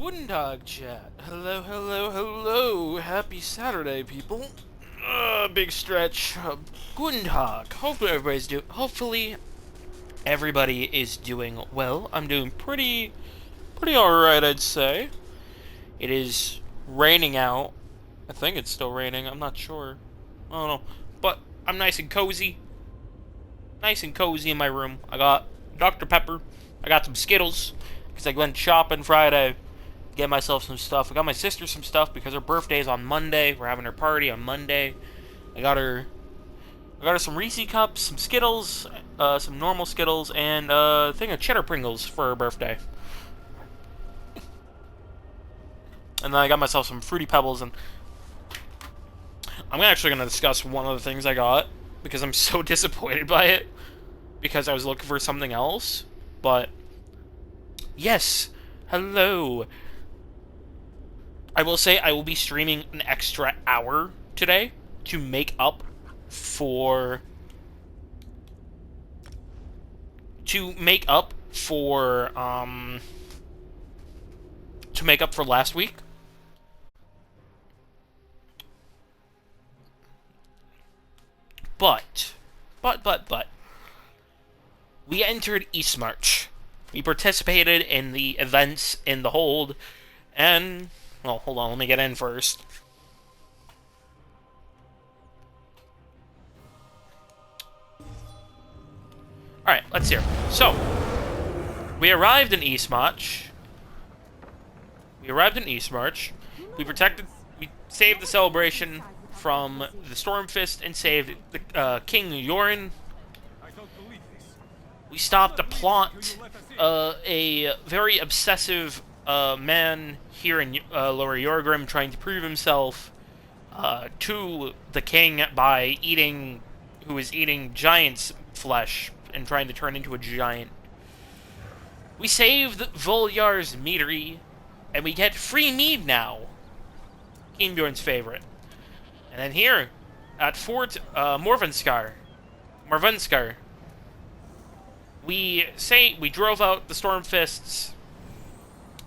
Guten Tag, chat. Hello, hello, hello. Happy Saturday, people. Big stretch. Guten Tag. Hopefully everybody is doing well. I'm doing pretty alright, I'd say. It is raining out. I think it's still raining. I'm not sure. I don't know. But I'm nice and cozy. Nice and cozy in my room. I got Dr. Pepper. I got some Skittles. Because I went shopping Friday. Get myself some stuff. I got my sister some stuff because her birthday's on Monday. We're having her party on Monday. I got her some Reese cups, some Skittles, some normal Skittles, and a thing of cheddar Pringles for her birthday. And then I got myself some Fruity Pebbles, and I'm actually going to discuss one of the things I got because I'm so disappointed by it because I was looking for something else. But yes, hello. I will say I will be streaming an extra hour today to make up for last week. But we entered East March. We participated in the events in the hold, and well, hold on, let me get in first. Alright, let's hear. So, we arrived in East March. We saved the celebration from the Stormfist and saved the King Yorin. We stopped a plot, a very obsessive man here in Lower Yorgrim trying to prove himself to the king by who is eating giant's flesh and trying to turn into a giant. We saved Volyar's meadery, and we get free mead now. King Bjorn's favorite. And then here, at Fort Morvenskar, we drove out the Stormfists,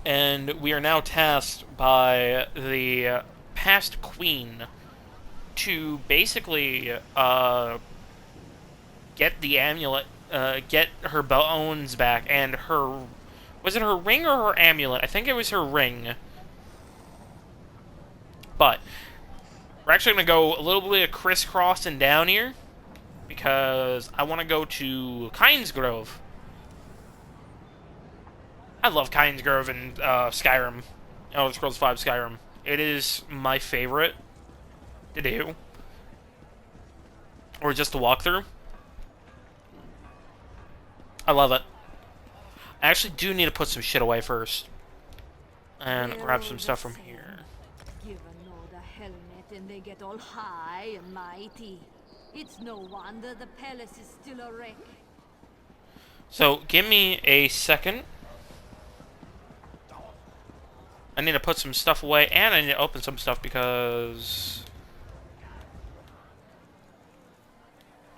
and we are now tasked by the past queen to basically get the amulet, get her bones back, and was it her ring or her amulet? I think it was her ring. But we're actually going to go a little bit of crisscrossing down here, because I want to go to Kynesgrove. I love Kynesgrove in Skyrim. Elder Scrolls V Skyrim. It is my favorite to do. Or just to walk through. I love it. I actually do need to put some shit away first. And grab some stuff from here. Give another helmet and they get all high and mighty. It's no wonder the palace is still a wreck. So, give me a second. I need to put some stuff away, and I need to open some stuff because...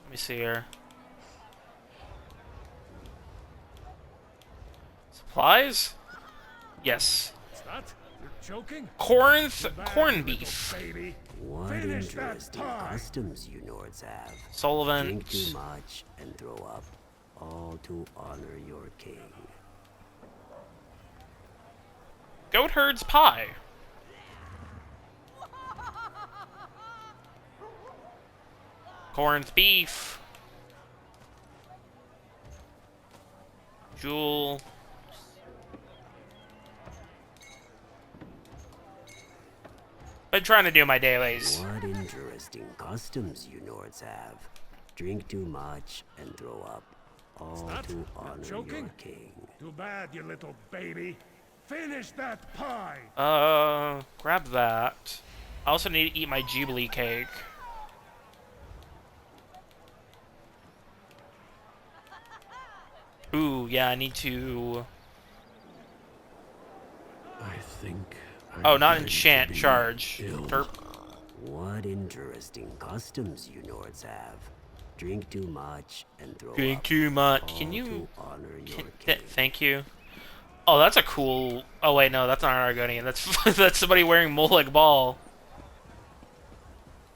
Let me see here. Supplies? Yes. Corn beef. What interesting customs you Nords have. Sullivan. Drink too much and throw up, all to honor your king. Goat herd's pie. Corned beef. Jewel. Been trying to do my dailies. What interesting customs you Nords have. Drink too much and throw up, all to honor your king. Too bad, you little baby. Finish that pie. Grab that. I also need to eat my Jubilee cake. Ooh, yeah, I need to... I think... Oh, not enchant, charge. Derp. What interesting customs you Nords have. Drink too much and throw Drink up, too much. all Can you... to honor your king. Thank you. Oh, that's a cool... Oh, wait, no, that's not an Argonian. That's that's somebody wearing Molag Bal.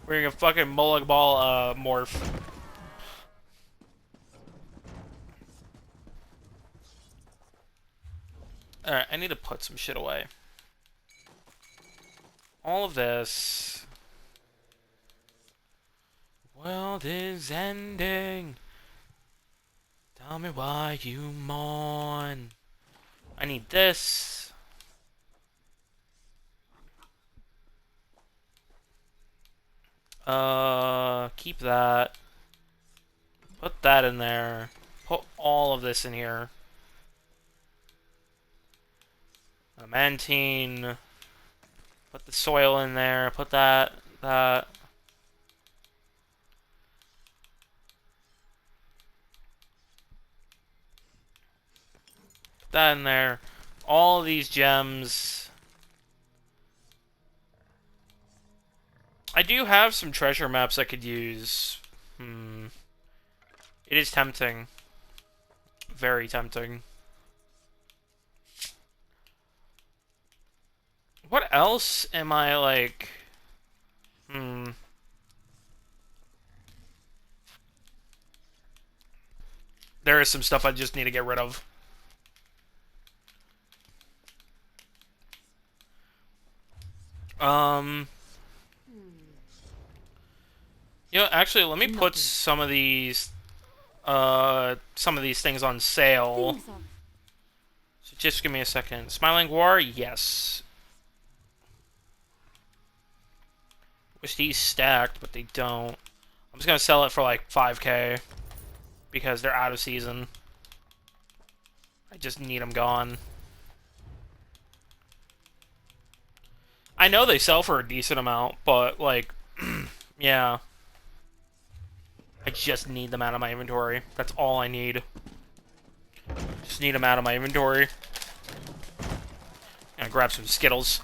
Wearing a fucking Molag Bal, morph. Alright, I need to put some shit away. All of this... World is ending. Tell me why you mourn. I need this. Keep that. Put that in there. Put all of this in here. Mantine. Put the soil in there. Put that. Put that in there. All these gems. I do have some treasure maps I could use. It is tempting. Very tempting. What else am I, like... There is some stuff I just need to get rid of. You know, actually, let me put some of these things on sale. So just give me a second. Smiling War, yes. Wish these stacked, but they don't. I'm just gonna sell it for like 5K because they're out of season. I just need them gone. I know they sell for a decent amount, but like, yeah. I just need them out of my inventory. That's all I need. Just need them out of my inventory. Gonna grab some Skittles.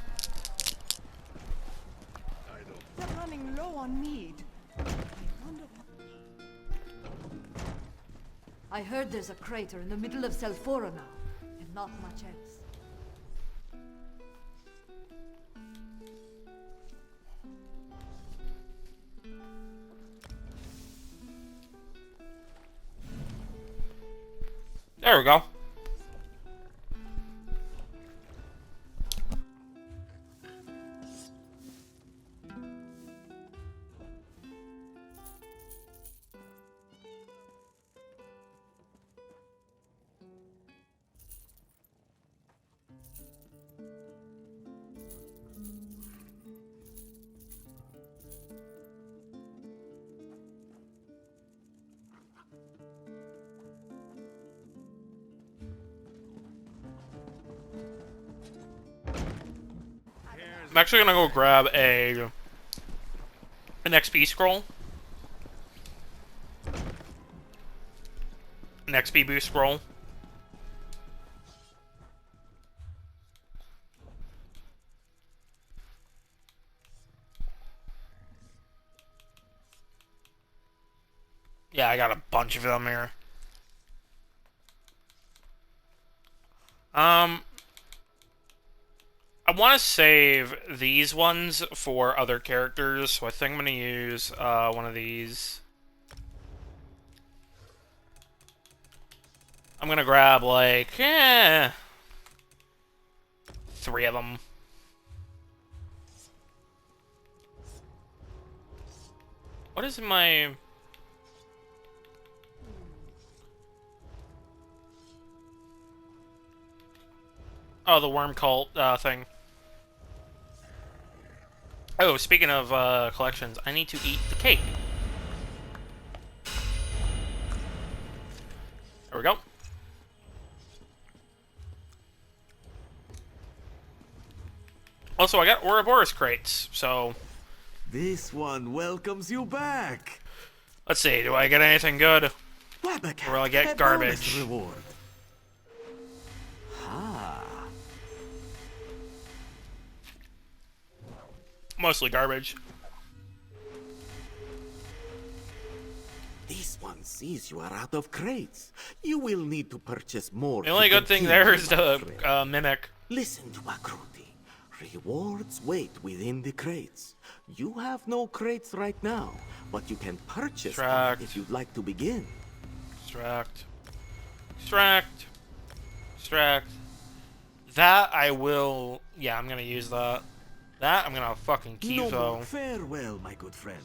They're running low on mead. I heard there's a crater in the middle of Selphora now, and not much else. There we go. I'm actually gonna go grab an XP scroll. An XP boost scroll. Yeah, I got a bunch of them here. I want to save these ones for other characters, so I think I'm going to use one of these. I'm going to grab, like, 3 of them. What is in my... Oh, the worm cult thing. Oh, speaking of collections, I need to eat the cake. There we go. Also, I got Ouroboros crates, so... This one welcomes you back. Let's see, do I get anything good? Or will I get A bonus garbage? reward. Ah. Mostly garbage. These ones sees you are out of crates. You will need to purchase more. The only good thing there is the mimic. Listen to Akruti. Rewards wait within the crates. You have no crates right now, but you can purchase them if you'd like to begin. Extract. Extract. Extract. That I will... Yeah, I'm gonna use that. That I'm gonna fucking keep, though. Farewell, my good friend.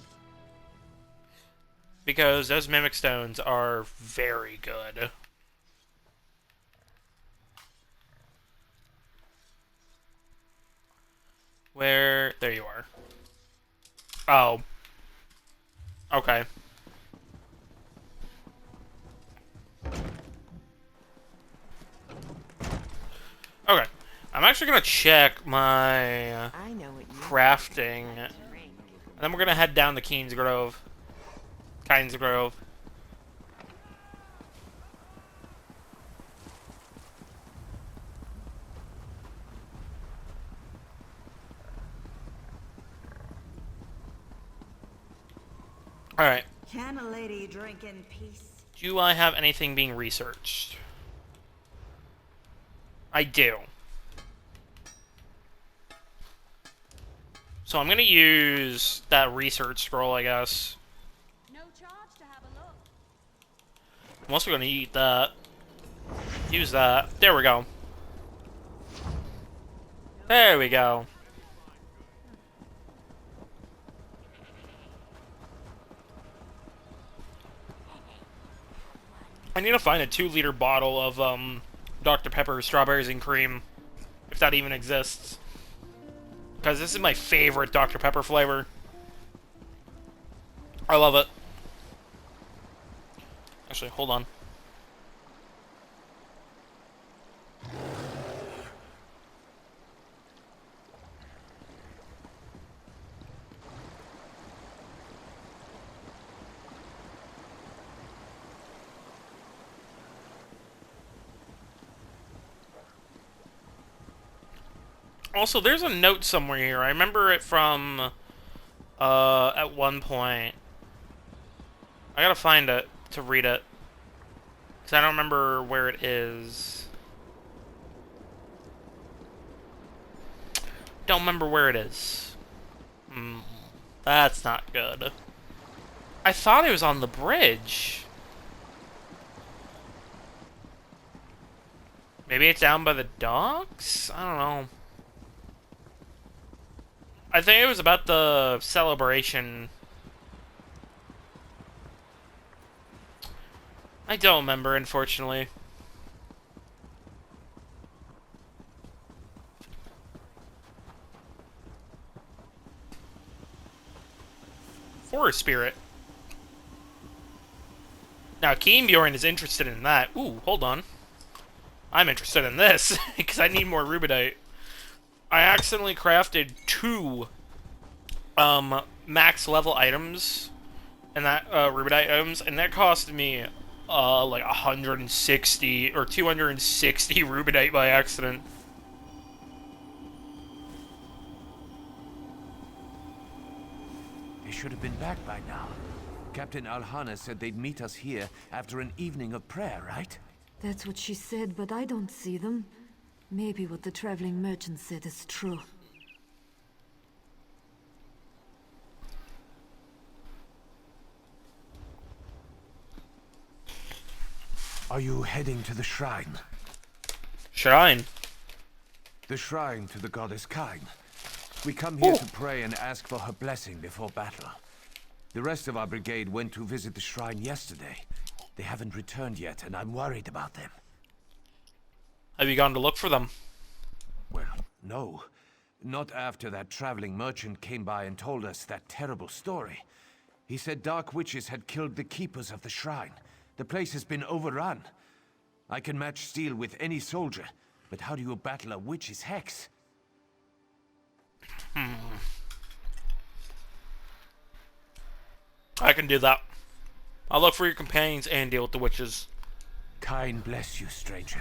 Because those Mimic Stones are very good. Where... There you are. Oh. Okay. Okay. I'm actually gonna check my crafting. And then we're gonna head down to Keynes Grove. Keynes Grove. Alright. Can a lady drink in peace? Do I have anything being researched? I do. So I'm gonna use that research scroll, I guess. No charge to have a look. I'm also gonna eat that. Use that. There we go. There we go. I need to find a 2-liter bottle of Dr. Pepper strawberries and cream, if that even exists. Because this is my favorite Dr. Pepper flavor. I love it. Actually, hold on. Also, there's a note somewhere here. I remember it from, at one point. I gotta find it to read it. Because I don't remember where it is. Don't remember where it is. That's not good. I thought it was on the bridge. Maybe it's down by the docks? I don't know. I think it was about the celebration. I don't remember, unfortunately. Forest Spirit. Now, Keenbjorn is interested in that. Ooh, hold on. I'm interested in this, because I need more Rubidite. I accidentally crafted 2 max level items, and that Rubidite items, and that cost me like 160 or 260 Rubidite by accident. They should have been back by now. Captain Alhana said they'd meet us here after an evening of prayer, right? That's what she said, but I don't see them. Maybe what the traveling merchant said is true. Are you heading to the shrine? Shrine? The shrine to the goddess Kain. We come here to pray and ask for her blessing before battle. The rest of our brigade went to visit the shrine yesterday. They haven't returned yet, and I'm worried about them. Have you gone to look for them? Well, no. Not after that traveling merchant came by and told us that terrible story. He said dark witches had killed the keepers of the shrine. The place has been overrun. I can match steel with any soldier, but how do you battle a witch's hex? I can do that. I'll look for your companions and deal with the witches. Kain bless you, stranger.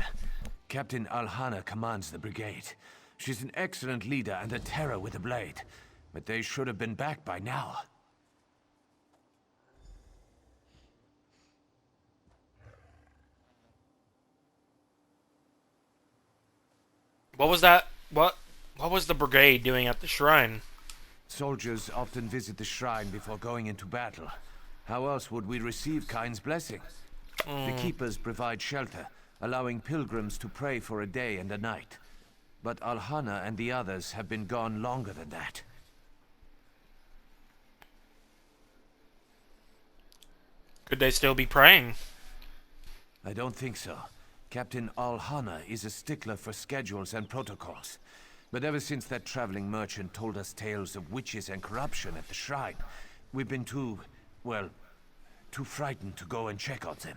Captain Alhana commands the brigade. She's an excellent leader and a terror with a blade. But they should have been back by now. What was that? What was the brigade doing at the shrine? Soldiers often visit the shrine before going into battle. How else would we receive Kain's blessing? The keepers provide shelter, allowing pilgrims to pray for a day and a night. But Alhana and the others have been gone longer than that. Could they still be praying? I don't think so. Captain Alhana is a stickler for schedules and protocols. But ever since that traveling merchant told us tales of witches and corruption at the shrine, we've been too frightened to go and check on them.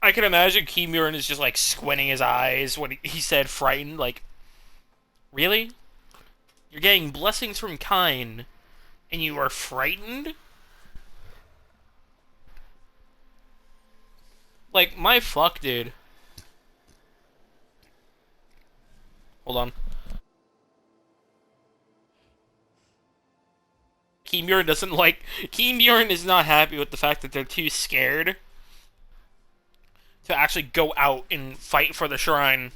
I can imagine Kimuran is just like squinting his eyes when he said frightened. Like, really? You're getting blessings from Kain, and you are frightened? Like, my fuck, dude. Hold on. Kimuran doesn't like... Kimuran is not happy with the fact that they're too scared to actually go out and fight for the shrine.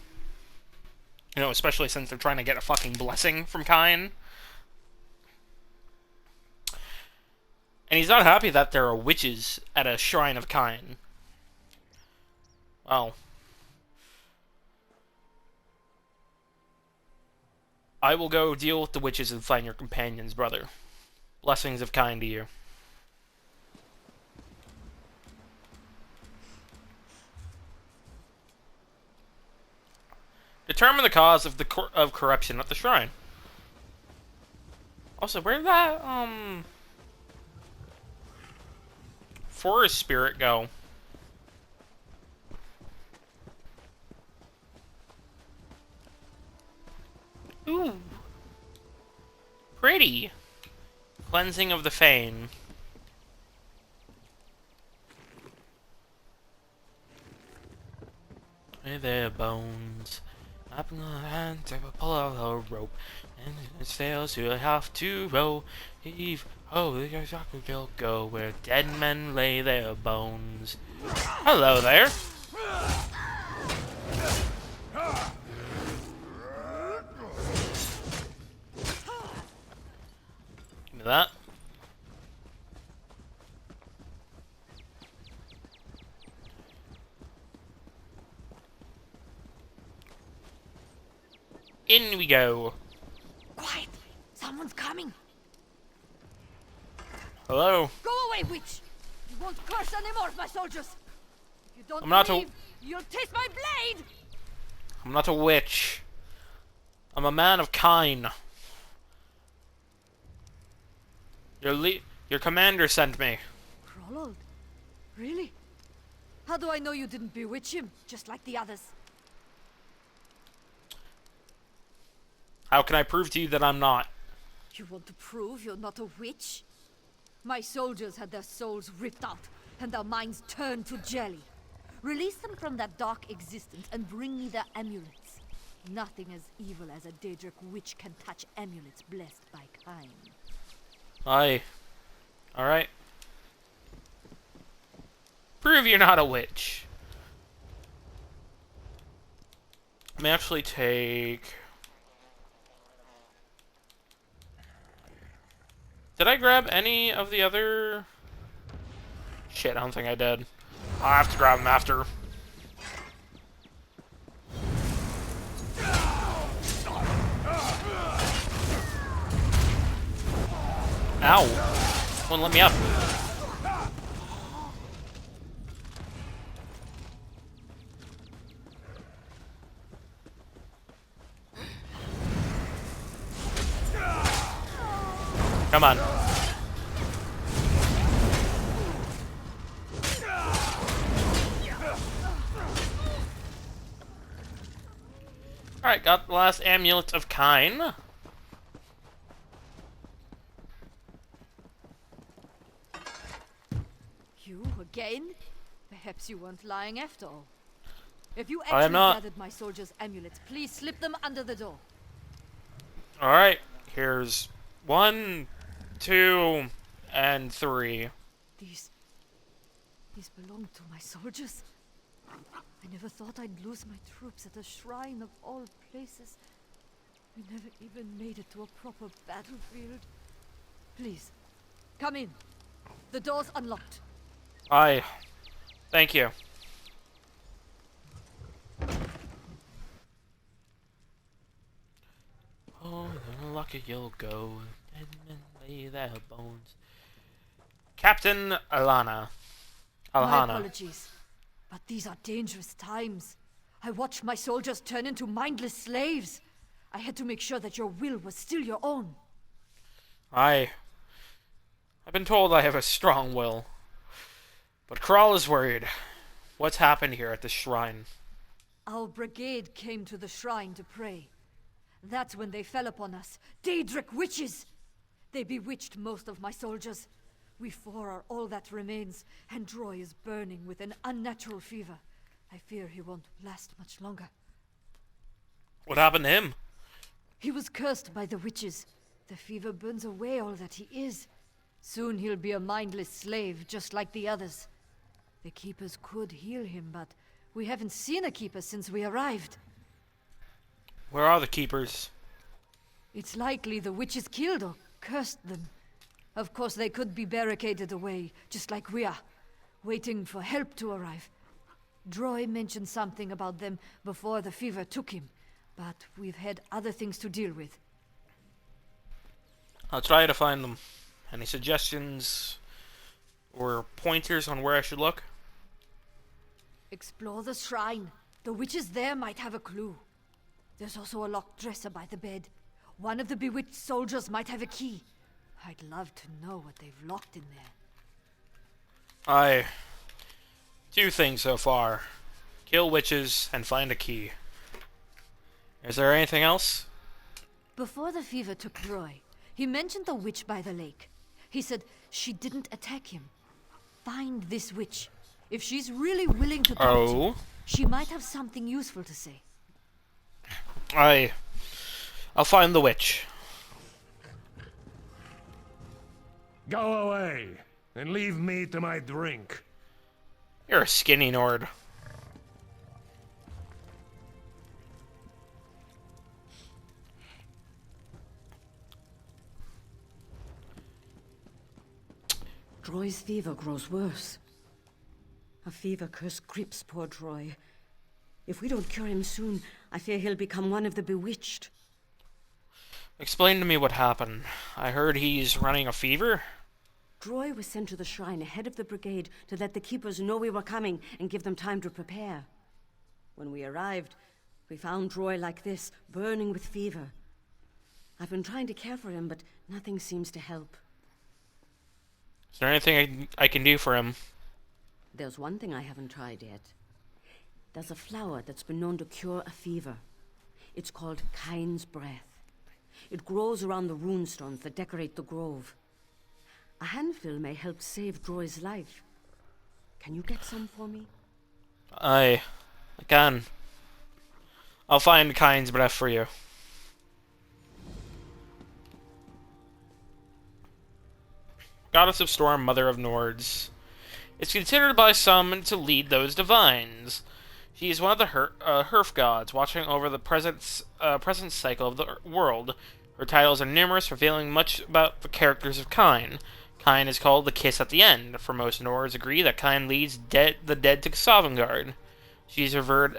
You know, especially since they're trying to get a fucking blessing from Kain. And he's not happy that there are witches at a shrine of Kain. Well, I will go deal with the witches and find your companions, brother. Blessings of Kain to you. Determine the cause of corruption at the shrine. Also, where did that forest spirit go? Ooh. Pretty. Cleansing of the Fane. With their bones. Up in the hand, take a pull out a rope. And it fails, you have to row. Heave, oh, the soccer will go where dead men lay their bones. Hello there. Give me that. In we go. Quiet! Someone's coming! Hello. Go away, witch! You won't curse anymore, my soldiers! If you don't I'm not leave, you'll taste my blade! I'm not a witch. I'm a man of Kain. Your commander sent me. Roland? Really? How do I know you didn't bewitch him, just like the others? How can I prove to you that I'm not? You want to prove you're not a witch? My soldiers had their souls ripped out, and their minds turned to jelly. Release them from that dark existence and bring me their amulets. Nothing as evil as a Daedric witch can touch amulets blessed by Kain. Aye. Alright. Prove you're not a witch. Let me actually take... Did I grab any of the other... Shit, I don't think I did. I'll have to grab them after. Ow. Wouldn't let me up. Come on. Alright, got the last amulet of Kain. You again? Perhaps you weren't lying after all. If you I am actually not. gathered my soldiers' amulets, please slip them under the door. Alright, here's 1, 2, and 3. These belong to my soldiers. I never never thought I'd lose my troops at a shrine of all places. We never even made it to a proper battlefield. Please, come in. The door's unlocked. Aye. Thank you. Oh, lucky you'll go and lay their bones. Captain Alana. My Alhana. apologies, but these are dangerous times. I watched my soldiers turn into mindless slaves. I had to make sure that your will was still your own. I've been told I have a strong will. But Kral is worried. What's happened here at the shrine? Our brigade came to the shrine to pray. That's when they fell upon us. Daedric witches! They bewitched most of my soldiers. We four are all that remains, and Droy is burning with an unnatural fever. I fear he won't last much longer. What happened to him? He was cursed by the witches. The fever burns away all that he is. Soon he'll be a mindless slave, just like the others. The Keepers could heal him, but we haven't seen a Keeper since we arrived. Where are the keepers? It's likely the witches killed or cursed them. Of course, they could be barricaded away, just like we are, waiting for help to arrive. Droy mentioned something about them before the fever took him, but we've had other things to deal with. I'll try to find them. Any suggestions or pointers on where I should look? Explore the shrine. The witches there might have a clue. There's also a locked dresser by the bed. One of the bewitched soldiers might have a key. I'd love to know what they've locked in there. Two things so far. Kill witches and find a key. Is there anything else? Before the fever took Droy, he mentioned the witch by the lake. He said she didn't attack him. Find this witch. If she's really willing to talk to you, she might have something useful to say. I'll find the witch. Go away, and leave me to my drink. You're a skinny Nord. Droy's fever grows worse. A fever curse grips poor Droy. If we don't cure him soon, I fear he'll become one of the bewitched. Explain to me what happened. I heard he's running a fever? Droy was sent to the shrine ahead of the brigade to let the keepers know we were coming and give them time to prepare. When we arrived, we found Droy like this, burning with fever. I've been trying to care for him, but nothing seems to help. Is there anything I can do for him? There's one thing I haven't tried yet. There's a flower that's been known to cure a fever. It's called Kind's Breath. It grows around the runestones that decorate the grove. A handful may help save Droy's life. Can you get some for me? I can. I'll find Kind's Breath for you. Goddess of Storm, Mother of Nords. It's considered by some to lead those divines. She is one of the Herf gods, watching over the present cycle of the world. Her titles are numerous, revealing much about the characters of Kine. Kine is called the Kiss at the End, for most Nords agree that Kine leads the dead to Sovngarde. She is revered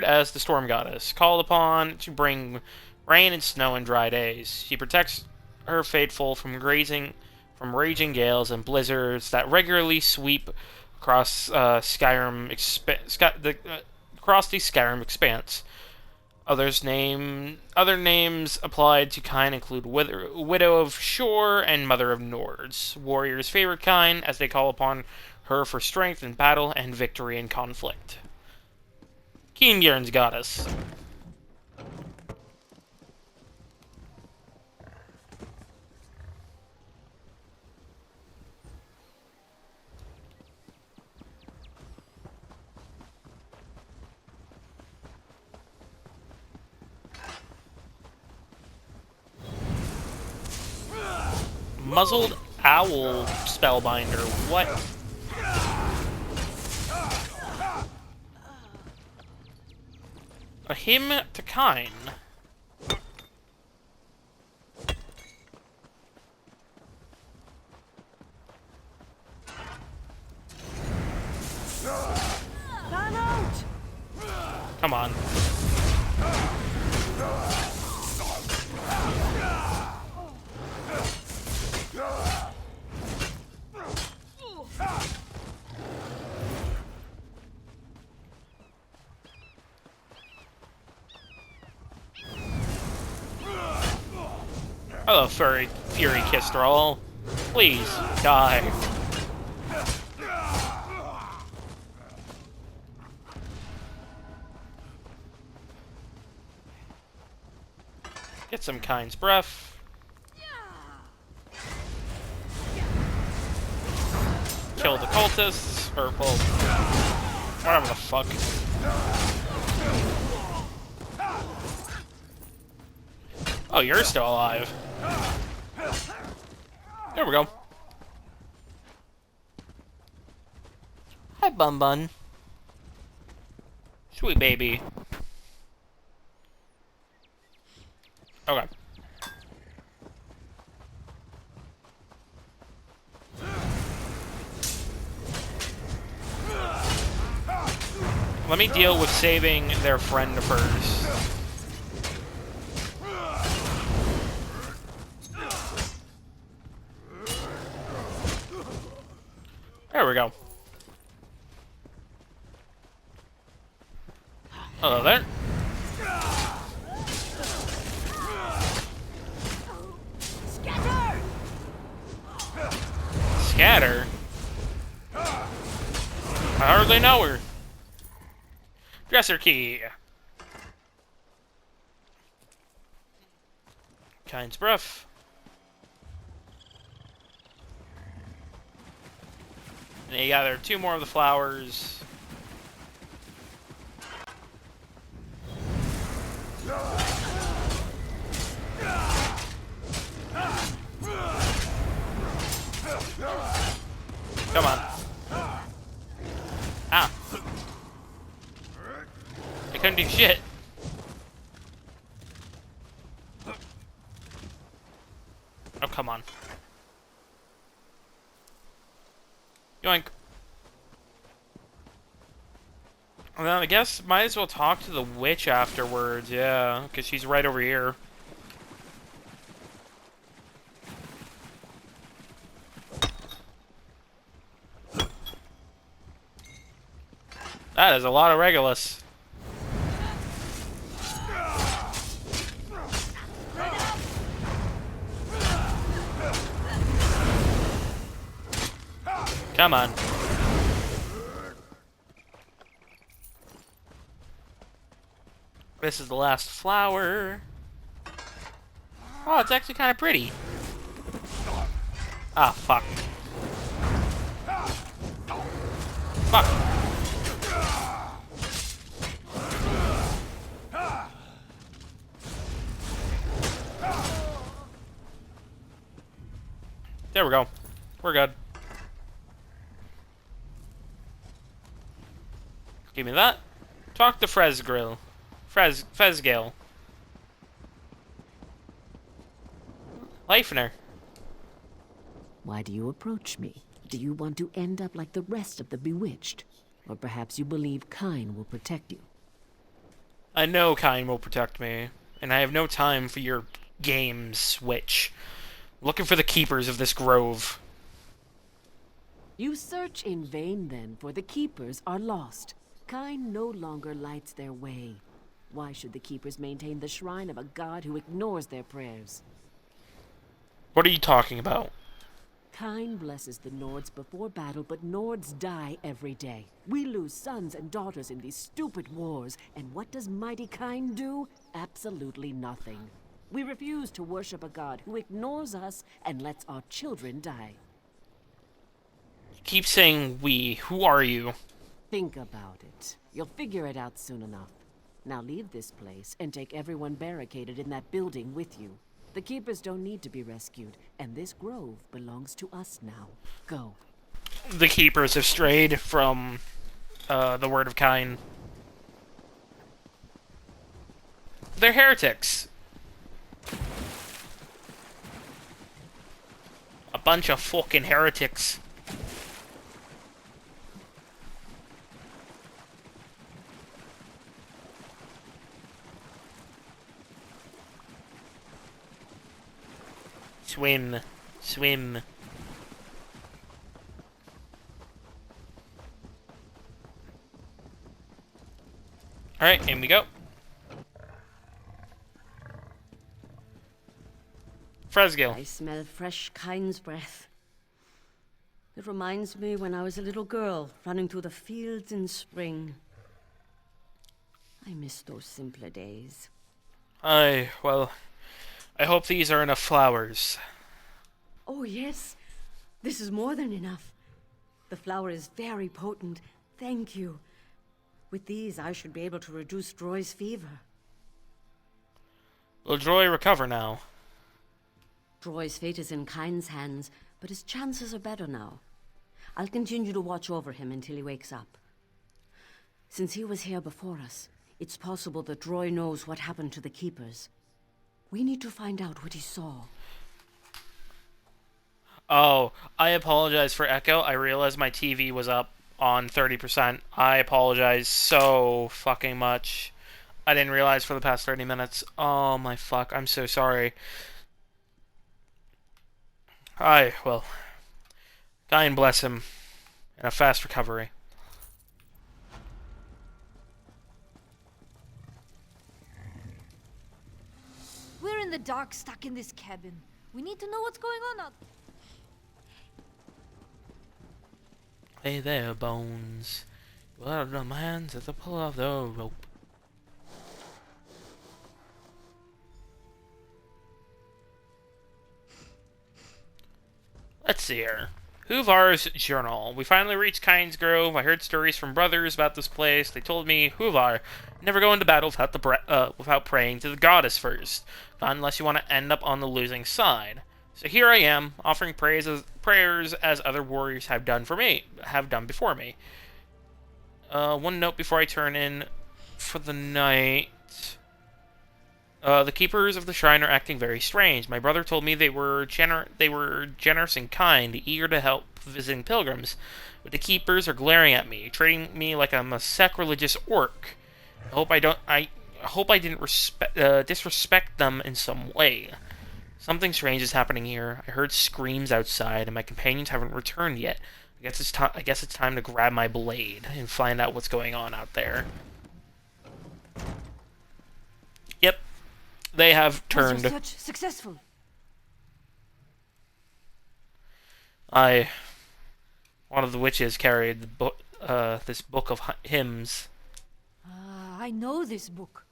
as the Storm Goddess, called upon to bring rain and snow in dry days. She protects her faithful from raging gales and blizzards that regularly sweep across the Skyrim expanse. Other names applied to Kine include Widow of Shore and Mother of Nords. Warriors favor Kine as they call upon her for strength in battle and victory in conflict. Keenbjorn's goddess. Muzzled Owl Spellbinder. What? A hymn to Kine. Come on. Hello, Fury Kistrol. Please, die. Get some Kine's breath. Kill the cultists, or, well, whatever the fuck. Oh, you're still alive. There we go. Hi, Bun Bun. Sweet baby. Okay. Let me deal with saving their friend first. There we go. Hello there. Scatter? I hardly know her. Dresser key. Kine's breath. And you gather 2 more of the flowers. Come on. Ah. I couldn't do shit. Oh, come on. Yoink. Well, I guess might as well talk to the witch afterwards, yeah, because she's right over here. That is a lot of Regulus. Come on. This is the last flower. Oh, it's actually kind of pretty. Ah, fuck. Fuck. There we go. We're good. Give me that. Talk to Fresgrill. Fezgale. Leifner. Why do you approach me? Do you want to end up like the rest of the Bewitched? Or perhaps you believe Kine will protect you? I know Kine will protect me, and I have no time for your games, witch. Looking for the keepers of this grove. You search in vain, then, for the keepers are lost. Kine no longer lights their way. Why should the keepers maintain the shrine of a god who ignores their prayers? What are you talking about? Kine blesses the Nords before battle, but Nords die every day. We lose sons and daughters in these stupid wars, and what does mighty Kine do? Absolutely nothing. We refuse to worship a god who ignores us and lets our children die. Keep saying we. Who are you? Think about it. You'll figure it out soon enough. Now leave this place and take everyone barricaded in that building with you. The keepers don't need to be rescued, and this grove belongs to us now. Go. The keepers have strayed from the word of Kine. They're heretics. A bunch of fucking heretics. Swim. Swim. Alright, in we go. Fresgil. I smell fresh Kind's breath. It reminds me when I was a little girl, running through the fields in spring. I miss those simpler days. Well, I hope these are enough flowers. Oh, yes. This is more than enough. The flower is very potent. Thank you. With these, I should be able to reduce Droy's fever. Will Droy recover now? Droy's fate is in Kind's hands, but his chances are better now. I'll continue to watch over him until he wakes up. Since he was here before us, it's possible that Droy knows what happened to the Keepers. We need to find out what he saw. Oh, I apologize for echo. I realized my TV was up on 30%. I apologize so fucking much. I didn't realize for the past 30 minutes. Oh my fuck, I'm so sorry. Well, God bless him. And a fast recovery. We're in the dark, stuck in this cabin. We need to know what's going on out. Hey there, Bones. Well, the man's at the pull of the rope. Let's see here. Huvar's journal. We finally reached Kyne's Grove. I heard stories from brothers about this place. They told me, Huvar, never go into battle without praying to the goddess first, not unless you want to end up on the losing side. So here I am, offering prayers as other warriors have done before me. One note before I turn in for the night. The keepers of the shrine are acting very strange. My brother told me they were generous and kind, eager to help visiting pilgrims. But the keepers are glaring at me, treating me like I'm a sacrilegious orc. I hope I didn't disrespect them in some way. Something strange is happening here. I heard screams outside, and my companions haven't returned yet. I guess it's time to grab my blade and find out what's going on out there. Yep. They have turned. Was your search successful? One of the witches carried this book of hymns. Ah, I know this book.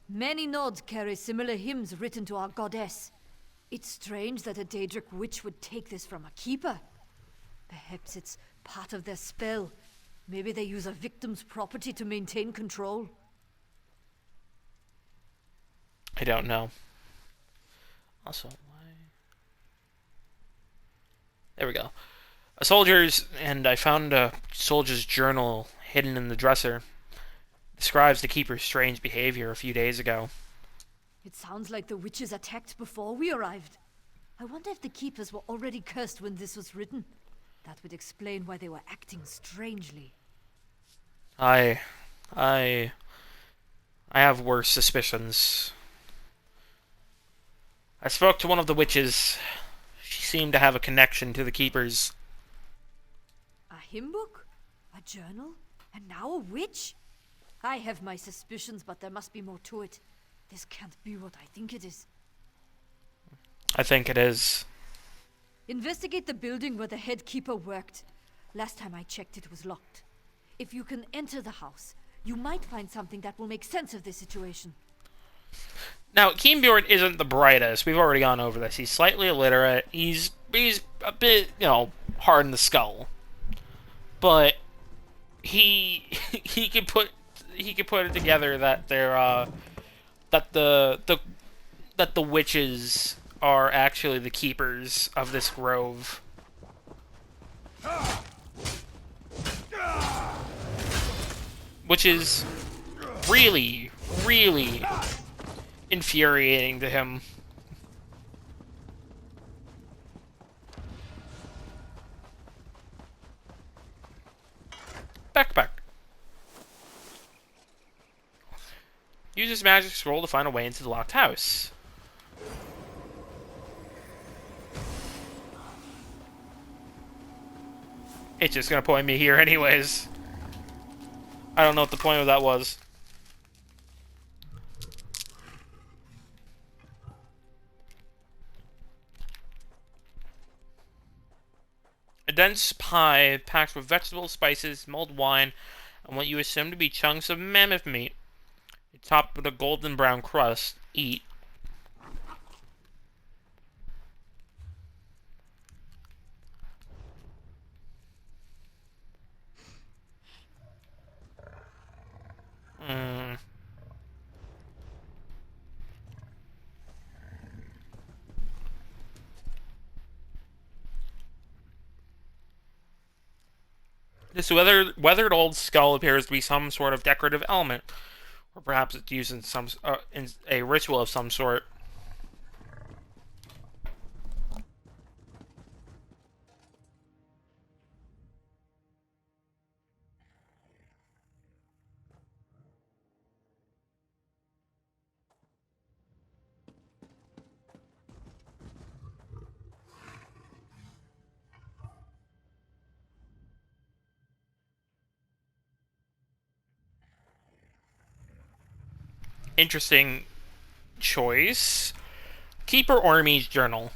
Many nodes carry similar hymns written to our goddess. It's strange that a Daedric witch would take this from a keeper. Perhaps it's part of their spell. Maybe they use a victim's property to maintain control. I don't know. Also, why? There we go. I found a soldier's journal hidden in the dresser. Describes the keeper's strange behavior a few days ago. It sounds like the witches attacked before we arrived. I wonder if the keepers were already cursed when this was written. That would explain why they were acting strangely. I have worse suspicions. I spoke to one of the witches. She seemed to have a connection to the keepers. A hymn book? A journal? And now a witch? I have my suspicions, but there must be more to it. This can't be what I think it is. I think it is. Investigate the building where the head keeper worked. Last time I checked, it was locked. If you can enter the house, you might find something that will make sense of this situation. Now, Keenbjorn isn't the brightest. We've already gone over this. He's slightly illiterate. He's a bit, hard in the skull. But he could put it together that that the witches are actually the keepers of this grove. Which is really, really infuriating to him. Backpack. Use this magic scroll to find a way into the locked house. It's just gonna point me here anyways. I don't know what the point of that was. A dense pie packed with vegetables, spices, mulled wine, and what you assume to be chunks of mammoth meat. Topped with a golden brown crust. Eat. This weathered old skull appears to be some sort of decorative element, or perhaps it's used in a ritual of some sort. Interesting choice. Keeper Ormy's journal.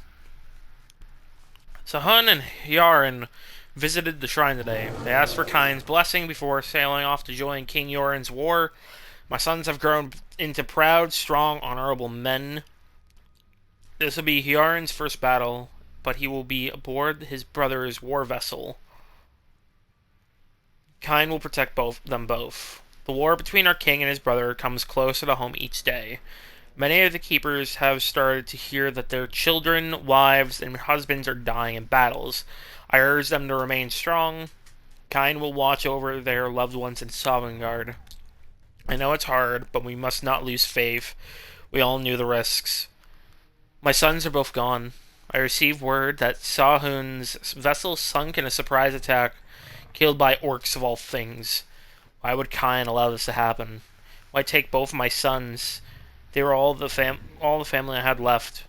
Sahun and Hyarin visited the shrine today. They asked for Kain's blessing before sailing off to join King Yoren's war. My sons have grown into proud, strong, honorable men. This will be Hyarin's first battle, but he will be aboard his brother's war vessel. Kain will protect them both. The war between our king and his brother comes closer to home each day. Many of the keepers have started to hear that their children, wives, and husbands are dying in battles. I urge them to remain strong. Kain will watch over their loved ones in Sovngarde. I know it's hard, but we must not lose faith. We all knew the risks. My sons are both gone. I received word that Sahun's vessel sunk in a surprise attack, killed by orcs of all things. Why would Kain allow this to happen? Why take both of my sons? They were all the family I had left.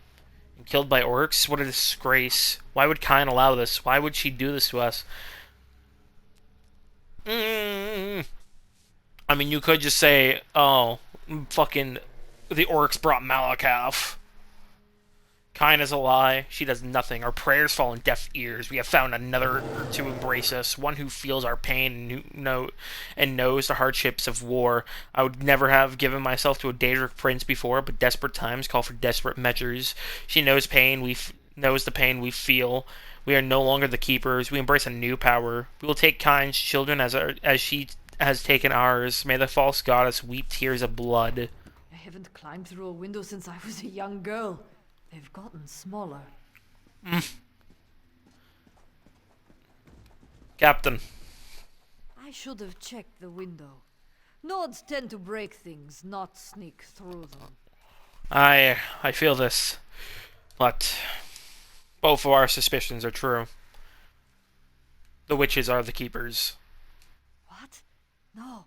And killed by orcs? What a disgrace. Why would Kain allow this? Why would she do this to us? I mean, you could just say, oh, fucking, the orcs brought Malakath. Kain is a lie. She does nothing. Our prayers fall on deaf ears. We have found another to embrace us, one who feels our pain and knows the hardships of war. I would never have given myself to a Daedric prince before, but desperate times call for desperate measures. She knows pain. Knows the pain we feel. We are no longer the keepers. We embrace a new power. We will take Kain's children as she has taken ours. May the false goddess weep tears of blood. I haven't climbed through a window since I was a young girl. They've gotten smaller. Captain. I should have checked the window. Nods tend to break things, not sneak through them. I feel this, but both of our suspicions are true. The witches are the keepers. What? No,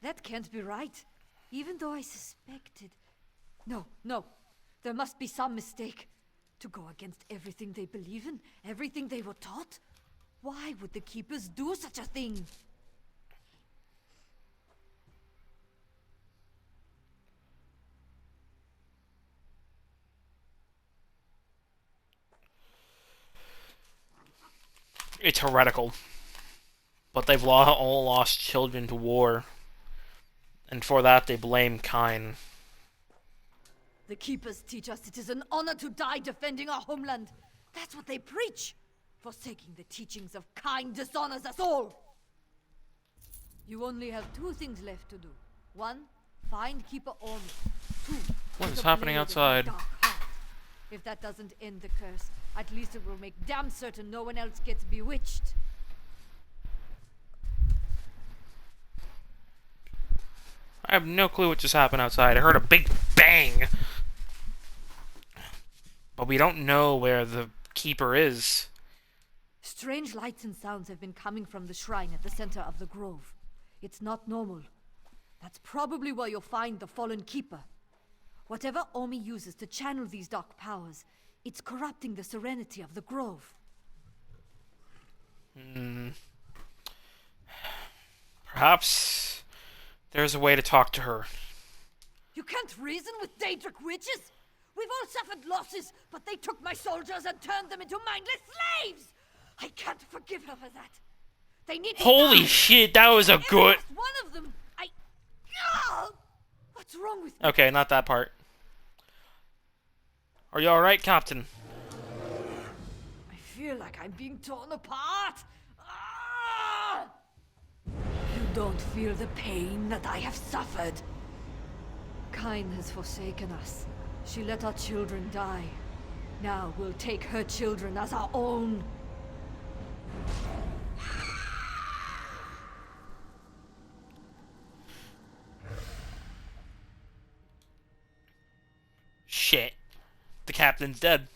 that can't be right. Even though I suspected... No. There must be some mistake. To go against everything they believe in, everything they were taught? Why would the keepers do such a thing? It's heretical. But they've all lost children to war. And for that they blame Kain. The Keepers teach us it is an honor to die defending our homeland. That's what they preach. Forsaking the teachings of Kain dishonors us all. You only have two things left to do. One, find Keeper Ormy. Two, what is happening outside? If that doesn't end the curse, at least it will make damn certain no one else gets bewitched. I have no clue what just happened outside. I heard a big bang. But we don't know where the keeper is. Strange lights and sounds have been coming from the shrine at the center of the grove. It's not normal. That's probably where you'll find the fallen keeper. Whatever Omi uses to channel these dark powers, it's corrupting the serenity of the grove. Perhaps there's a way to talk to her. You can't reason with Daedric witches! We've all suffered losses, but they took my soldiers and turned them into mindless slaves! I can't forgive her for that. They need to Holy die. shit, that was a Every good... last one of them, What's wrong with me? Okay, not that part. Are you alright, Captain? I feel like I'm being torn apart. Ah! You don't feel the pain that I have suffered. Kain has forsaken us. She let our children die. Now we'll take her children as our own. Shit. The captain's dead.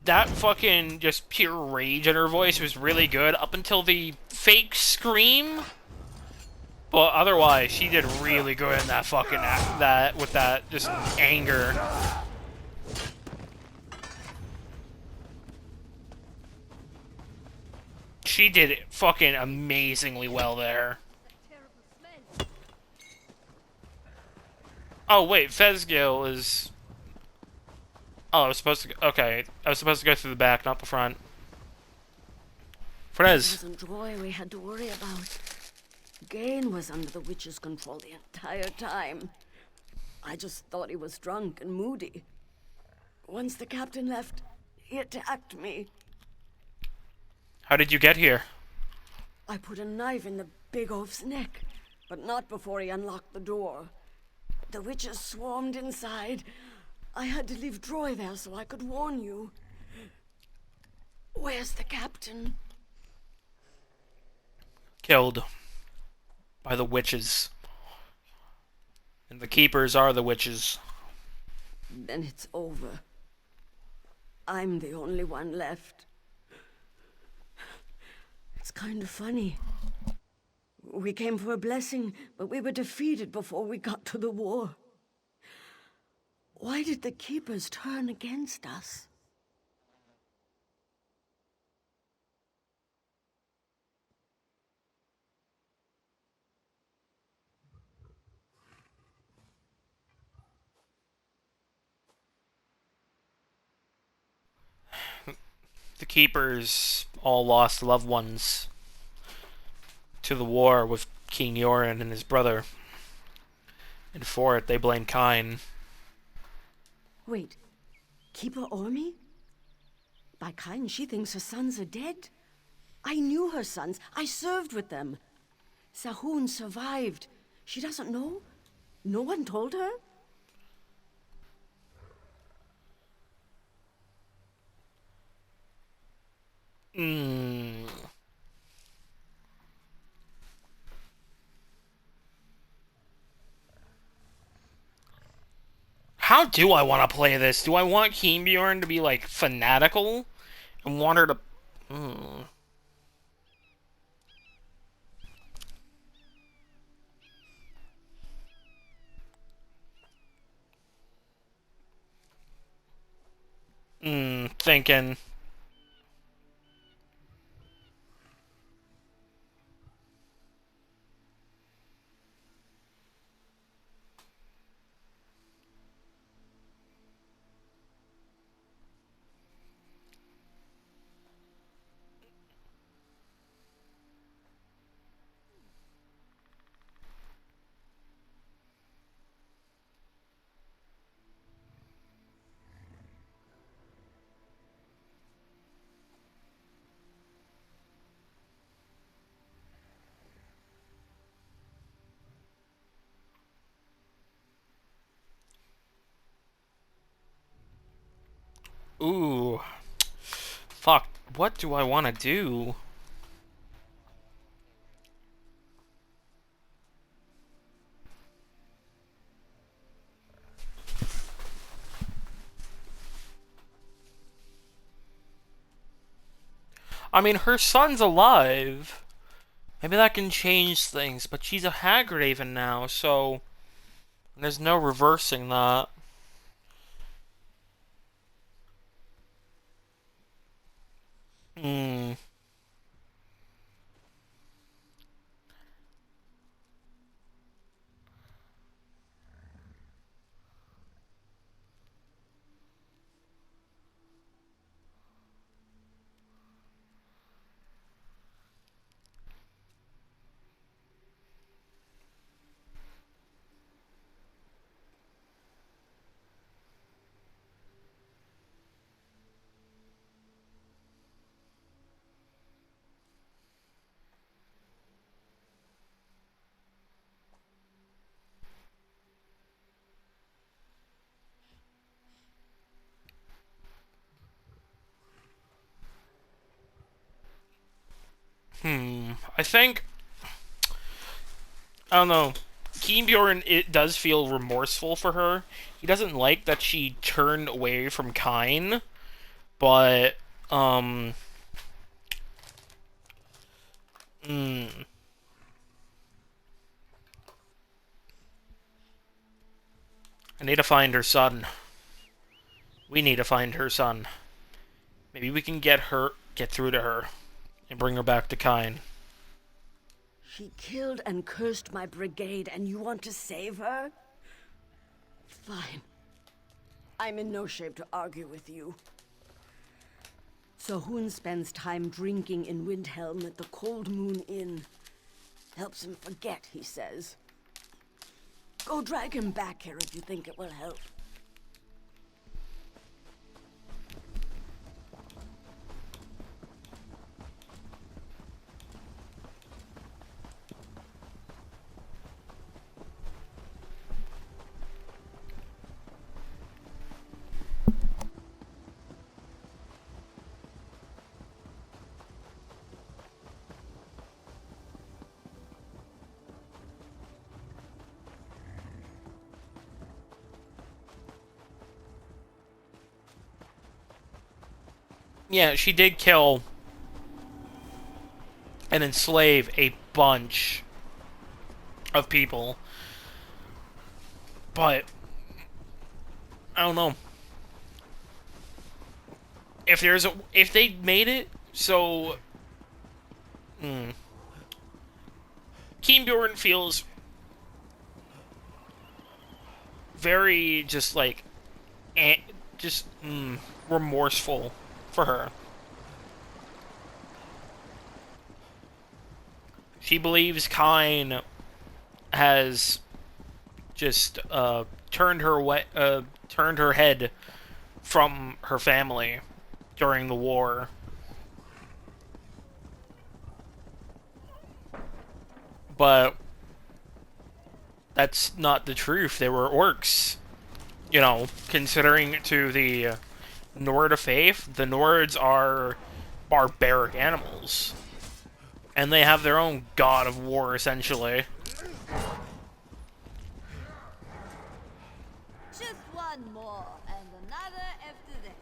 That fucking just pure rage in her voice was really good up until the fake scream. But otherwise, she did really good in that fucking with that just anger. She did it fucking amazingly well there. Oh wait, Fezgil is... Oh, I was supposed to go... Okay, I was supposed to go through the back, not the front. It Frez. wasn't Joy we had to worry about. Gain was under the witch's control the entire time. I just thought he was drunk and moody. Once the captain left, he attacked me. How did you get here? I put a knife in the big oaf's neck, but not before he unlocked the door. The witches swarmed inside. I had to leave Troy there so I could warn you. Where's the captain? Killed. By the witches. And the keepers are the witches. Then it's over. I'm the only one left. It's kind of funny. We came for a blessing, but we were defeated before we got to the war. Why did the keepers turn against us? The keepers all lost loved ones to the war with King Yoren and his brother. And for it, they blame Kain. Wait, Keeper Ormi? By Kain, she thinks her sons are dead. I knew her sons. I served with them. Sahun survived. She doesn't know? No one told her? How do I want to play this? Do I want Bjorn to be, like, fanatical? And want her to... Thinking... Ooh. Fuck. What do I want to do? I mean, her son's alive. Maybe that can change things, but she's a Hagraven now, so there's no reversing that. Hmm. I think, I don't know. Keenbjorn, it does feel remorseful for her. He doesn't like that she turned away from Kine, but, I need to find her son. We need to find her son. Maybe we can get through to her, and bring her back to Kine. She killed and cursed my brigade, and you want to save her? Fine. I'm in no shape to argue with you. Sahun spends time drinking in Windhelm at the Cold Moon Inn. Helps him forget, he says. Go drag him back here if you think it will help. Yeah, she did kill and enslave a bunch of people. But I don't know. If they made it so Keenbjorn feels very just like remorseful for her. She believes Kine has just turned her head from her family during the war. But that's not the truth. They were orcs. You know, considering to the Nord of Faith, the Nords are barbaric animals. And they have their own god of war, essentially. Just one more, and another after that.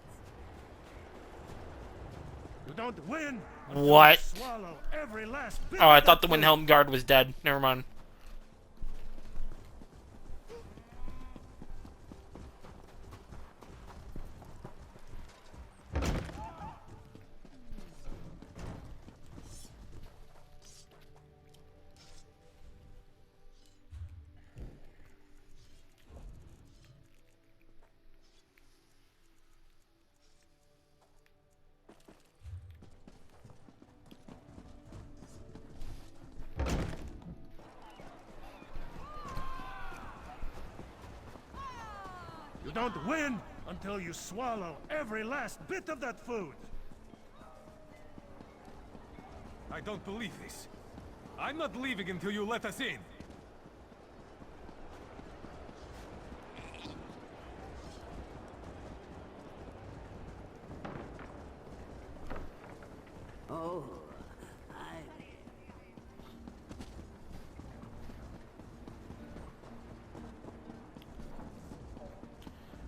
You don't win. What? Swallow every last bit Oh, I of thought the that Windhelm Guard was dead. Never mind. You don't win until you swallow every last bit of that food. I don't believe this. I'm not leaving until you let us in. Oh,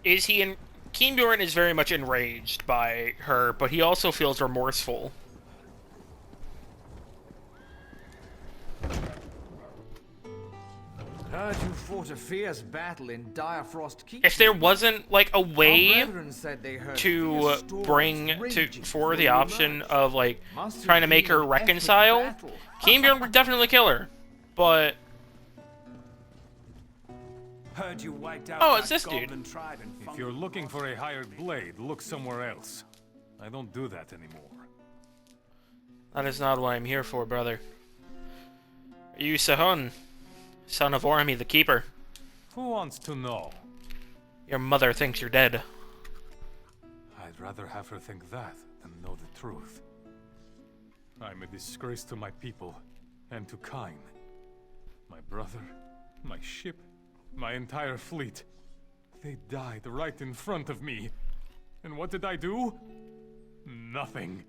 Is he Keenbjorn is very much enraged by her, but he also feels remorseful. heard you fought a fierce battle in Dire Frost Keep. If there wasn't like a way Our brethren said they heard to fierce storms raging for the you option emerged. of like Must have trying to make been her an epic reconcile, battle. Keenbjorn would definitely kill her. But Heard you wiped out oh, that it's this dude. goblin tribe and if you're looking for a hired blade, look somewhere else. I don't do that anymore. That is not what I'm here for, brother. Are you Sahun, son of Ormi the Keeper? Who wants to know? Your mother thinks you're dead. I'd rather have her think that than know the truth. I'm a disgrace to my people and to Kain. My brother, my ship, my entire fleet. They died right in front of me. And what did I do? Nothing.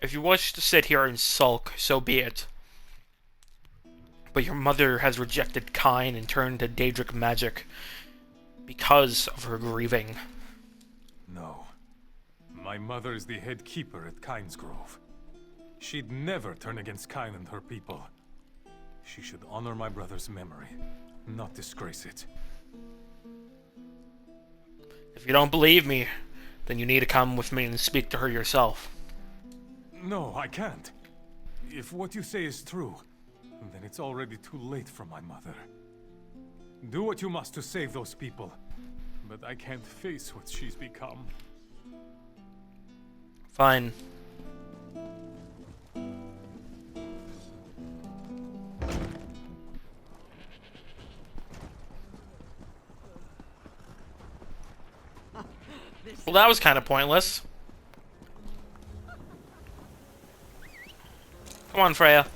If you wish to sit here and sulk, so be it. But your mother has rejected Kain and turned to Daedric magic because of her grieving. No. My mother is the head keeper at Kain's Grove. She'd never turn against Kain and her people. She should honor my brother's memory, not disgrace it. If you don't believe me, then you need to come with me and speak to her yourself. No, I can't. If what you say is true, then it's already too late for my mother. Do what you must to save those people, but I can't face what she's become. Fine. Well, that was kind of pointless. Come on, Freya.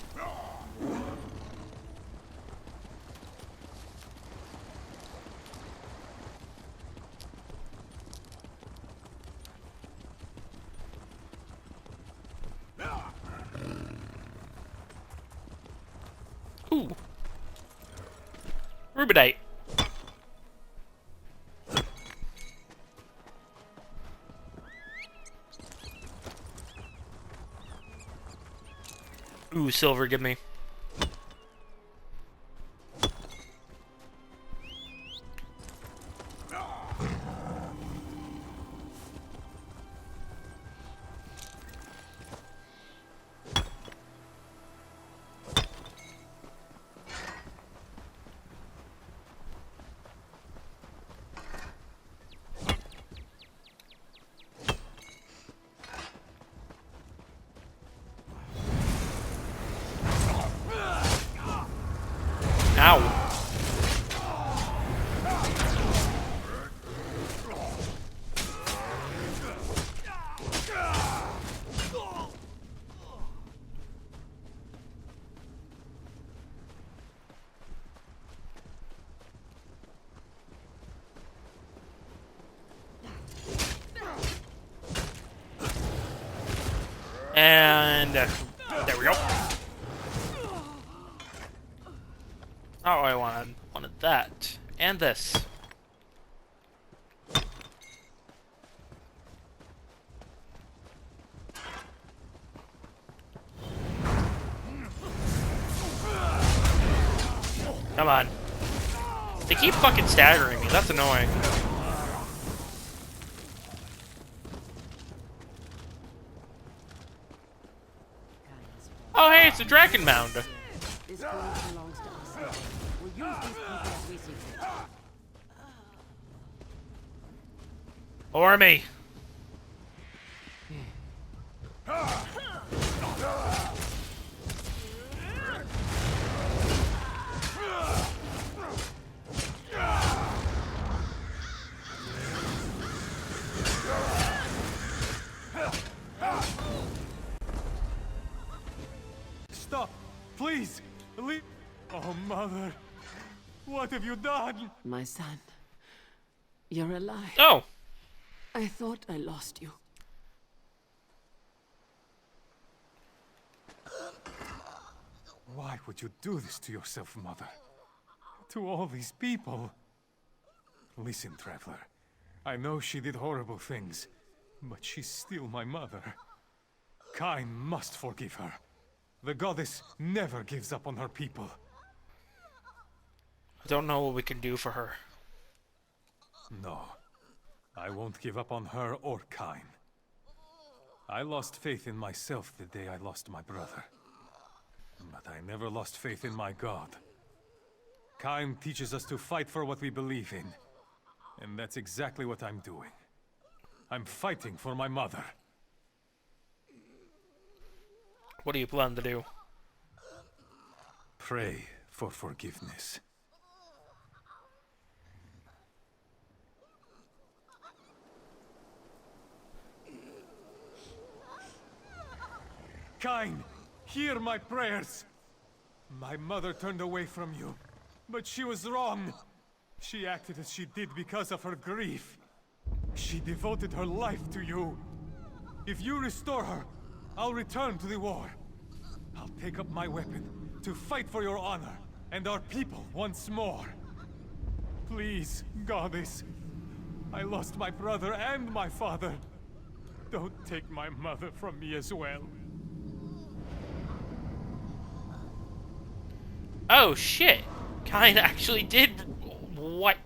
Ooh. Rubidite. Ooh, silver, give me. Ow. And there we go. Oh, I wanted that and this. Come on. They keep fucking staggering me. That's annoying. Oh, hey, it's a dragon mound. This gold belongs to us. We'll use these people as we see fit. Or me. Stop! Please! Leave! Oh, Mother! What have you done? My son, you're alive. Oh. I thought I lost you. Why would you do this to yourself, Mother? To all these people? Listen, Traveler. I know she did horrible things, but she's still my mother. Kain must forgive her. The goddess never gives up on her people. I don't know what we can do for her. No. I won't give up on her or Kain. I lost faith in myself the day I lost my brother. But I never lost faith in my god. Kain teaches us to fight for what we believe in. And that's exactly what I'm doing. I'm fighting for my mother. What do you plan to do? Pray for forgiveness. Kain, hear my prayers. My mother turned away from you, but she was wrong. She acted as she did because of her grief. She devoted her life to you. If you restore her, I'll return to the war. I'll take up my weapon to fight for your honor and our people once more. Please, goddess. I lost my brother and my father. Don't take my mother from me as well. Oh shit! Kain actually did what?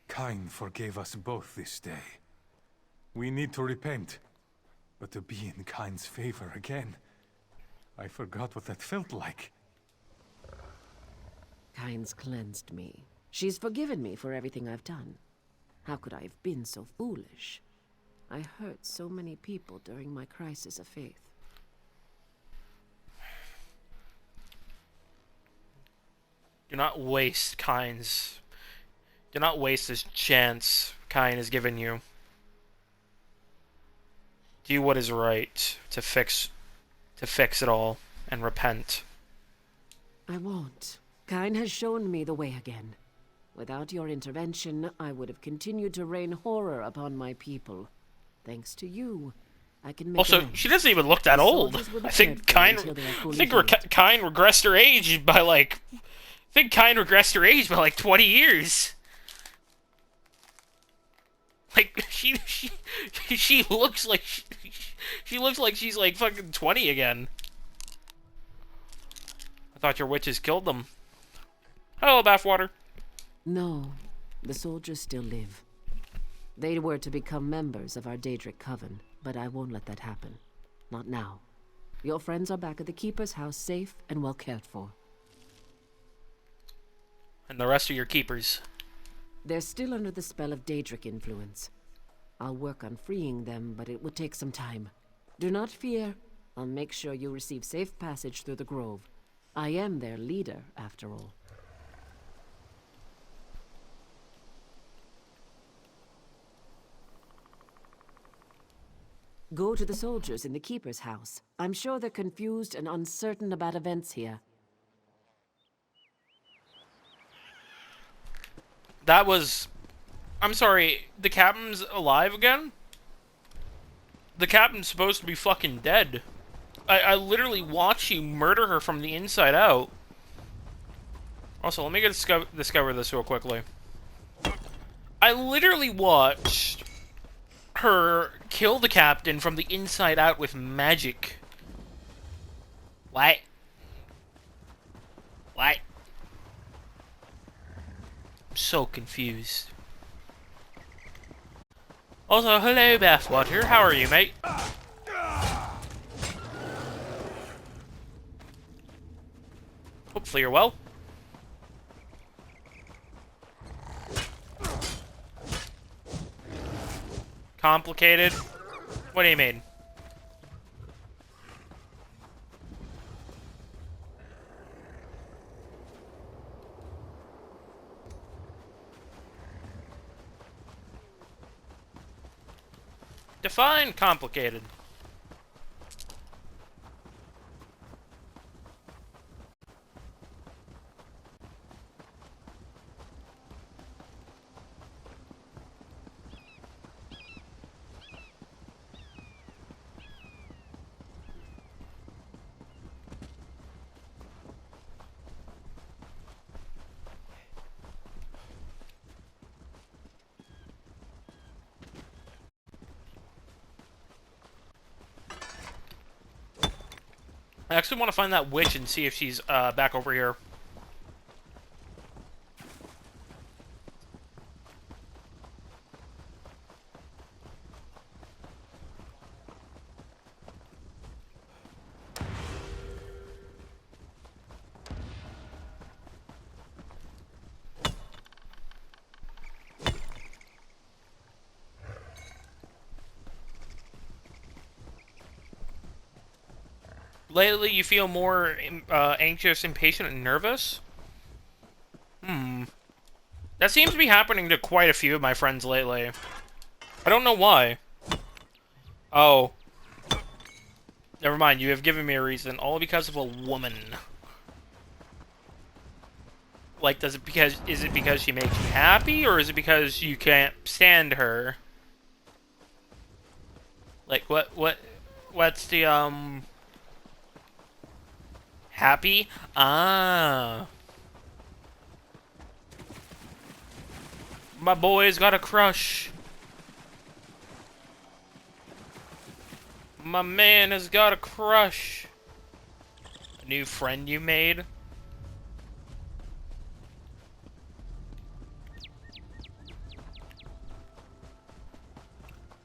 Kain forgave us both this day. We need to repent, but to be in Kain's favor again. I forgot what that felt like. Kain's cleansed me. She's forgiven me for everything I've done. How could I have been so foolish? I hurt so many people during my crisis of faith. Do not waste Kain's... Do not waste this chance Kain has given you. Do what is right to fix it all and repent. I won't. Kain has shown me the way again. Without your intervention, I would have continued to rain horror upon my people. Thanks to you, I can make Also, amends. she doesn't even look that old. I think Kain regressed her age by like... I think Kain regressed her age by like 20 years. Like she looks like she looks like she's like fucking 20 again. I thought your witches killed them. Hello, bathwater. No, the soldiers still live. They were to become members of our Daedric coven, but I won't let that happen. Not now. Your friends are back at the Keeper's house, safe and well cared for. And the rest of your keepers? They're still under the spell of Daedric influence. I'll work on freeing them, but it will take some time. Do not fear. I'll make sure you receive safe passage through the grove. I am their leader, after all. Go to the soldiers in the Keeper's house. I'm sure they're confused and uncertain about events here. That was... I'm sorry, the captain's alive again? The captain's supposed to be fucking dead. I literally watched you murder her from the inside out. Also, let me discover this real quickly. I literally watched her kill the captain from the inside out with magic. What? What? I'm so confused. Also, hello, Bathwater. How are you, mate? Hopefully you're well. Complicated? What do you mean? Define complicated. I actually want to find that witch and see if she's back over here. Lately, you feel more anxious, impatient, and nervous? That seems to be happening to quite a few of my friends lately. I don't know why. Oh. Never mind, you have given me a reason. All because of a woman. Like, is it because she makes you happy, or is it because you can't stand her? Like, what's the, happy? Ah. My boy's got a crush. My man has got a crush. A new friend you made?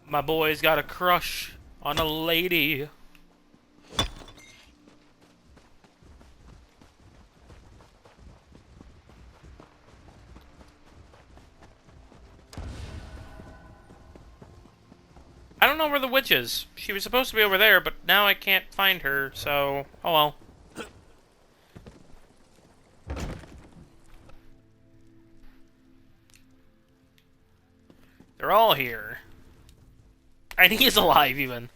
My boy's got a crush on a lady. I don't know where the witch is. She was supposed to be over there, but now I can't find her, so... oh well. They're all here. And he's alive, even.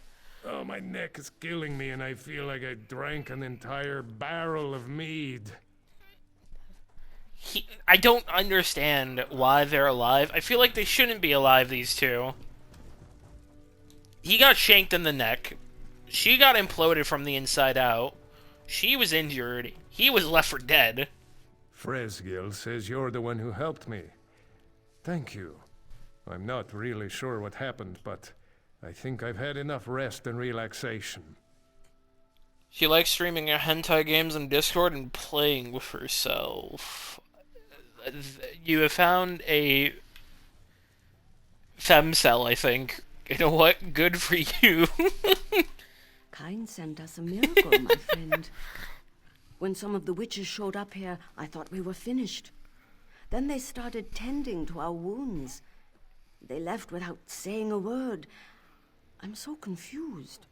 Oh, my neck is killing me, and I feel like I drank an entire barrel of mead. I don't understand why they're alive. I feel like they shouldn't be alive, these two. He got shanked in the neck. She got imploded from the inside out. She was injured. He was left for dead. Fresgil says you're the one who helped me. Thank you. I'm not really sure what happened, but I think I've had enough rest and relaxation. She likes streaming her hentai games on Discord and playing with herself. You have found a femcel, I think. You know what? Good for you. Kain sent us a miracle, my friend. When some of the witches showed up here, I thought we were finished. Then they started tending to our wounds. They left without saying a word. I'm so confused.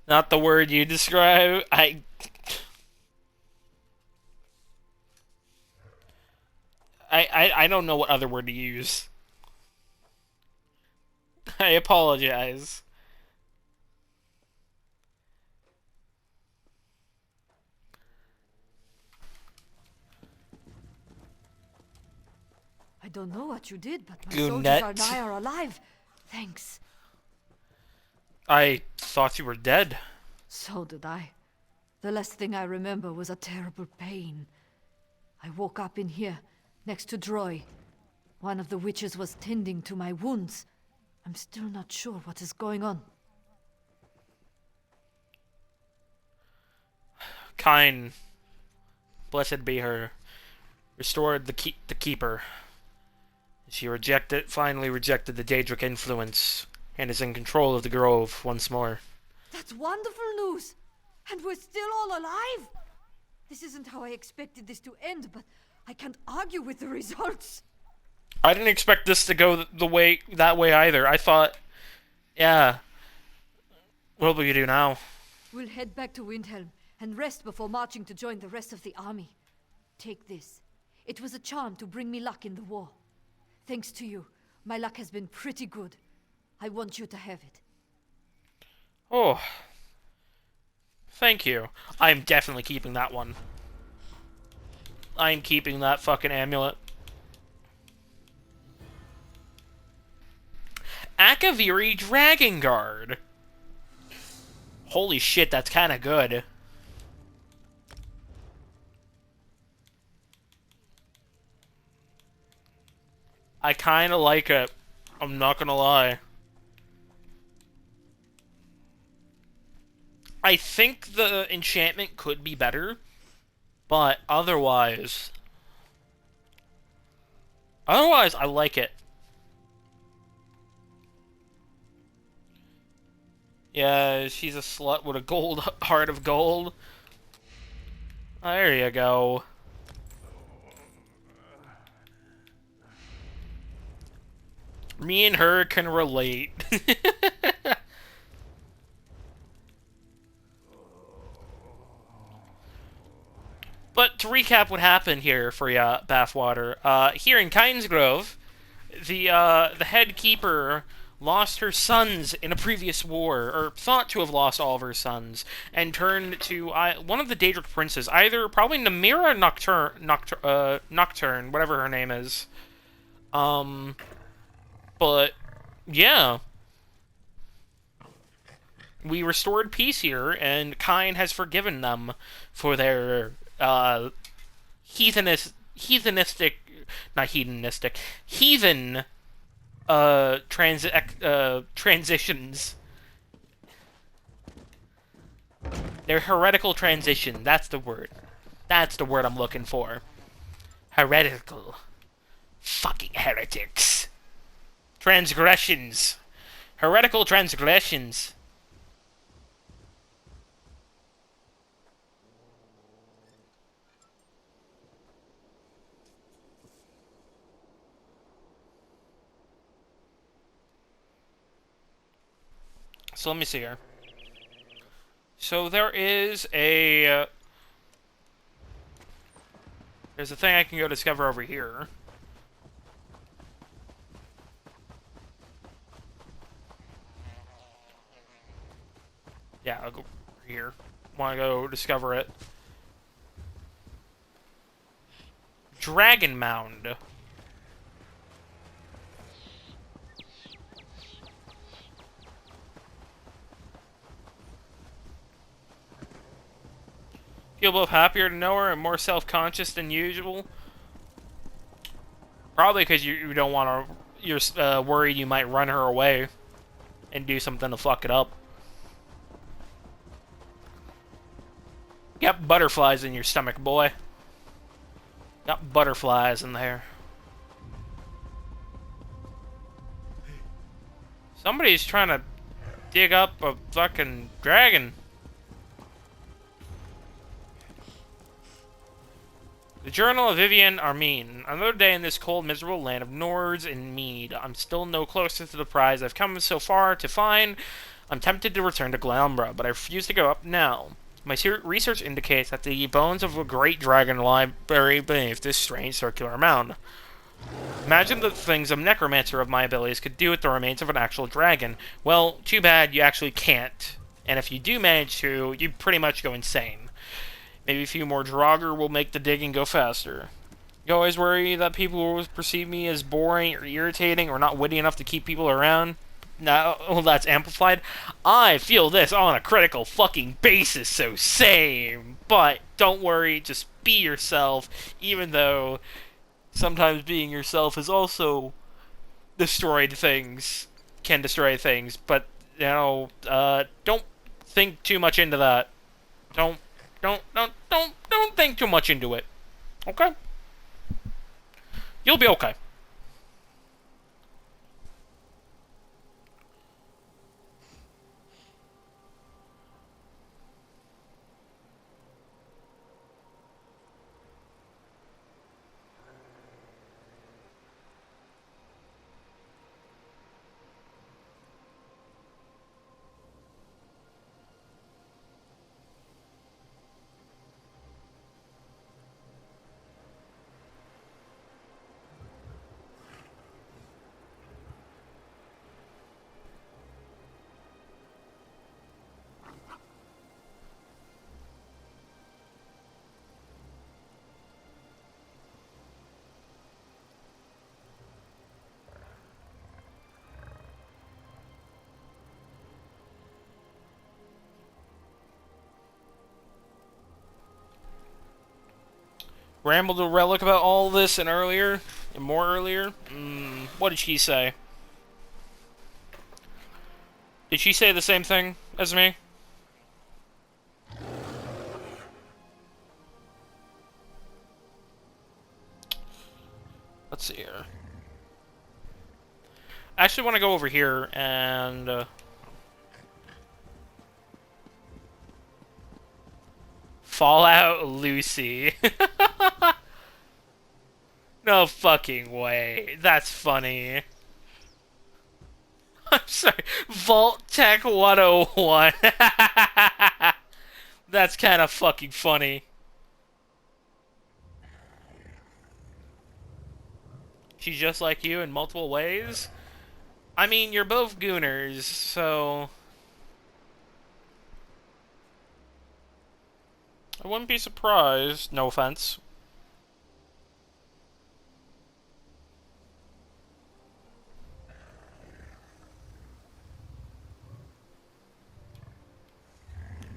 Not the word you describe. I don't know what other word to use. I apologize. I don't know what you did, but my Goonette. soldiers are alive. Thanks. I thought you were dead. So did I. The last thing I remember was a terrible pain. I woke up in here, next to Droy. One of the witches was tending to my wounds. I'm still not sure what is going on. Kain, blessed be her, restored the keeper. She finally rejected the Daedric influence, and is in control of the Grove once more. That's wonderful news! And we're still all alive! This isn't how I expected this to end, but I can't argue with the results. I didn't expect this to go that way either. I thought, yeah, what will you do now? We'll head back to Windhelm and rest before marching to join the rest of the army. Take this. It was a charm to bring me luck in the war. Thanks to you, my luck has been pretty good. I want you to have it. Oh. Thank you. I'm definitely keeping that one. I'm keeping that fucking amulet. Akaviri Dragon Guard. Holy shit, that's kind of good. I kind of like it. I'm not gonna lie. I think the enchantment could be better, but otherwise, I like it. Yeah, she's a slut with a gold heart of gold. There you go. Me and her can relate. But to recap what happened here for you, Bathwater, here in Kynes Grove, the head keeper lost her sons in a previous war, or thought to have lost all of her sons, and turned to one of the Daedric princes, either probably Namira Nocturne, whatever her name is. But yeah, we restored peace here, and Kyne has forgiven them for their heathenistic, not hedonistic, heathen transitions. Their heretical transition, that's the word. That's the word I'm looking for. Heretical. Fucking heretics. Transgressions. Heretical transgressions. So let me see here. So there is a... there's a thing I can go discover over here. Yeah, I'll go here. Want to go discover it. Dragon Mound. Feel both happier to know her and more self-conscious than usual. Probably because you don't want to... You're worried you might run her away and do something to fuck it up. Got butterflies in your stomach, boy. Got butterflies in there. Somebody's trying to dig up a fucking dragon. The Journal of Vivian Armin. Another day in this cold, miserable land of Nords and Mead. I'm still no closer to the prize I've come so far to find. I'm tempted to return to Glalumbra, but I refuse to go up now. My research indicates that the bones of a great dragon lie buried beneath this strange circular mound. Imagine the things a necromancer of my abilities could do with the remains of an actual dragon. Well, too bad you actually can't. And if you do manage to, you pretty much go insane. Maybe a few more Draugr will make the digging go faster. You always worry that people will perceive me as boring or irritating or not witty enough to keep people around. Now, well, that's amplified. I feel this on a critical fucking basis, so same. But don't worry, just be yourself, even though sometimes being yourself is also destroyed things, can destroy things. But, you know, don't think too much into that. Don't think too much into it. Okay? You'll be okay. Rambled to Relic about all this and earlier, and more earlier. What did she say? Did she say the same thing as me? Let's see here. I actually want to go over here and... Fallout Lucy. No fucking way. That's funny. I'm sorry. Vault Tech 101. That's kind of fucking funny. She's just like you in multiple ways? I mean, you're both gooners, so... I wouldn't be surprised. No offense.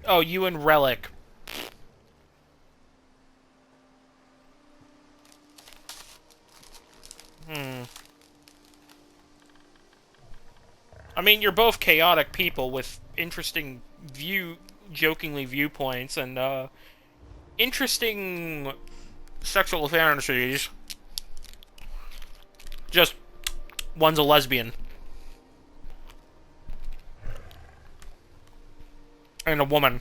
Oh, you and Relic. I mean, you're both chaotic people with interesting jokingly viewpoints and, interesting sexual fantasies. Just, one's a lesbian. And a woman.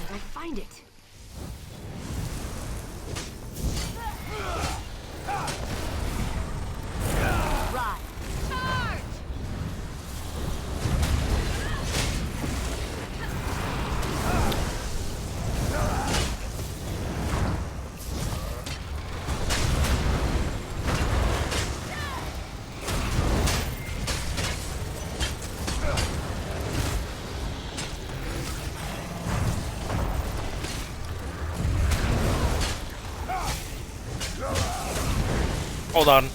I find it. Right. Charge! Hold on.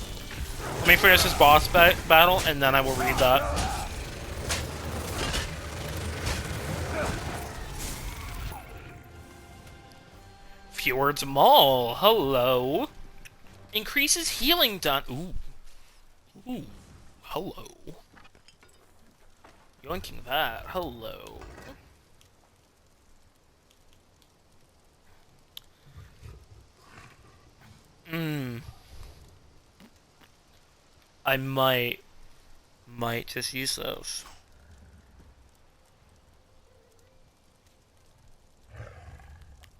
Let me finish this boss battle, and then I will read that. Fjord's Mall. Hello. Increases healing done. Ooh. Ooh. Hello. Yoinking that. Hello. I might just use those.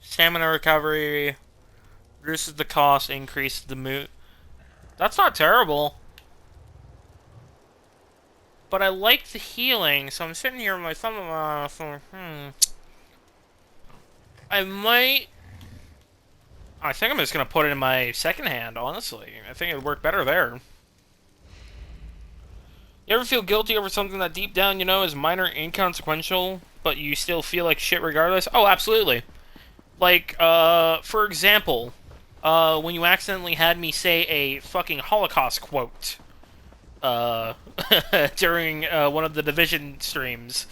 Stamina recovery. Reduces the cost, increases the mood. That's not terrible. But I like the healing, so I'm sitting here with my thumb off. I might... I think I'm just going to put it in my second hand, honestly. I think it would work better there. You ever feel guilty over something that deep down you know is minor and inconsequential, but you still feel like shit regardless? Oh, absolutely. Like, for example, when you accidentally had me say a fucking Holocaust quote, during, one of the Division streams.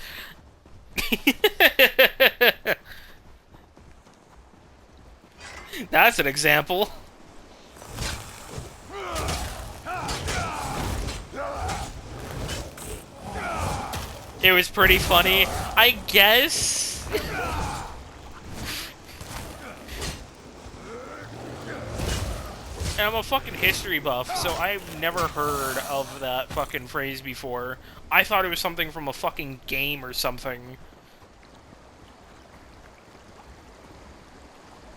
That's an example. It was pretty funny, I guess. And I'm a fucking history buff, so I've never heard of that fucking phrase before. I thought it was something from a fucking game or something.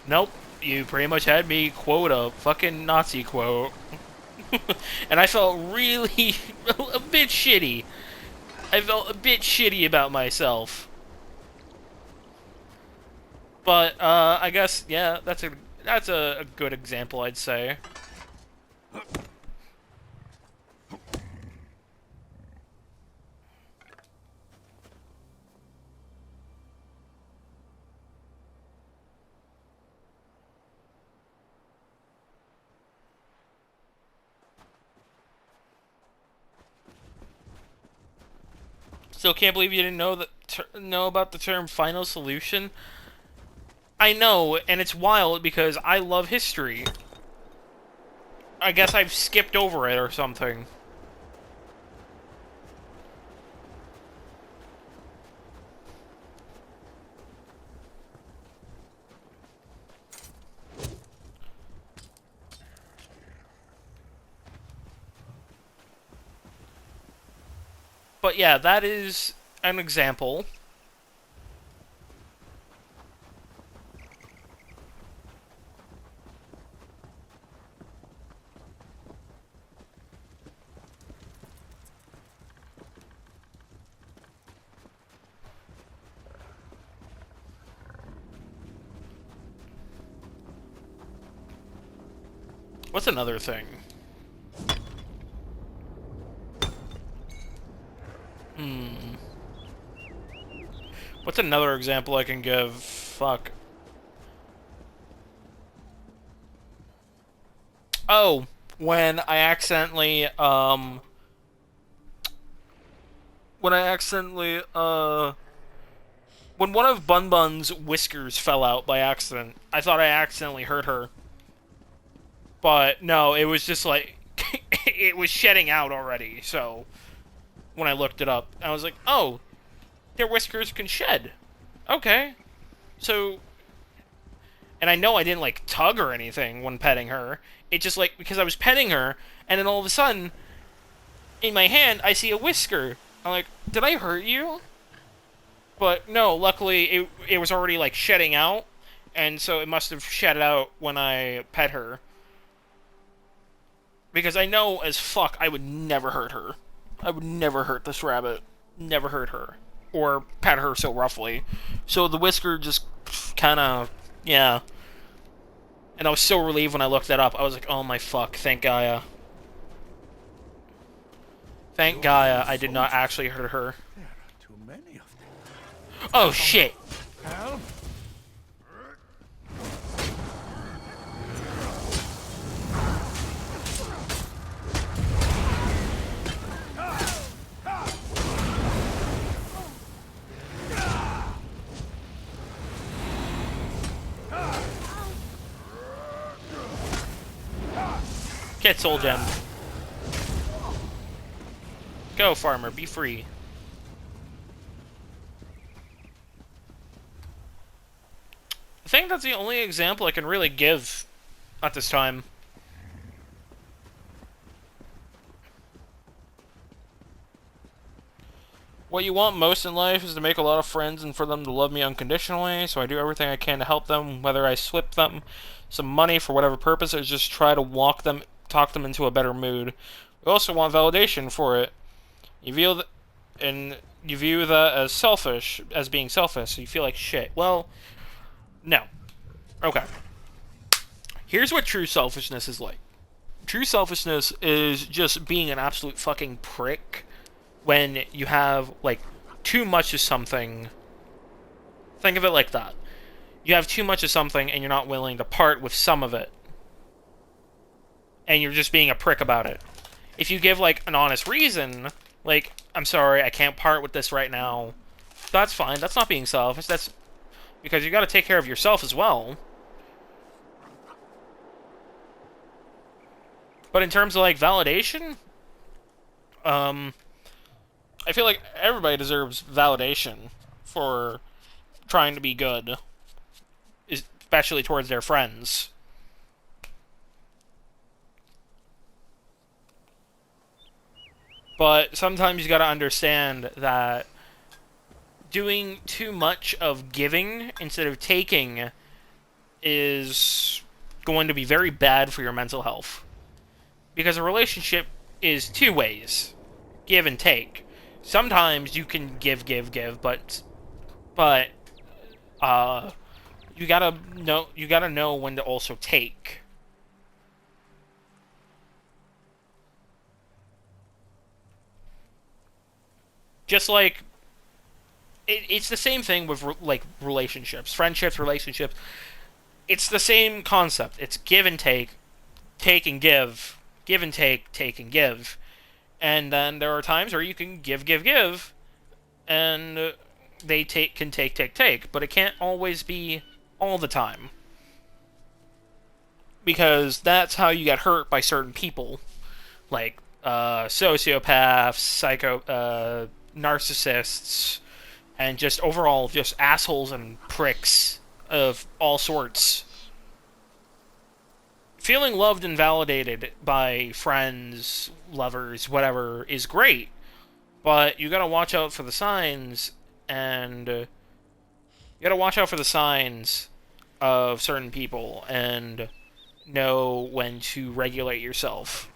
Nope, you pretty much had me quote a fucking Nazi quote. And I felt really a bit shitty. I felt a bit shitty about myself. But, I guess, yeah, that's a good example, I'd say. Still can't believe you didn't know about the term final solution. I know, and it's wild because I love history. I guess I've skipped over it or something. But yeah, that is an example. What's another thing? What's another example I can give? Fuck. Oh, when I accidentally, when one of Bun Bun's whiskers fell out by accident, I thought I accidentally hurt her. But no, it was just like, it was shedding out already, so when I looked it up, I was like, oh, their whiskers can shed. Okay. So, and I know I didn't, like, tug or anything when petting her. It just, like, because I was petting her, and then all of a sudden, in my hand, I see a whisker. I'm like, did I hurt you? But no, luckily, it was already, like, shedding out, and so it must have shed out when I pet her. Because I know as fuck I would never hurt her. I would never hurt this rabbit. Never hurt her. Or pet her so roughly. So the whisker just kind of, yeah. And I was so relieved when I looked that up. I was like, oh my fuck, thank Gaia. Thank Gaia I did not actually hurt her. There are too many of them. Oh shit. Help! Get Soul Gem. Go, farmer, be free. I think that's the only example I can really give at this time. What you want most in life is to make a lot of friends and for them to love me unconditionally, so I do everything I can to help them, whether I slip them some money for whatever purpose or just try to talk them into a better mood. We also want validation for it. You view that as selfish, as being selfish, so you feel like shit. Well, no. Okay. Here's what true selfishness is like. True selfishness is just being an absolute fucking prick when you have, like, too much of something. Think of it like that. You have too much of something and you're not willing to part with some of it. And you're just being a prick about it. If you give, like, an honest reason, like, I'm sorry, I can't part with this right now, that's fine. That's not being selfish. That's because you gotta take care of yourself as well. But in terms of, like, validation, I feel like everybody deserves validation for trying to be good, especially towards their friends. But sometimes you gotta understand that doing too much of giving instead of taking is going to be very bad for your mental health. Because a relationship is two ways. Give and take. Sometimes you can give, but you gotta know when to also take. Just like it's the same thing with like relationships, friendships, relationships. It's the same concept. It's give and take and give and take and give. And then there are times where you can give, and they can take, but it can't always be all the time. Because that's how you get hurt by certain people. Like, sociopaths, narcissists, and just overall just assholes and pricks of all sorts. Feeling loved and validated by friends, lovers, whatever, is great. But you gotta watch out for the signs, and you gotta watch out for the signs of certain people, and know when to regulate yourself.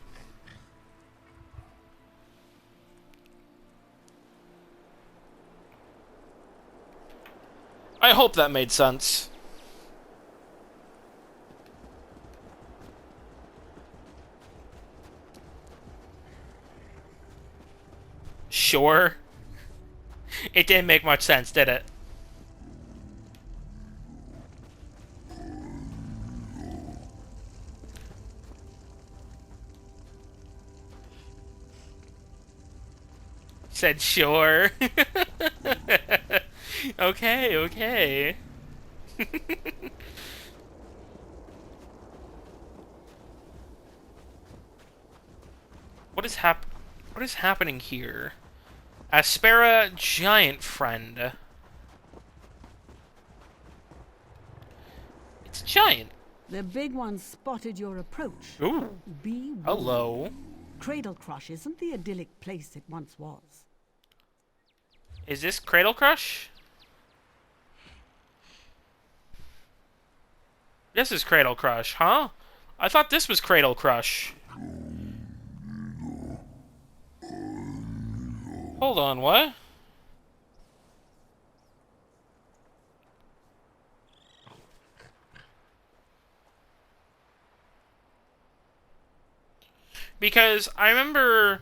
I hope that made sense. Sure. It didn't make much sense, did it? Said sure. Okay, okay. What is happening here? Aspera giant friend. It's giant. The big one spotted your approach. Ooh. Be warned. Hello. Cradle Crush isn't the idyllic place it once was. Is this Cradle Crush? This is Cradle Crush, huh? I thought this was Cradle Crush. Hold on, what? Because I remember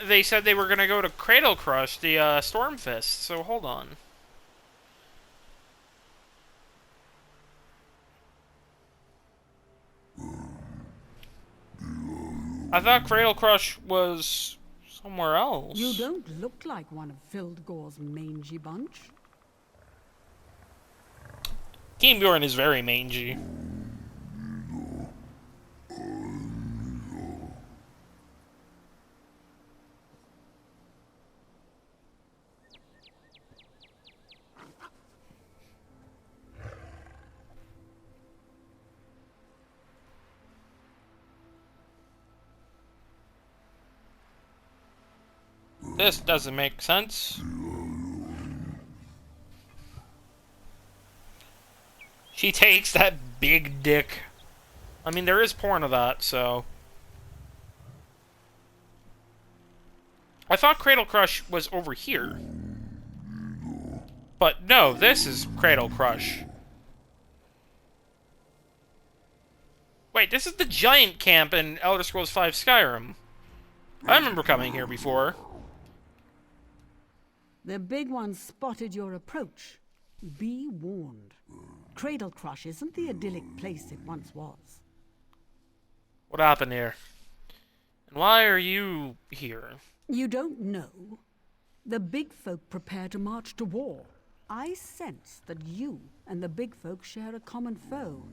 they said they were going to go to Cradle Crush, the Stormfist, so hold on. I thought Cradle Crush was somewhere else. You don't look like one of Fildgore's mangy bunch. King Bjorn is very mangy. This doesn't make sense. She takes that big dick. I mean, there is porn of that, so... I thought Cradle Crush was over here. But no, this is Cradle Crush. Wait, this is the giant camp in Elder Scrolls V Skyrim. I remember coming here before. The big one spotted your approach. Be warned. Cradle Crush isn't the idyllic place it once was. What happened here? And why are you here? You don't know? The big folk prepare to march to war. I sense that you and the big folk share a common foe.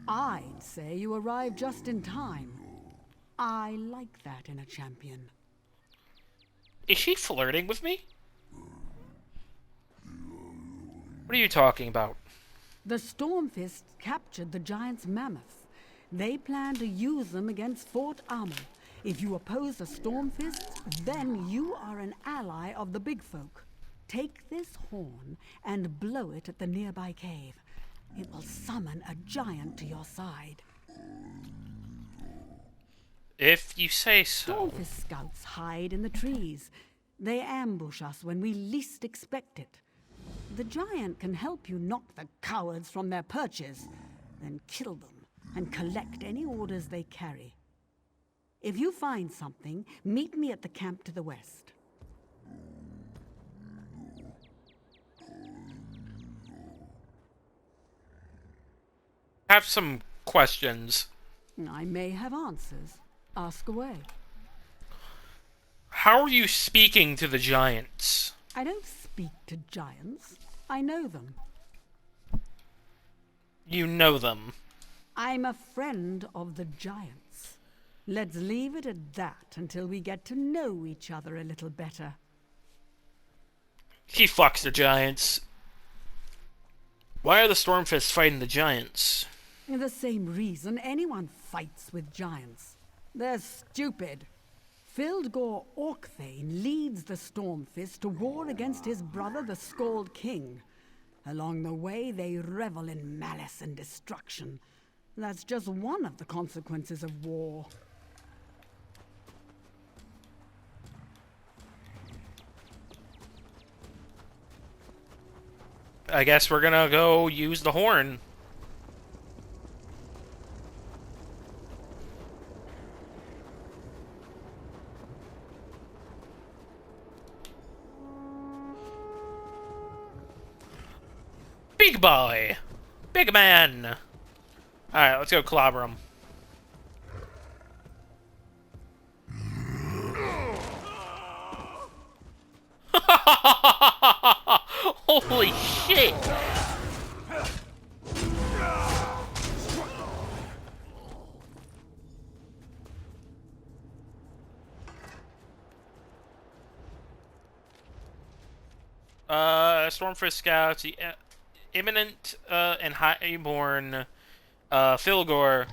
I'd say you arrived just in time. I like that in a champion. Is she flirting with me? What are you talking about? The Stormfist captured the giant's mammoth. They plan to use them against Fort Armor. If you oppose the Stormfist, then you are an ally of the big folk. Take this horn and blow it at the nearby cave. It will summon a giant to your side. If you say so. Stormfist scouts hide in the trees. They ambush us when we least expect it. The giant can help you knock the cowards from their perches, then kill them and collect any orders they carry. If you find something, meet me at the camp to the west. I have some questions. I may have answers. Ask away. How are you speaking to the giants? I don't speak to giants. I know them. You know them. I'm a friend of the giants. Let's leave it at that until we get to know each other a little better. She fucks the giants. Why are the Stormfists fighting the giants? The same reason anyone fights with giants. They're stupid. Fildgor Orcthane leads the Stormfist to war against his brother, the Scald King. Along the way, they revel in malice and destruction. That's just one of the consequences of war. I guess we're gonna go use the horn. Big boy! Big man! Alright, let's go clobber him. Holy shit! Stormfist Scouts, imminent and highborn Filgor.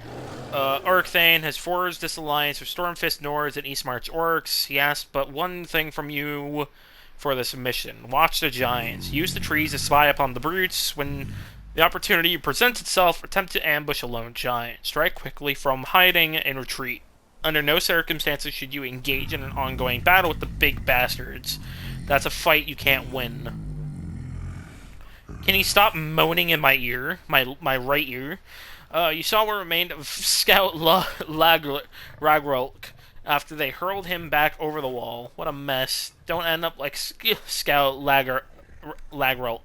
Orcthane has forged this alliance with Stormfist Nords and Eastmarch Orcs. He asked but one thing from you for this mission. Watch the giants. Use the trees to spy upon the brutes. When the opportunity presents itself, attempt to ambush a lone giant. Strike quickly from hiding and retreat. Under no circumstances should you engage in an ongoing battle with the big bastards. That's a fight you can't win. Can he stop moaning in my ear? My right ear? You saw what remained of Scout Ragrulk after they hurled him back over the wall. What a mess. Don't end up like Scout Lagrulk.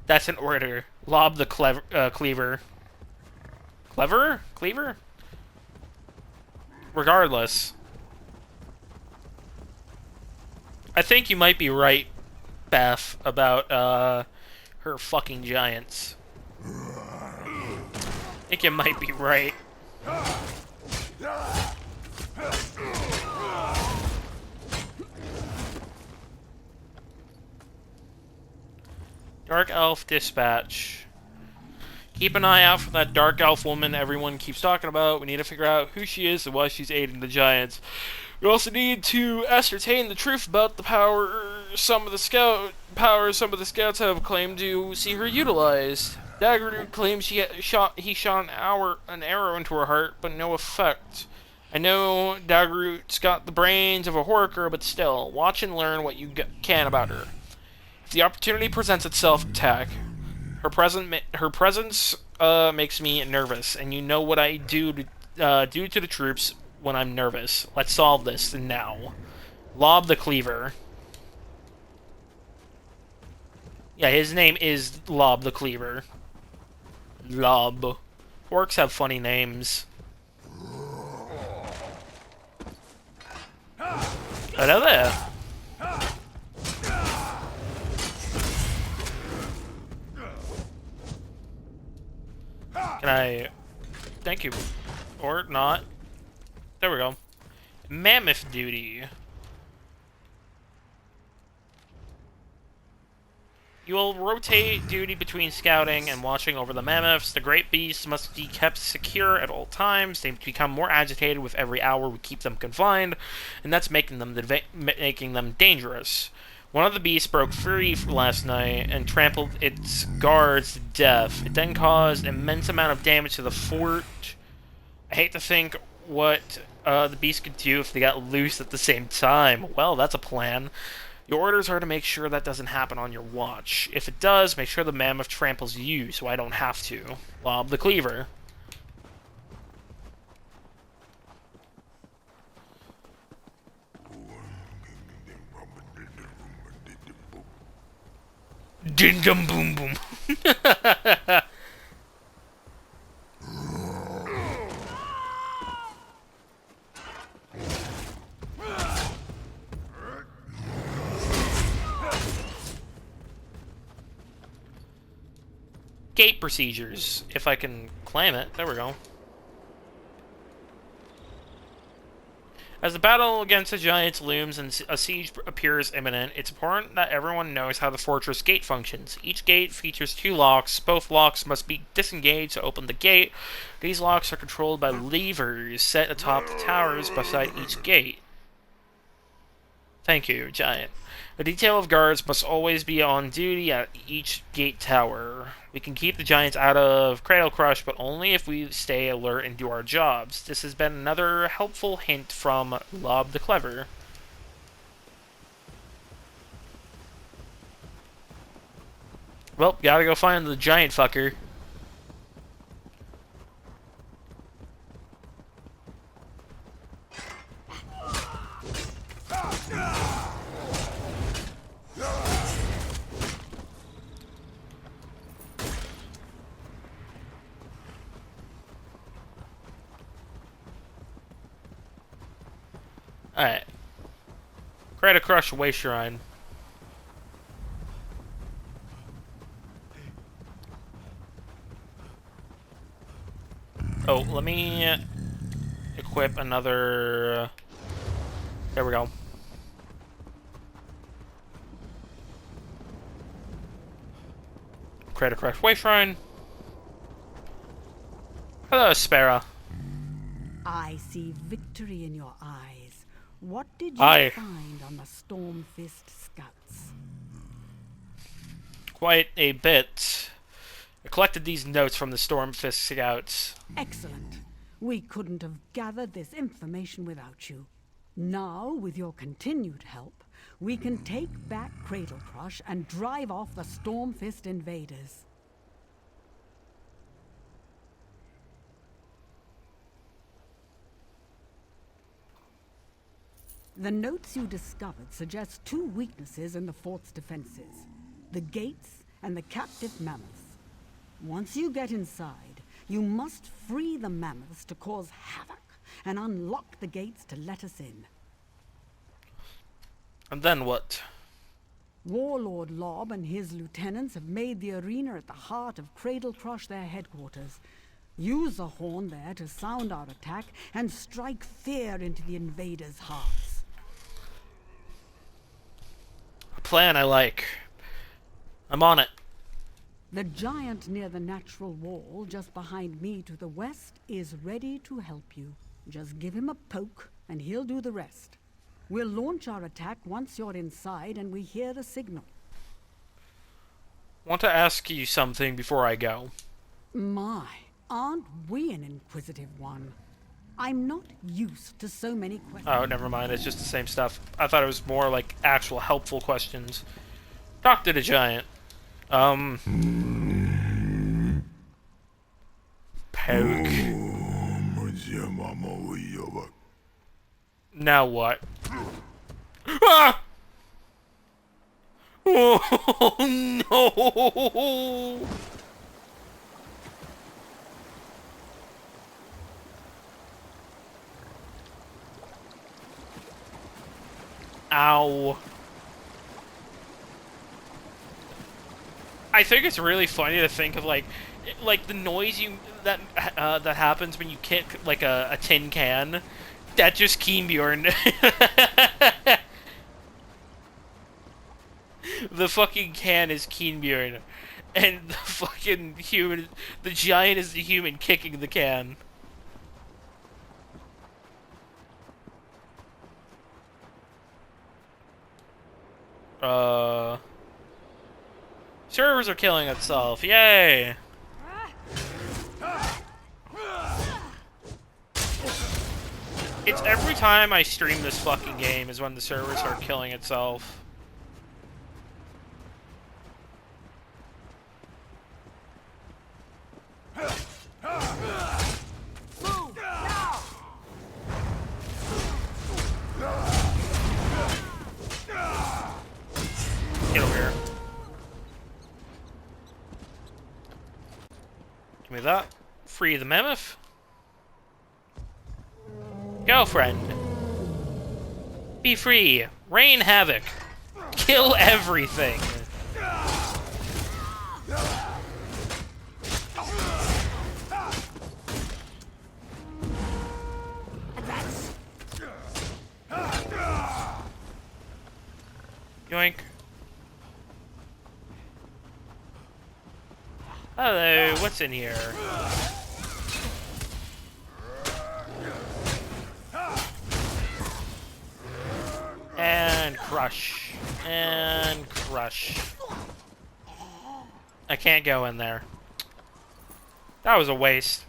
That's an order. Lob the cleaver. Clever? Cleaver? Regardless. I think you might be right, Beth, about, her fucking giants. I think you might be right. Dark Elf Dispatch. Keep an eye out for that Dark Elf woman everyone keeps talking about. We need to figure out who she is and why she's aiding the giants. We also need to ascertain the truth about the power some of the scouts have claimed to see her utilized. Daggerroot claims he shot an arrow into her heart, but no effect. I know Daggerroot's got the brains of a horker, but still, watch and learn what you can about her. If the opportunity presents itself, attack. Her presence makes me nervous, and you know what I do to the troops when I'm nervous. Let's solve this now. Lob the Cleaver. Yeah, his name is Lob the Cleaver. Lob. Orcs have funny names. Hello there. Can I... Thank you. Or not. There we go. Mammoth duty. You will rotate duty between scouting and watching over the mammoths. The great beasts must be kept secure at all times. They become more agitated with every hour we keep them confined, and that's making them dangerous. One of the beasts broke free last night and trampled its guards to death. It then caused an immense amount of damage to the fort. I hate to think what the beast could do if they got loose at the same time. Well, that's a plan. Your orders are to make sure that doesn't happen on your watch. If it does, make sure the mammoth tramples you so I don't have to. Lob the Cleaver. Ding dum boom boom. Gate procedures, if I can claim it. There we go. As the battle against the giants looms and a siege appears imminent, it's important that everyone knows how the fortress gate functions. Each gate features 2 locks. Both locks must be disengaged to open the gate. These locks are controlled by levers set atop the towers beside each gate. Thank you, Giant. A detail of guards must always be on duty at each gate tower. We can keep the Giants out of Cradle Crush, but only if we stay alert and do our jobs. This has been another helpful hint from Lob the Clever. Well, gotta go find the giant fucker. Alright. Cradle Crush Way Shrine. Oh, let me equip another... There we go. Cradle Crush Way Shrine. Hello, Sparrow. I see victory in your eyes. What did you find on the Stormfist scouts? Quite a bit. I collected these notes from the Stormfist scouts. Excellent. We couldn't have gathered this information without you. Now, with your continued help, we can take back Cradle Crush and drive off the Stormfist invaders. The notes you discovered suggest two weaknesses in the fort's defenses: the gates and the captive mammoths. Once you get inside, you must free the mammoths to cause havoc and unlock the gates to let us in. And then what? Warlord Lob and his lieutenants have made the arena at the heart of Cradle Crush their headquarters. Use the horn there to sound our attack and strike fear into the invaders' hearts. A plan I like. I'm on it. The giant near the natural wall, just behind me to the west, is ready to help you. Just give him a poke, and he'll do the rest. We'll launch our attack once you're inside and we hear the signal. Want to ask you something before I go. My, aren't we an inquisitive one? I'm not used to so many questions. Oh, never mind. It's just the same stuff. I thought it was more like actual helpful questions. Talk to the giant. Poke. Now what? Ah! Oh no! Ow. I think it's really funny to think of like the noise that happens when you kick like a tin can. That's just Keenbjorn. The fucking can is Keenbjorn, and the giant is the human kicking the can. Servers are killing itself. Yay! It's every time I stream this fucking game is when the servers are killing itself. Get over here. Give me that. Free the mammoth. Go, friend. Be free. Rain havoc. Kill everything. Yoink. Hello, what's in here? And crush. And crush. I can't go in there. That was a waste.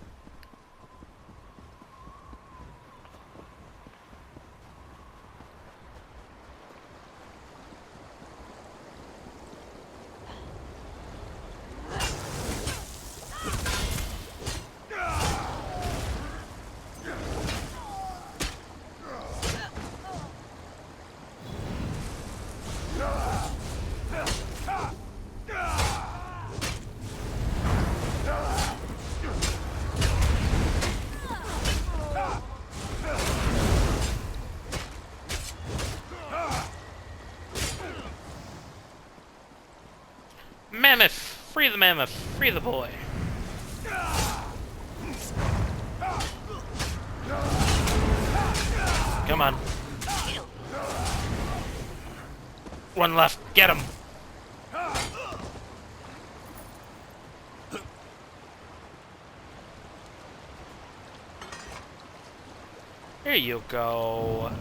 Mammoth! Free the mammoth! Free the boy! Come on. One left. Get him! Here you go.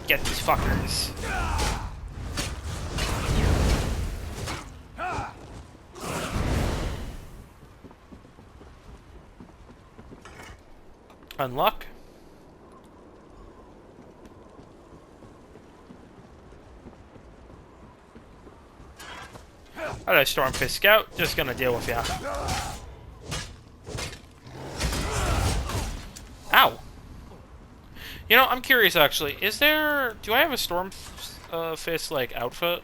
Get these fuckers. Unlock. Alright, Stormfist Scout. Just gonna deal with ya. Ow! You know, I'm curious actually. Is there... Do I have a Stormfist, like, outfit?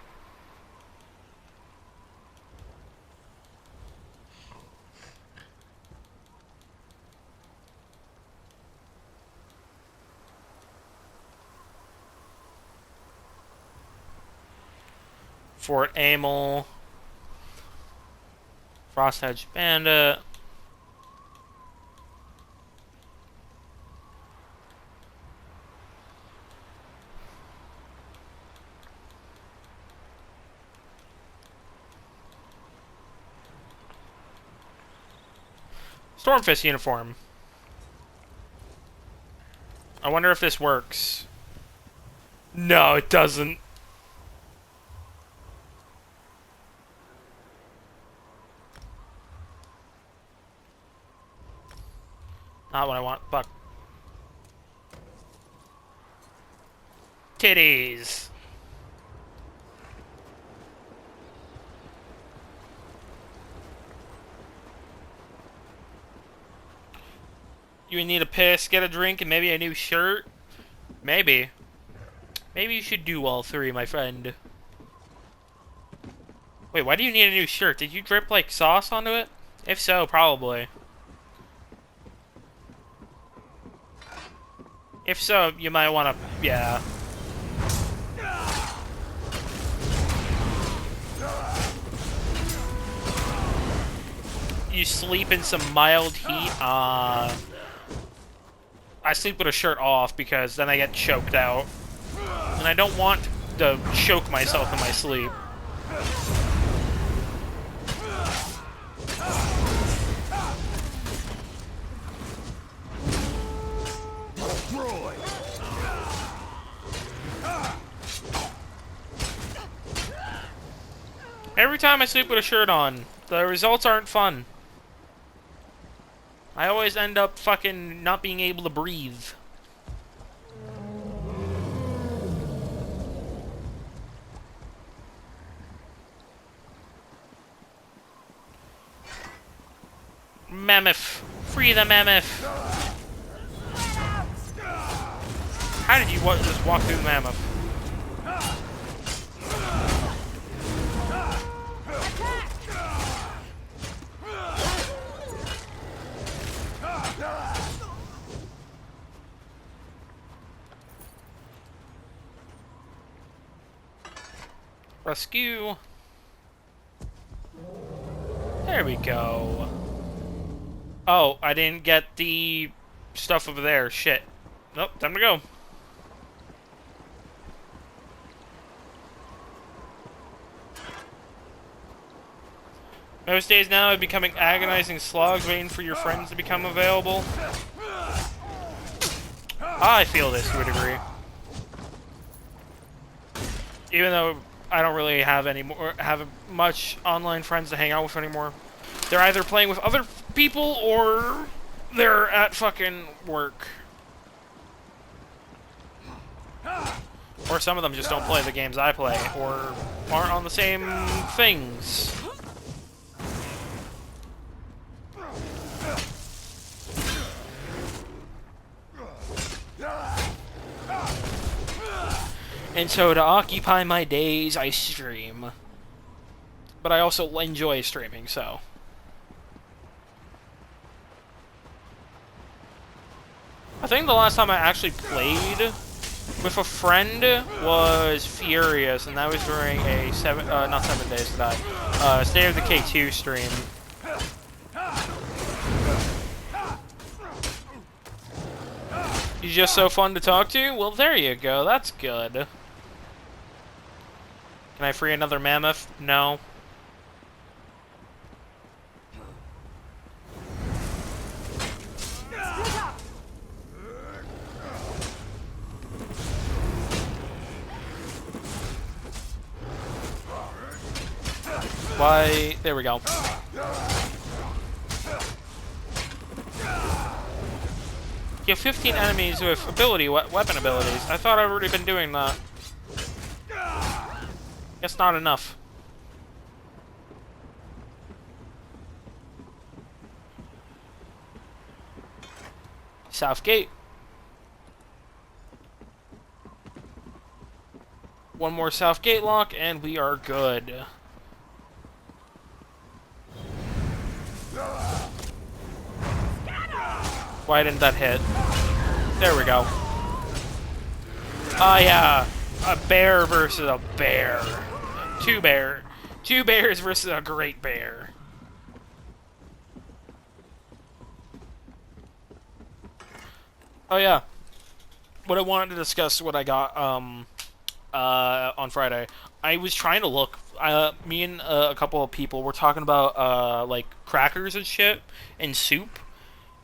Fort Amel. Frosthedge Bandit. Stormfist uniform. I wonder if this works. No, it doesn't. Not what I want. Fuck. Titties. You need a piss, get a drink, and maybe a new shirt? Maybe. Maybe you should do all three, my friend. Wait, why do you need a new shirt? Did you drip, like, sauce onto it? If so, probably. If so, you might want to... Yeah. You sleep in some mild heat? I sleep with a shirt off because then I get choked out. And I don't want to choke myself in my sleep. Every time I sleep with a shirt on, the results aren't fun. I always end up fucking not being able to breathe. Mammoth! Free the mammoth! How did you just walk through the mammoth? Rescue. There we go. Oh, I didn't get the stuff over there. Shit. Nope, time to go. Most days now are becoming agonizing slogs waiting for your friends to become available. I feel this to a degree. Even though I don't really have much online friends to hang out with anymore. They're either playing with other people or they're at fucking work. Or some of them just don't play the games I play, or aren't on the same things. And so to occupy my days, I stream. But I also enjoy streaming, so. I think the last time I actually played with a friend was Furious, and that was during a not 7 days to die, State of Decay 2 stream. He's just so fun to talk to? Well, there you go, that's good. Can I free another mammoth? No. Why? There we go. You have 15 enemies with weapon abilities. I thought I'd already been doing that. Guess not enough. South Gate. One more South Gate lock, and we are good. Why didn't that hit? There we go. Ah, yeah. A bear versus a bear. Two bears versus a great bear. Oh, yeah. What I wanted to discuss, what I got, on Friday. I was trying to look. Me and a couple of people were talking about, like, crackers and shit, and soup.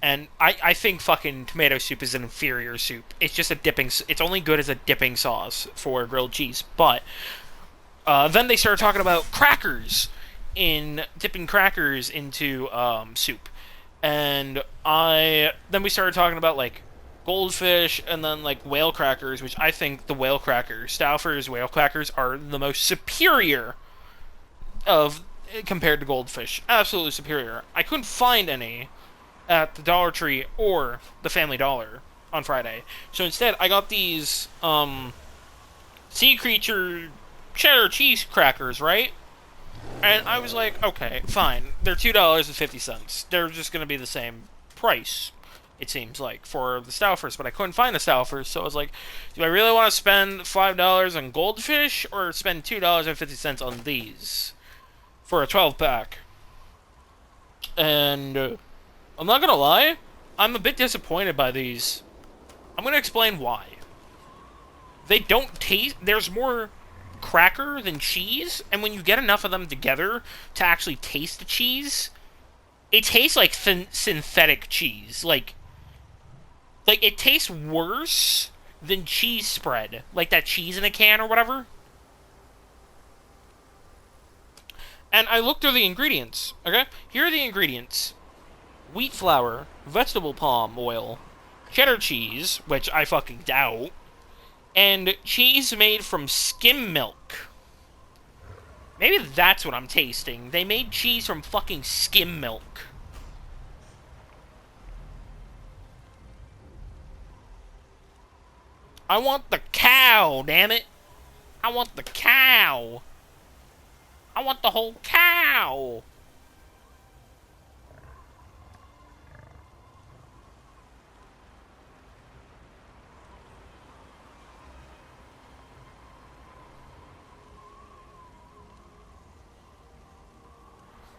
And I think fucking tomato soup is an inferior soup. It's just a dipping... It's only good as a dipping sauce for grilled cheese. But then they started talking about crackers. Dipping crackers into soup. And then we started talking about, like, goldfish and then, like, whale crackers, which I think the whale crackers, Stauffer's whale crackers, are the most superior compared to goldfish. Absolutely superior. I couldn't find any at the Dollar Tree or the Family Dollar on Friday. So instead, I got these Sea Creature cheddar cheese crackers, right? And I was like, okay, fine. They're $2.50. They're just going to be the same price, it seems like, for the Stauffer's. But I couldn't find the Stauffer's, so I was like, do I really want to spend $5 on goldfish or spend $2.50 on these for a 12-pack? And I'm not gonna lie, I'm a bit disappointed by these. I'm gonna explain why. They don't taste... There's more cracker than cheese, and when you get enough of them together to actually taste the cheese, it tastes like synthetic cheese. Like it tastes worse than cheese spread. Like that cheese in a can or whatever. And I looked through the ingredients, okay? Here are the ingredients. Wheat flour, vegetable palm oil, cheddar cheese, which I fucking doubt, and cheese made from skim milk. Maybe that's what I'm tasting. They made cheese from fucking skim milk. I want the cow, damn it. I want the cow. I want the whole cow.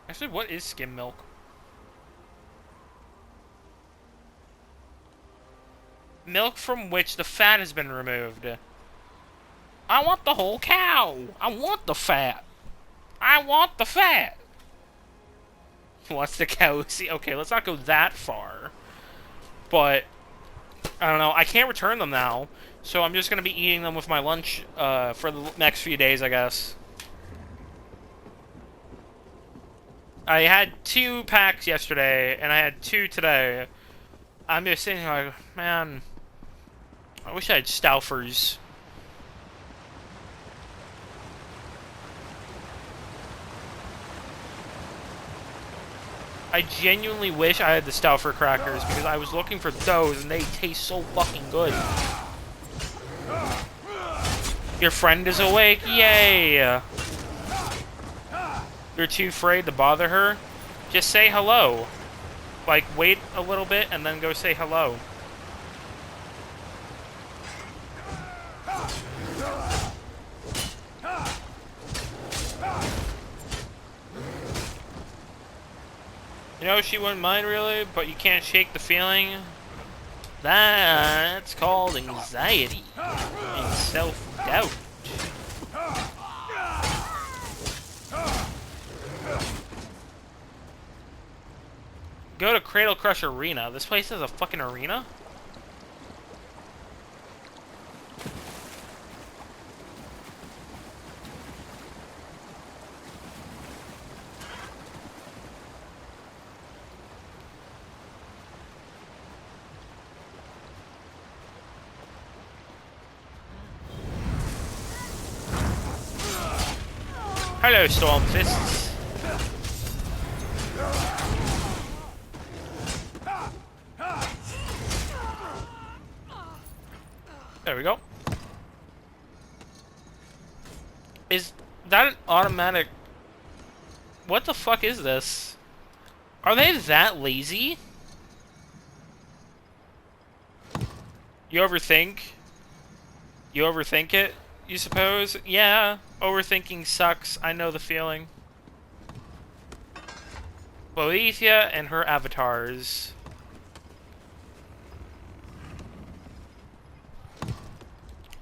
Actually, what is skim milk? Milk from which the fat has been removed. I want the whole cow. I want the fat. I want the fat. Wants the cow. See, okay, let's not go that far. But, I don't know. I can't return them now. So I'm just going to be eating them with my lunch for the next few days, I guess. I had 2 packs yesterday, and I had 2 today. I'm just sitting here like, man, I wish I had Stouffer's. I genuinely wish I had the Stouffer crackers, because I was looking for those, and they taste so fucking good. Your friend is awake, yay! You're too afraid to bother her? Just say hello. Like, wait a little bit, and then go say hello. You know, she wouldn't mind really, but you can't shake the feeling. That's called anxiety and self-doubt. Go to Cradle Crush Arena. This place has a fucking arena? Hello, Stormfists. There we go. Is that an automatic... What the fuck is this? Are they that lazy? You overthink? You overthink it, you suppose? Yeah, overthinking sucks. I know the feeling. Boethia and her avatars.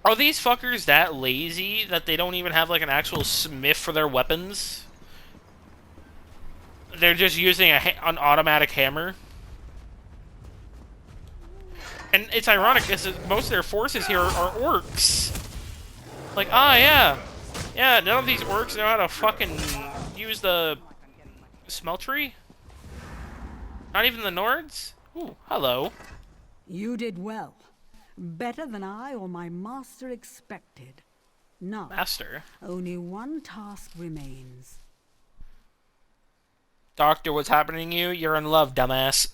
Are these fuckers that lazy that they don't even have like an actual smith for their weapons? They're just using an automatic hammer? And it's ironic because most of their forces here are orcs. Like, yeah. Yeah, none of these orcs know how to fucking use the smeltery? Not even the Nords? Ooh, hello. You did well. Better than I or my master expected. Now, Master? Only one task remains. Doctor, what's happening to you? You're in love, dumbass.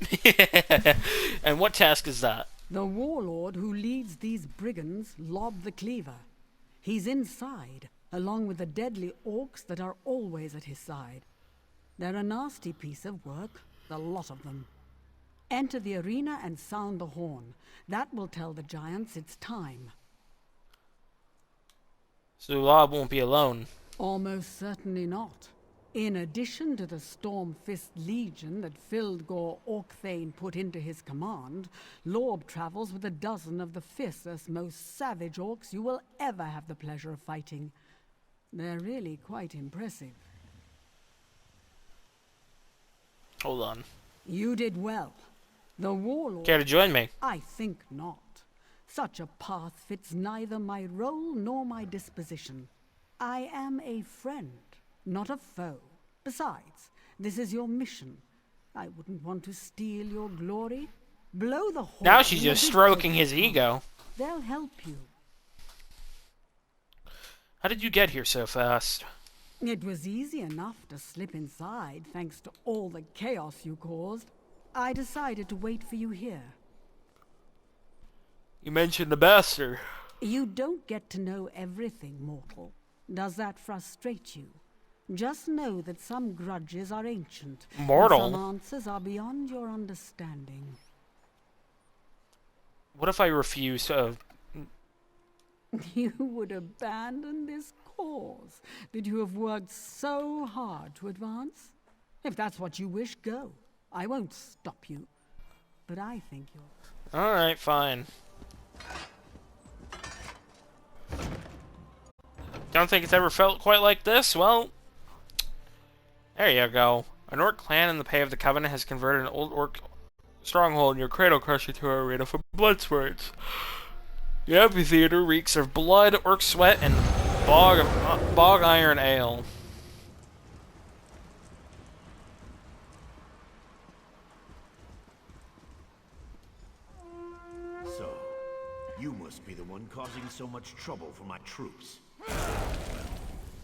And what task is that? The warlord who leads these brigands, Lob the Cleaver. He's inside, along with the deadly orcs that are always at his side. They're a nasty piece of work, the lot of them. Enter the arena and sound the horn. That will tell the giants it's time. So Lob won't be alone. Almost certainly not. In addition to the Storm-Fist Legion that Fildgor Orcthane put into his command, Lob travels with a dozen of the fiercest, most savage orcs you will ever have the pleasure of fighting. They're really quite impressive. Hold on. You did well. The warlord... Care to join me? I think not. Such a path fits neither my role nor my disposition. I am a friend, not a foe. Besides, this is your mission. I wouldn't want to steal your glory. Blow the horn. Now she's just stroking his ego. They'll help you. How did you get here so fast? It was easy enough to slip inside, thanks to all the chaos you caused. I decided to wait for you here. You mentioned the master. You don't get to know everything, mortal. Does that frustrate you? Just know that some grudges are ancient. Mortal? And some answers are beyond your understanding. What if I refuse to... You would abandon this cause that you have worked so hard to advance? If that's what you wish, go. I won't stop you. But I think you're... Alright, fine. Don't think it's ever felt quite like this? Well, there you go. An orc clan in the pay of the Covenant has converted an old orc stronghold near Cradle Crusher to a arena for blood sports. The amphitheater reeks of blood, orc sweat, and bog iron ale. So, you must be the one causing so much trouble for my troops. Well,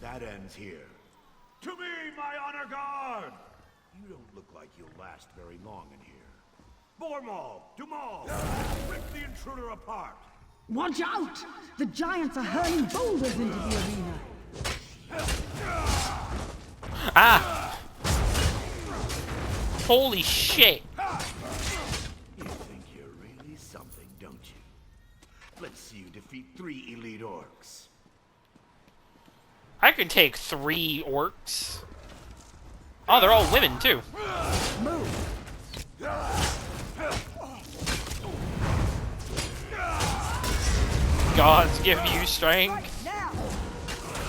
that ends here. To me, my honor guard! You don't look like you'll last very long in here. Bormal, Dumal, rip the intruder apart! Watch out! The giants are hurling boulders into the arena. Ah! Holy shit! You think you're really something, don't you? Let's see you defeat 3 elite orcs. I can take 3 orcs. Oh, they're all women, too. Move! Gods give you strength.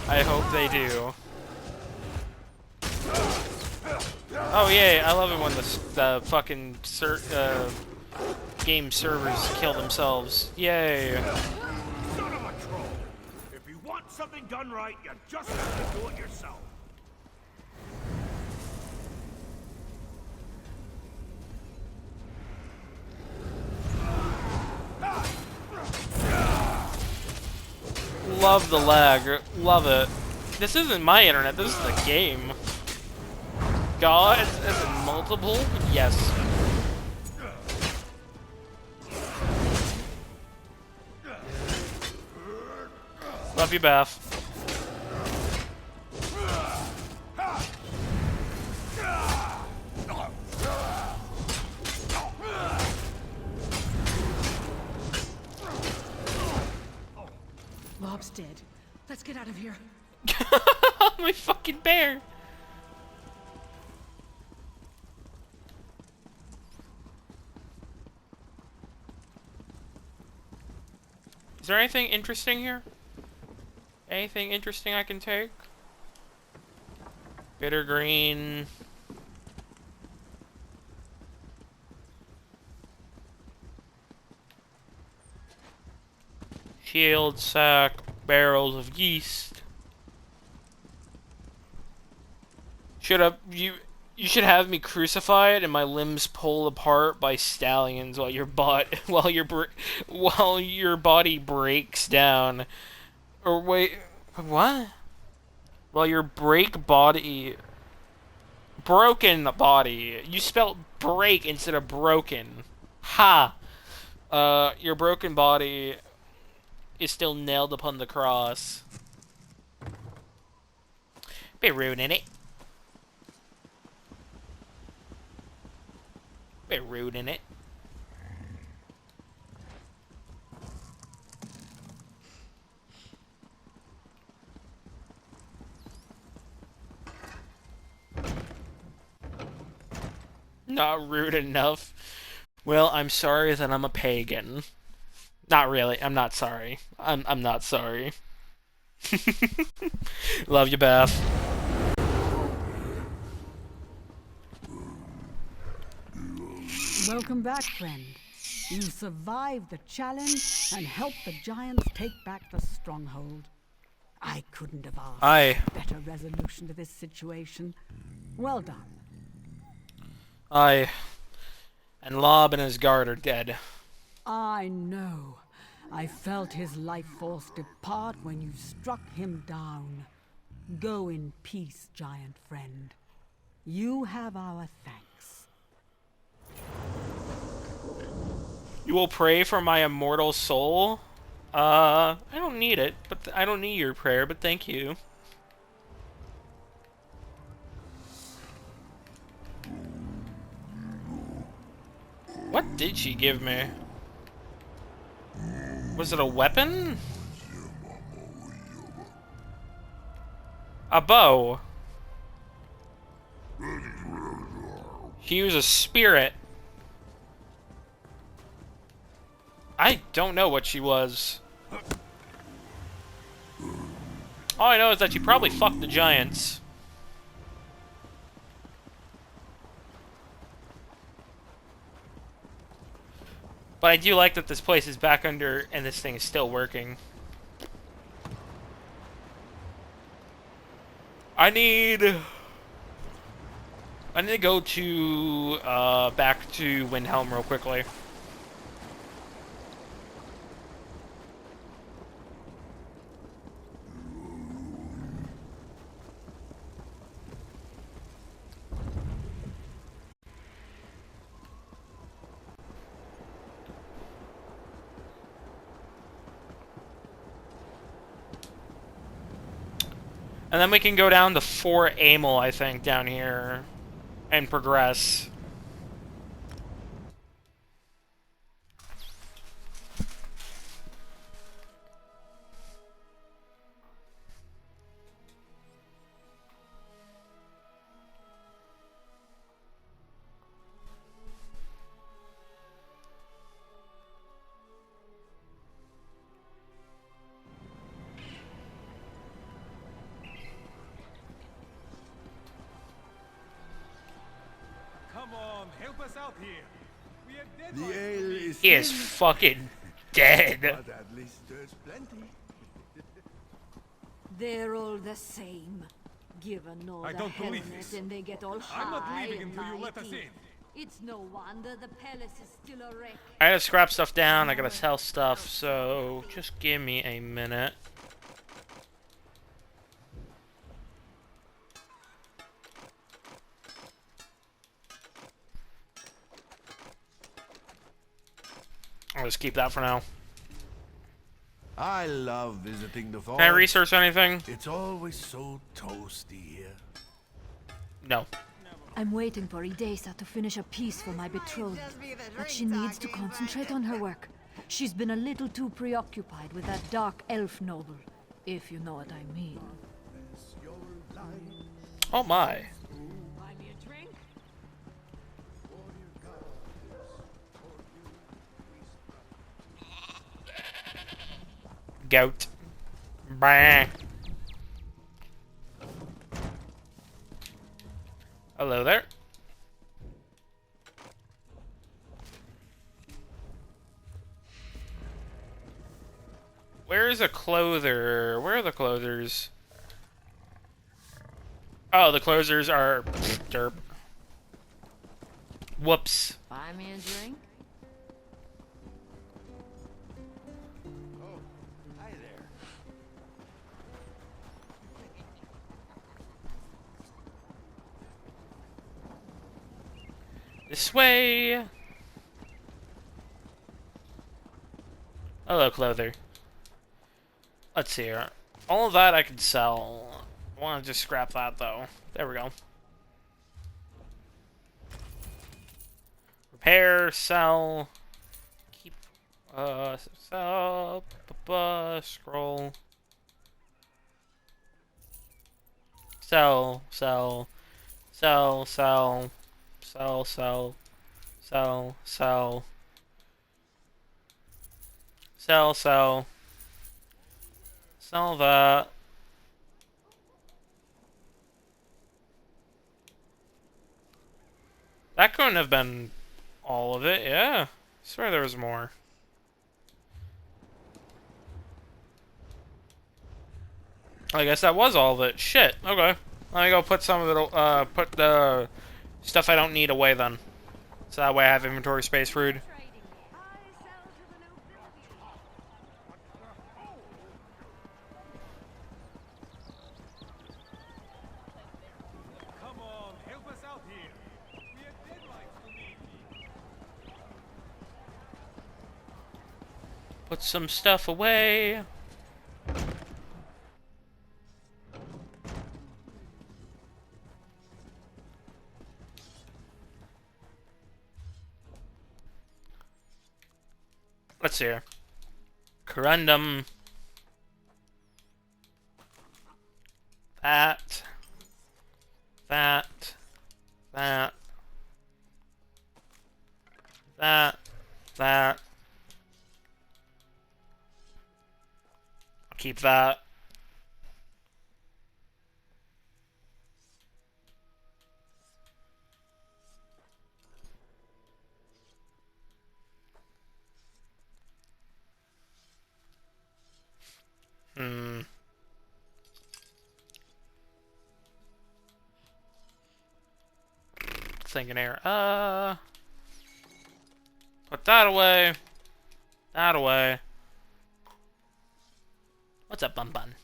I hope they do. Oh yay! I love it when the fucking game servers kill themselves. Yay! Son of a troll! If you want something done right, you just have to do it yourself. Love the lag. Love it. This isn't my internet. This is the game. God, is it multiple? Yes. Love you, Beth. Bob's dead. Let's get out of here. My fucking bear. Is there anything interesting here? Anything interesting I can take? Bitter green. Shield sack, barrels of yeast. You should have me crucified and my limbs pulled apart by stallions while your body breaks down. Or wait, what? While your broken body. You spelled break instead of broken. Ha! Your broken body is still nailed upon the cross. Bit rude, innit? Bit rude, innit? Not rude enough. Well, I'm sorry that I'm a pagan. Not really. I'm not sorry. I'm not sorry. Love you, Beth. Welcome back, friend. You survived the challenge and helped the giants take back the stronghold. I couldn't have asked for a better resolution to this situation. Well done. Aye. And Lob and his guard are dead. I know. I felt his life force depart when you struck him down. Go in peace, giant friend. You have our thanks. You will pray for my immortal soul? I don't need it, but I don't need your prayer, but thank you. What did she give me? Was it a weapon? A bow. He was a spirit. I don't know what she was. All I know is that she probably fucked the giants. But I do like that this place is back under, and this thing is still working. I need to go to, back to Windhelm real quickly. And then we can go down to Fort Amel, I think, down here, and progress. Come on, help us out here. We are dead. The ale is He is fucking dead. But at least there's plenty. They're all the same. Given all I the don't hell believe in it this. and they get all high I'm not leaving and until you let us mighty. in. It's no wonder the palace is still a wreck. I gotta scrap stuff down, I gotta sell stuff, so just give me a minute. I'll just keep that for now. I love visiting the forest. Can I research anything? It's always so toasty here. No. I'm waiting for Idesa to finish a piece for my betrothed, but she needs to concentrate on her work. She's been a little too preoccupied with that dark elf noble, if you know what I mean. Oh my. Goat. Bah. Hello there. Where's a clother? Where are the clothers? Oh, the closers are derp. Whoops. Buy me a drink? Oh, hi there. This way. Hello, clother. Let's see here. All of that I can sell. I want to just scrap that though. There we go. Repair, sell, keep, sell, scroll, sell, sell, sell, sell, sell, sell, sell, sell, sell, sell, sell that. That couldn't have been all of it, yeah. I swear there was more. I guess that was all of it. Shit, okay. Let me go put some of it, put the stuff I don't need away then. So that way I have inventory space for food. Come on, help us out here. We have deadlines to meet. Put some stuff away. Let's see here. Corundum. That. That. That. That. That. I'll keep that. thinking here. Put that away. That away. What's up, Bun Bun?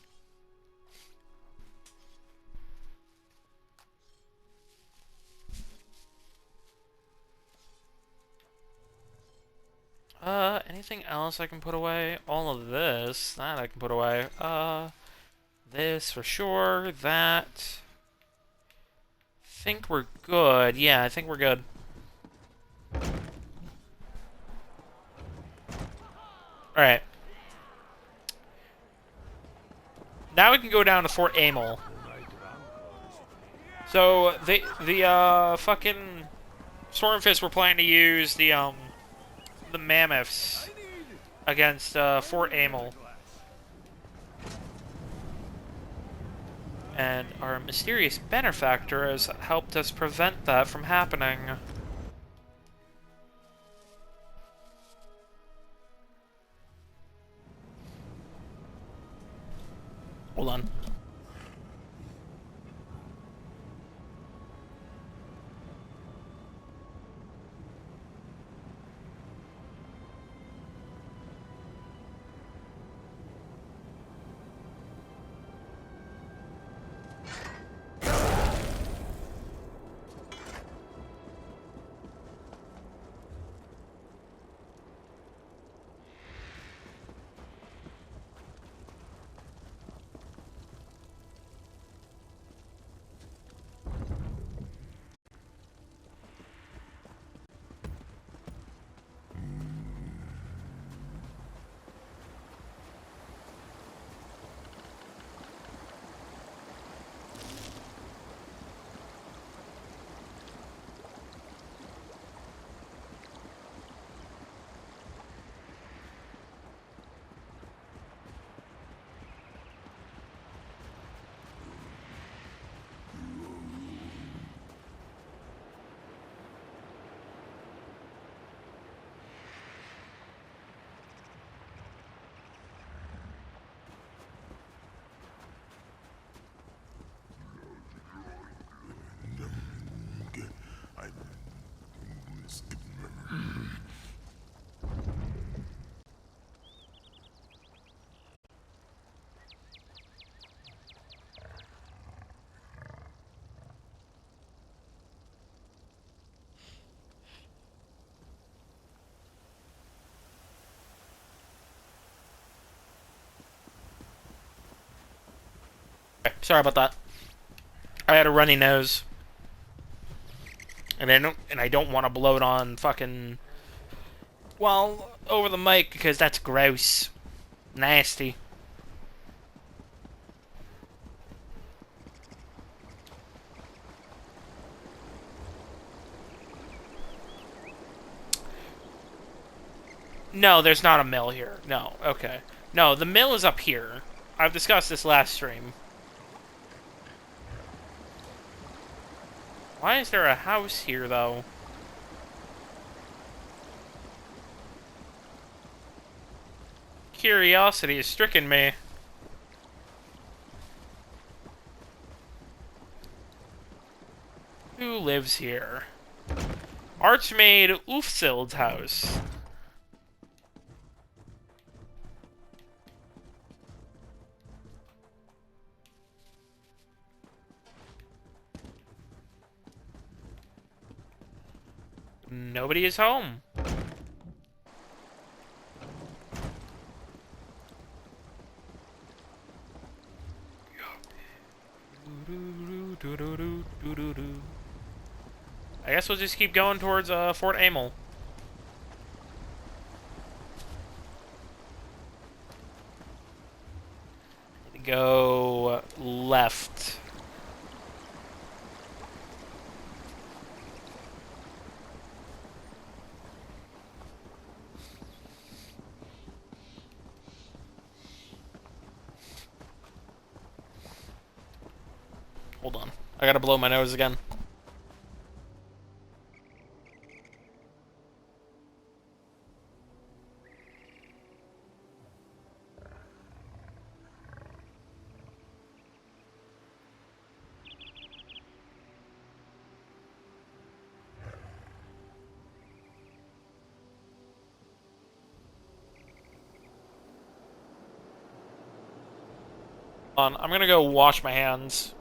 Anything else I can put away? All of this, that I can put away. This for sure, that. Think we're good. Yeah, I think we're good. Alright. Now we can go down to Fort Amel. So, the fucking Stormfist were planning to use the mammoths against, Fort Amel. And our mysterious benefactor has helped us prevent that from happening. Hold on. Sorry about that. I had a runny nose. And I don't want to bloat on fucking, well, over the mic because that's gross. Nasty. No, there's not a mill here. No, okay. No, the mill is up here. I've discussed this last stream. Why is there a house here, though? Curiosity has stricken me. Who lives here? Archmaid Ufsild's house. Nobody is home. I guess we'll just keep going towards Fort Amel. Go left. Hold on. I gotta blow my nose again. I'm gonna go wash my hands.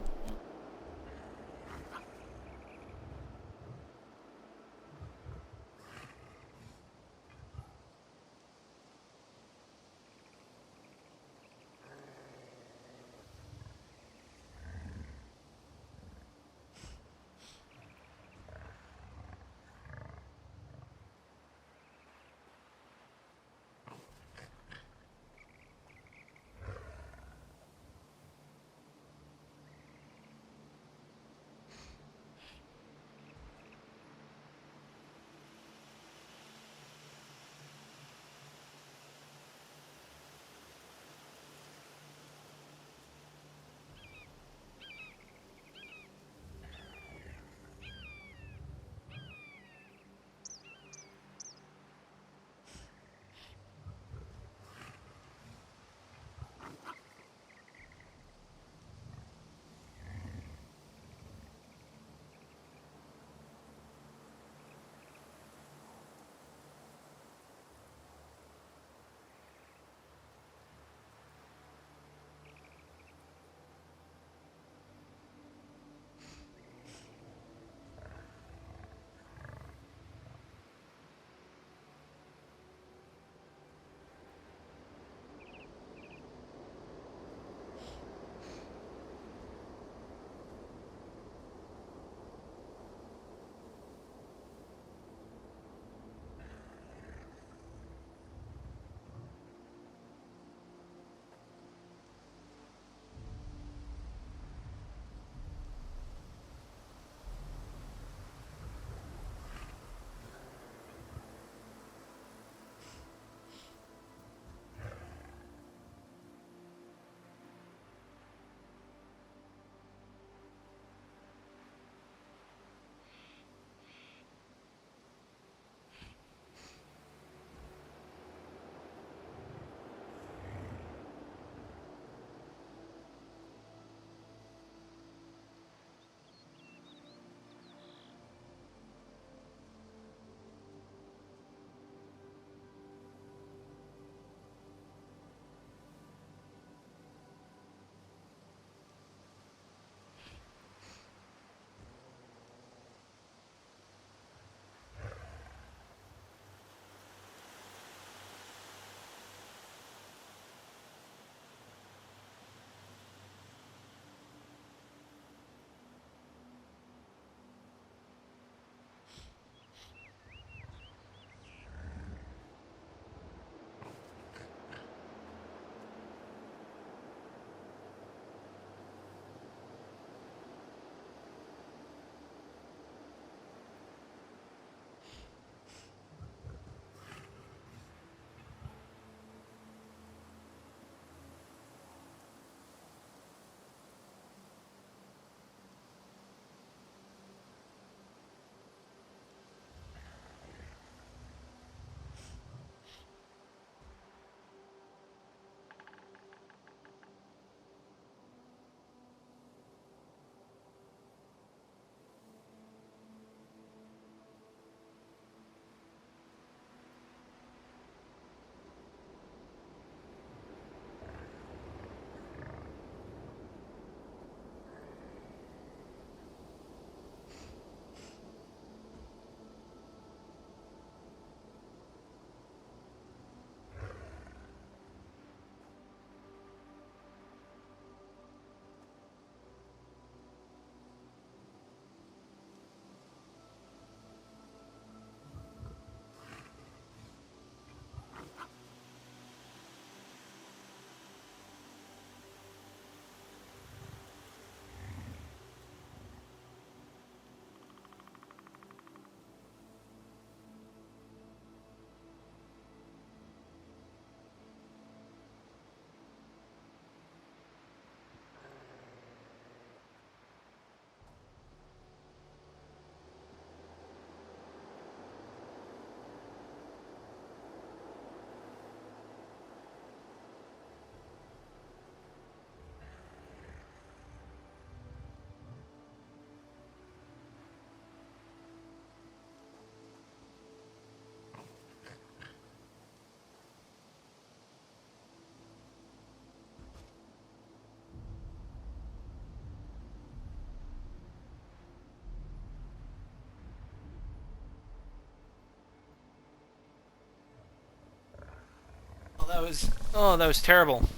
that was terrible.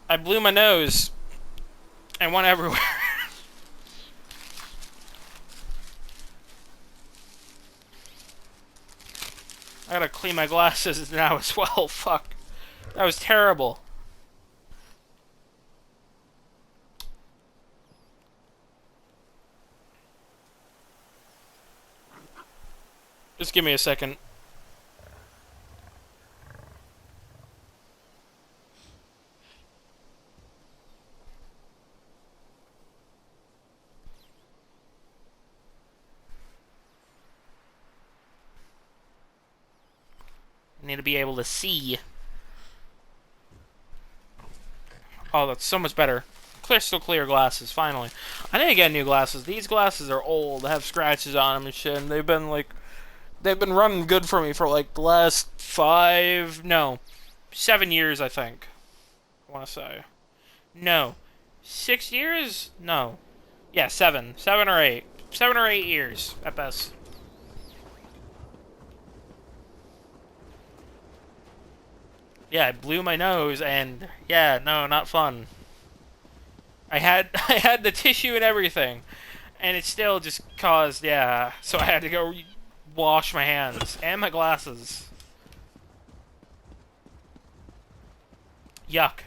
I blew my nose and went everywhere. I gotta clean my glasses now as well. Fuck. That was terrible. Just give me a second. I need to be able to see. Oh, that's so much better. Crystal clear glasses, finally. I need to get new glasses. These glasses are old. They have scratches on them and shit, and they've been running good for me for like the last 7 years, I think. I want to say. No. 6 years? No. Yeah, 7. 7 or 8. 7 or 8 years, at best. Yeah, I blew my nose, and yeah, no, not fun. I had the tissue and everything, and it still just caused, yeah. So I had to go wash my hands and my glasses. Yuck.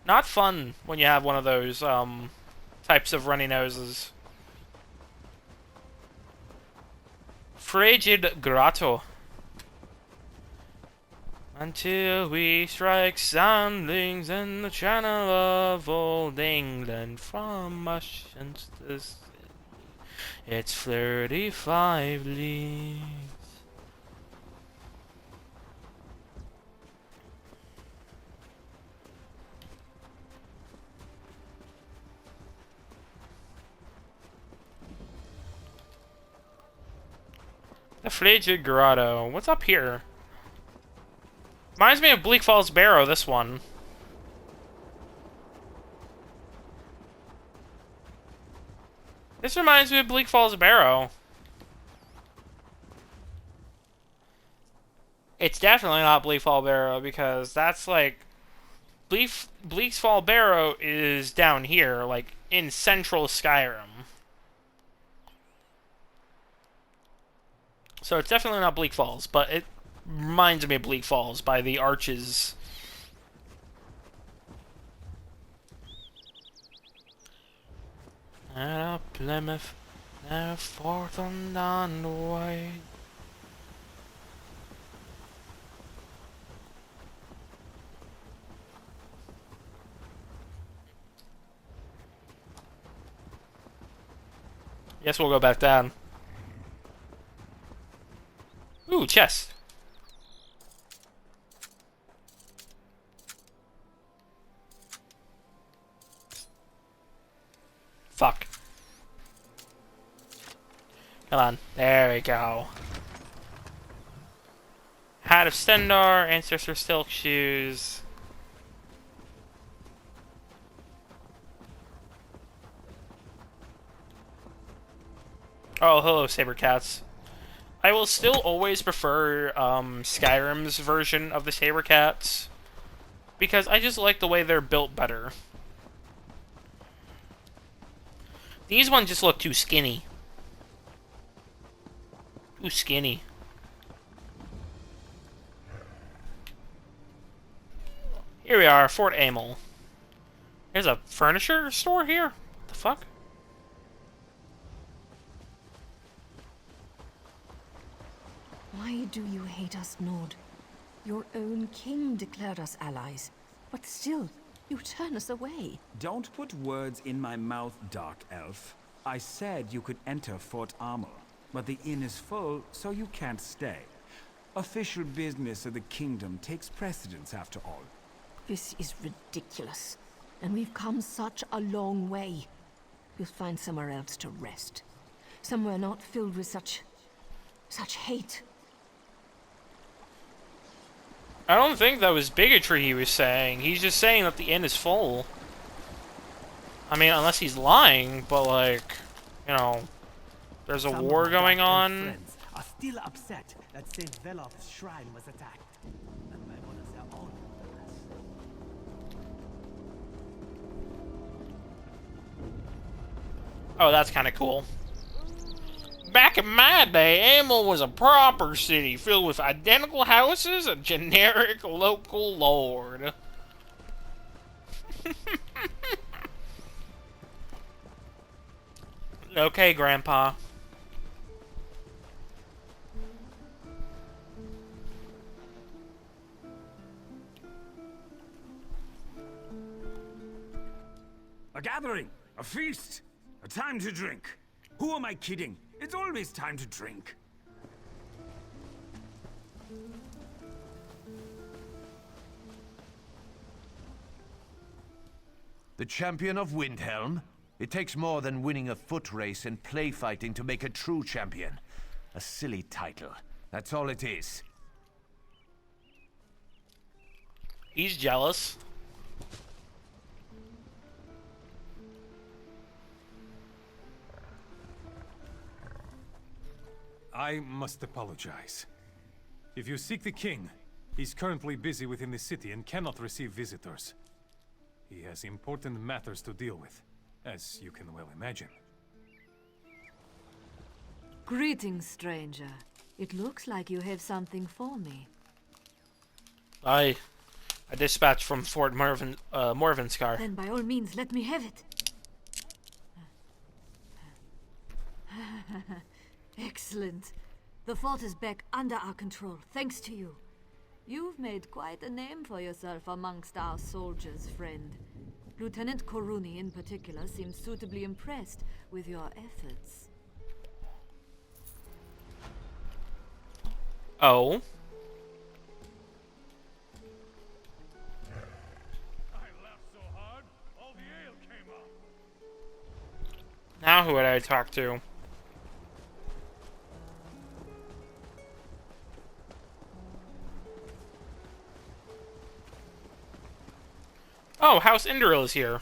Not fun when you have one of those types of runny noses. Frigid grotto. Until we strike soundings in the channel of old England, from oceans to sea, it's 35 leagues. The Frigid Grotto. What's up here? Reminds me of Bleak Falls Barrow, this one. This reminds me of Bleak Falls Barrow. It's definitely not Bleak Falls Barrow, because that's like... Bleak Falls Barrow is down here, like, in central Skyrim. So it's definitely not Bleak Falls, but it reminds me of Bleak Falls by the arches. At a Plymouth, there forth and on the way. Guess we'll go back down. Ooh, chest. Fuck. Come on. There we go. Hat of Stendar, Ancestor Silk Shoes. Oh, hello, Saber Cats. I will still always prefer Skyrim's version of the Saber Cats, because I just like the way they're built better. These ones just look too skinny. Too skinny. Here we are, Fort Amel. There's a furniture store here? What the fuck? Why do you hate us, Nord? Your own king declared us allies, but still, you turn us away. Don't put words in my mouth, Dark Elf. I said you could enter Fort Amel, but the inn is full, so you can't stay. Official business of the kingdom takes precedence after all. This is ridiculous, and we've come such a long way. We'll find somewhere else to rest. Somewhere not filled with such hate. I don't think that was bigotry he was saying. He's just saying that the inn is full. I mean, unless he's lying, but like, you know, there's a war going on. Are still upset that St. Velof's shrine was attacked. And by one of their own. Oh, that's kind of cool. Back in my day, Amel was a proper city filled with identical houses and generic local lord. Okay, Grandpa. A gathering, a feast, a time to drink. Who am I kidding? It's always time to drink. The champion of Windhelm? It takes more than winning a foot race and play fighting to make a true champion. A silly title. That's all it is. He's jealous. I must apologize. If you seek the king, he's currently busy within the city and cannot receive visitors. He has important matters to deal with, as you can well imagine. Greetings, stranger. It looks like you have something for me. I dispatched from Fort Morvenskar. Then by all means, let me have it. Excellent. The fort is back under our control, thanks to you. You've made quite a name for yourself amongst our soldiers, friend. Lieutenant Koruni in particular seems suitably impressed with your efforts. Oh? Now who would I talk to? Oh, House Indral is here.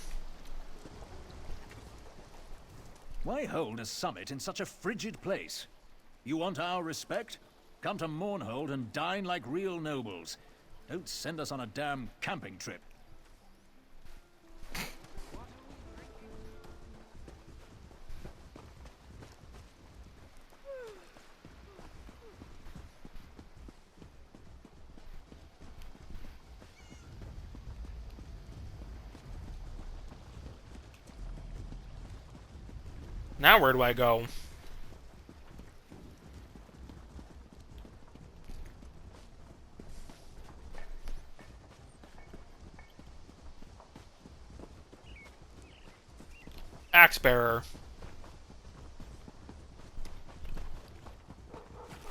Why hold a summit in such a frigid place? You want our respect? Come to Mournhold and dine like real nobles. Don't send us on a damn camping trip. Now where do I go? Axebearer.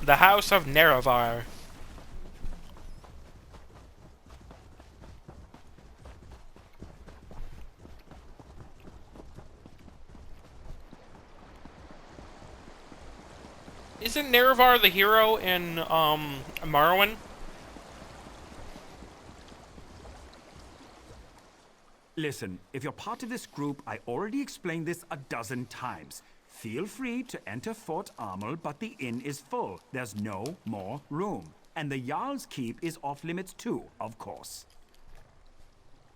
The House of Nerevar. Isn't Nerevar the hero in, Morrowind? Listen, if you're part of this group, I already explained this a dozen times. Feel free to enter Fort Armel, but the inn is full. There's no more room. And the Jarl's Keep is off limits too, of course.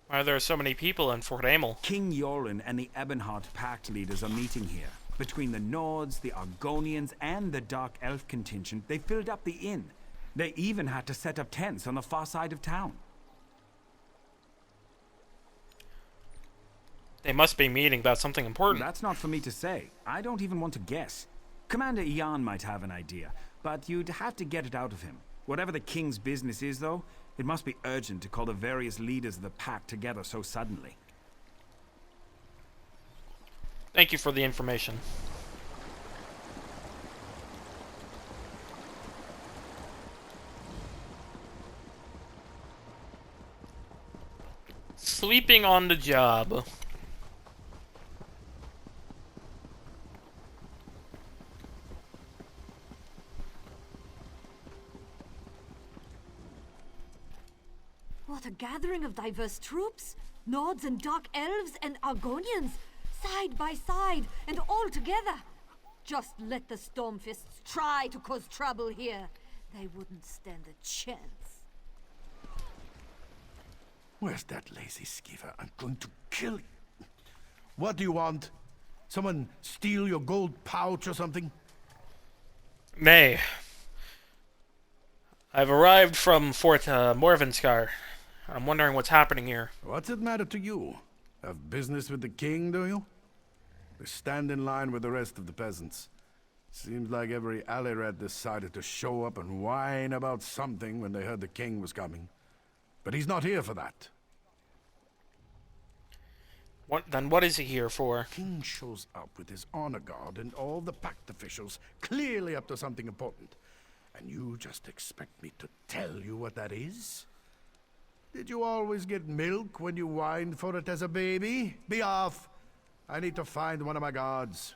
Why are there so many people in Fort Amel? King Yorin and the Ebonheart Pact leaders are meeting here. Between the Nords, the Argonians, and the Dark Elf contingent, they filled up the inn. They even had to set up tents on the far side of town. They must be meeting about something important. That's not for me to say. I don't even want to guess. Commander Ian might have an idea, but you'd have to get it out of him. Whatever the king's business is, though, it must be urgent to call the various leaders of the pact together so suddenly. Thank you for the information. Sleeping on the job. What a gathering of diverse troops! Nords and Dark Elves and Argonians, side by side and all together. Just let the Stormfists try to cause trouble here. They wouldn't stand a chance. Where's that lazy skeever? I'm going to kill you. What do you want? Someone steal your gold pouch or something? May. I've arrived from Fort Morvenskar. I'm wondering what's happening here. What's it matter to you? Have business with the king, do you? They stand in line with the rest of the peasants. Seems like every alley rat decided to show up and whine about something when they heard the king was coming. But he's not here for that. What is he here for? King shows up with his honor guard and all the pact officials, clearly up to something important. And you just expect me to tell you what that is? Did you always get milk when you whined for it as a baby? Be off! I need to find one of my guards.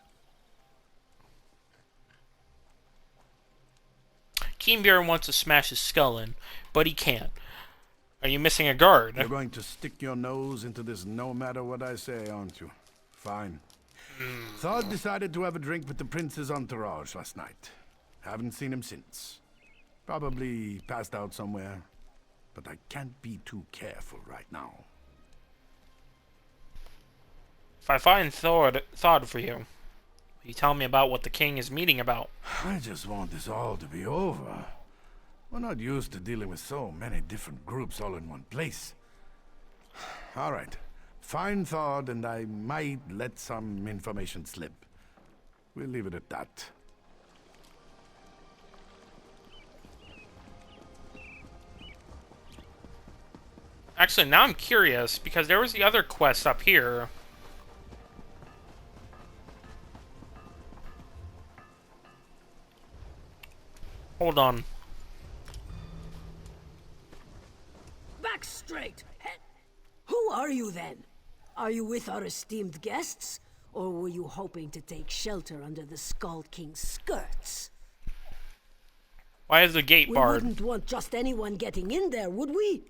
Keenbeer wants to smash his skull in, but he can't. Are you missing a guard? You're going to stick your nose into this no matter what I say, aren't you? Fine. Thod decided to have a drink with the prince's entourage last night. Haven't seen him since. Probably passed out somewhere. But I can't be too careful right now. If I find Thod for you, will you tell me about what the king is meeting about? I just want this all to be over. We're not used to dealing with so many different groups all in one place. All right. Find Thod and I might let some information slip. We'll leave it at that. Actually, now I'm curious, because there was the other quest up here. Hold on. Back straight! Who are you then? Are you with our esteemed guests? Or were you hoping to take shelter under the Skull King's skirts? Why is the gate barred? We wouldn't want just anyone getting in there, would we?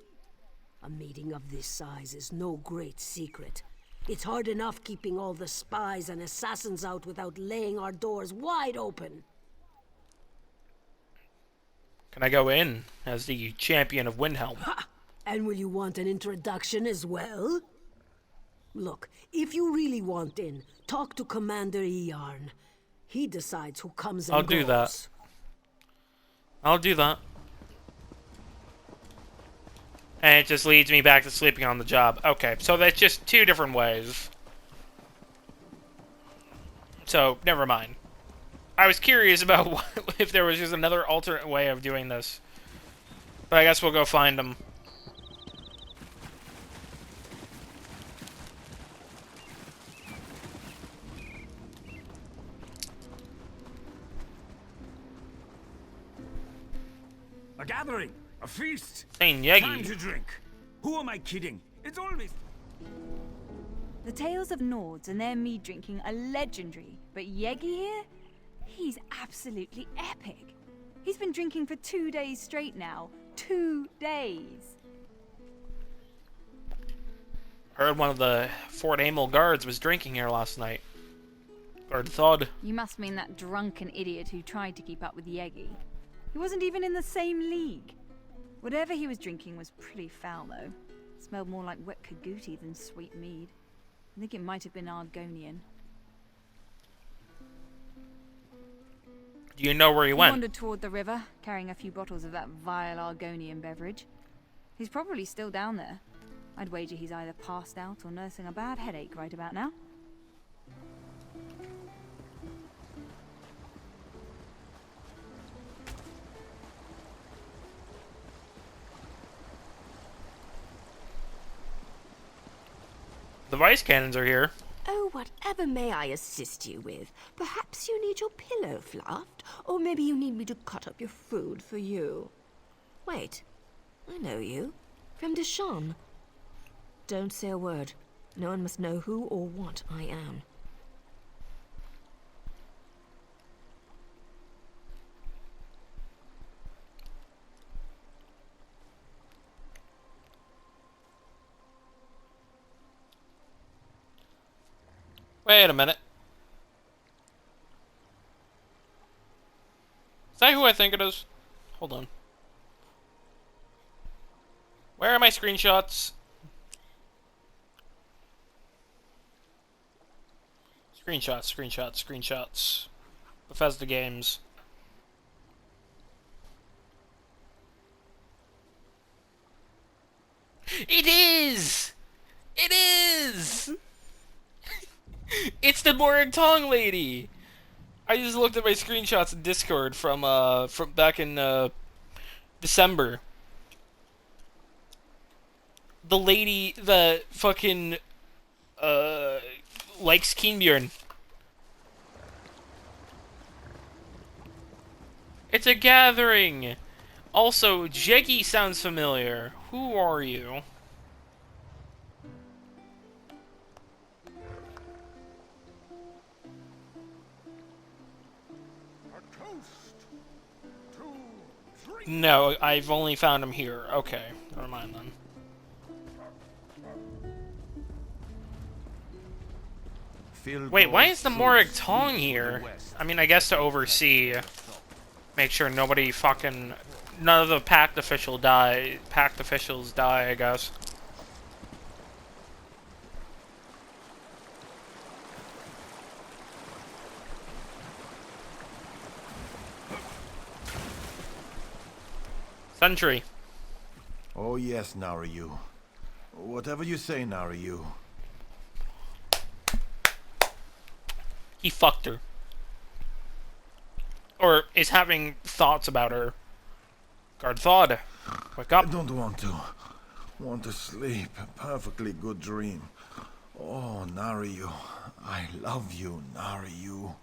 A meeting of this size is no great secret. It's hard enough keeping all the spies and assassins out without laying our doors wide open. Can I go in as the champion of Windhelm? Ha! And will you want an introduction as well? Look, if you really want in, talk to Commander Iarn. He decides who comes and I'll goes. do that. I'll do that. And it just leads me back to sleeping on the job. Okay, so that's just two different ways. So, never mind. I was curious about if there was just another alternate way of doing this. But I guess we'll go find them. A gathering, a feast. Saint Yegi. Time to drink. Who am I kidding? It's always... The tales of Nords and their mead drinking are legendary, but Yegi here? He's absolutely epic. He's been drinking for 2 days straight now. 2 days. Heard one of the Fort Amel guards was drinking here last night. Guard Thod. You must mean that drunken idiot who tried to keep up with Yegi. He wasn't even in the same league. Whatever he was drinking was pretty foul, though. Smelled more like wet cagooti than sweet mead. I think it might have been Argonian. Do you know where he He went? wandered toward the river, carrying a few bottles of that vile Argonian beverage. He's probably still down there. I'd wager he's either passed out or nursing a bad headache right about now. The vice cannons are here. Oh, whatever may I assist you with? Perhaps you need your pillow fluffed, or maybe you need me to cut up your food for you. Wait, I know you. From Deshawn. Don't say a word. No one must know who or what I am. Wait a minute. that who I think it is? Hold on. Where are my screenshots? Screenshots. Bethesda Games. It is! It is! It's the Morag Tong lady! I just looked at my screenshots in Discord from back in December. The lady that fucking likes Keenbjorn. It's a gathering! Also, Jeggy sounds familiar. Who are you? No, I've only found him here. Okay, never mind then. Wait, why is the Morag Tong here? I mean, I guess to oversee, make sure nobody fucking, none of the pact officials die, I guess. Sentry. Oh yes, Narayu. Whatever you say, Narayu. He fucked her. Or is having thoughts about her. Guard Thawd, wake up. I don't want to. Want to sleep. A perfectly good dream. Oh, Narayu. I love you, Narayu.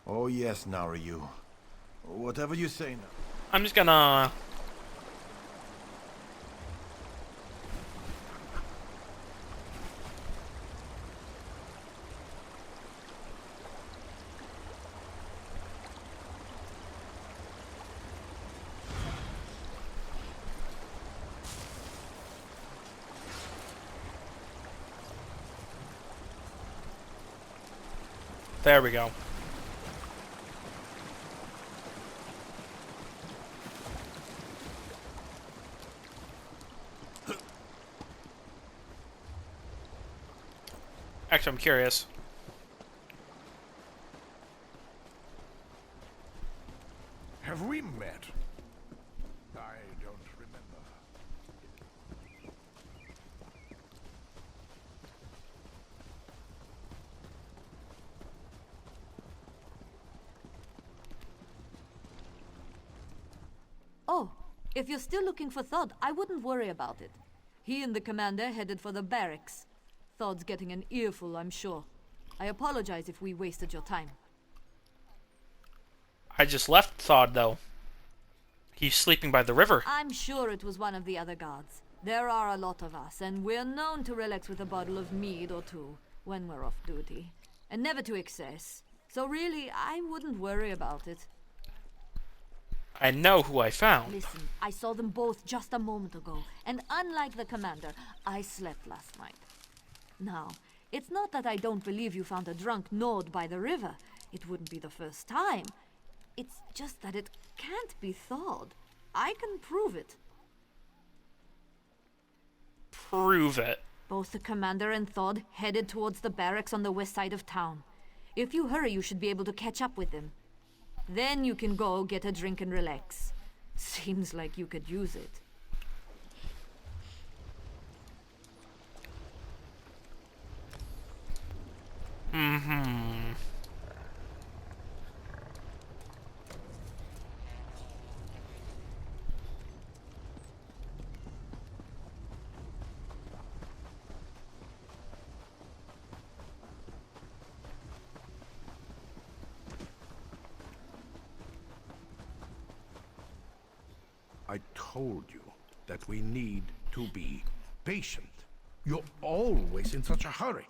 Oh yes, Narayu. Whatever you say now. I'm just gonna... There we go. Actually, I'm curious. Have we met? I don't remember. Oh, if you're still looking for Thawd, I wouldn't worry about it. He and the commander headed for the barracks. Thawd's getting an earful, I'm sure. I apologize if we wasted your time. I just left Thawd, though. He's sleeping by the river. I'm sure it was one of the other guards. There are a lot of us, and we're known to relax with a bottle of mead or two when we're off duty. And never to excess. So really, I wouldn't worry about it. I know who I found. Listen, I saw them both just a moment ago, and unlike the commander, I slept last night. Now, it's not that I don't believe you found a drunk Nord by the river. It wouldn't be the first time. It's just that it can't be Thawd. I can prove it. Prove it. Both the commander and Thawd headed towards the barracks on the west side of town. If you hurry, you should be able to catch up with them. Then you can go get a drink and relax. Seems like you could use it. Mm-hmm. I told you that we need to be patient. You're always in such a hurry.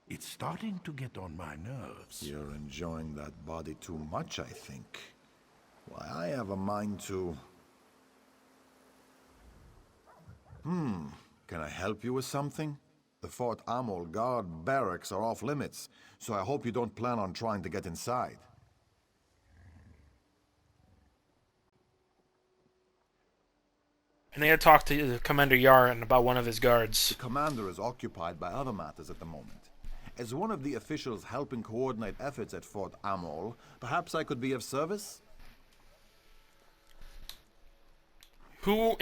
It's starting to get on my nerves. You're enjoying that body too much, I think. Why, I have a mind to... Can I help you with something? The Fort Amol guard barracks are off limits, so I hope you don't plan on trying to get inside. I need to talk to Commander Yarn about one of his guards. The commander is occupied by other matters at the moment. As one of the officials helping coordinate efforts at Fort Amol, perhaps I could be of service? Who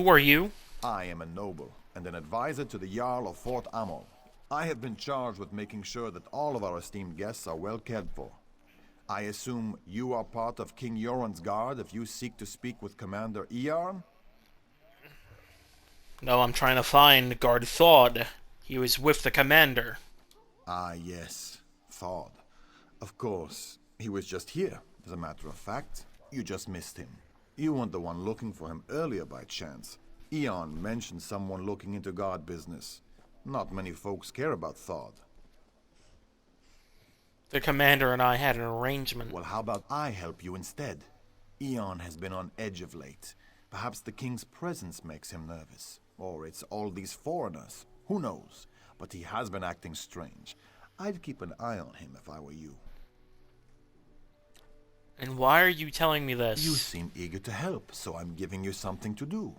are you? I am a noble and an advisor to the Jarl of Fort Amol. I have been charged with making sure that all of our esteemed guests are well cared for. I assume you are part of King Yoren's guard if you seek to speak with Commander Iarn? No, I'm trying to find Guard Thawd. He was with the commander. Ah, yes. Thawd. Of course. He was just here, as a matter of fact. You just missed him. You weren't the one looking for him earlier by chance. Iarn mentioned someone looking into guard business. Not many folks care about Thawd. The commander and I had an arrangement. Well, how about I help you instead? Iarn has been on edge of late. Perhaps the king's presence makes him nervous. Or it's all these foreigners. Who knows? But he has been acting strange. I'd keep an eye on him if I were you. And why are you telling me this? You seem eager to help, so I'm giving you something to do.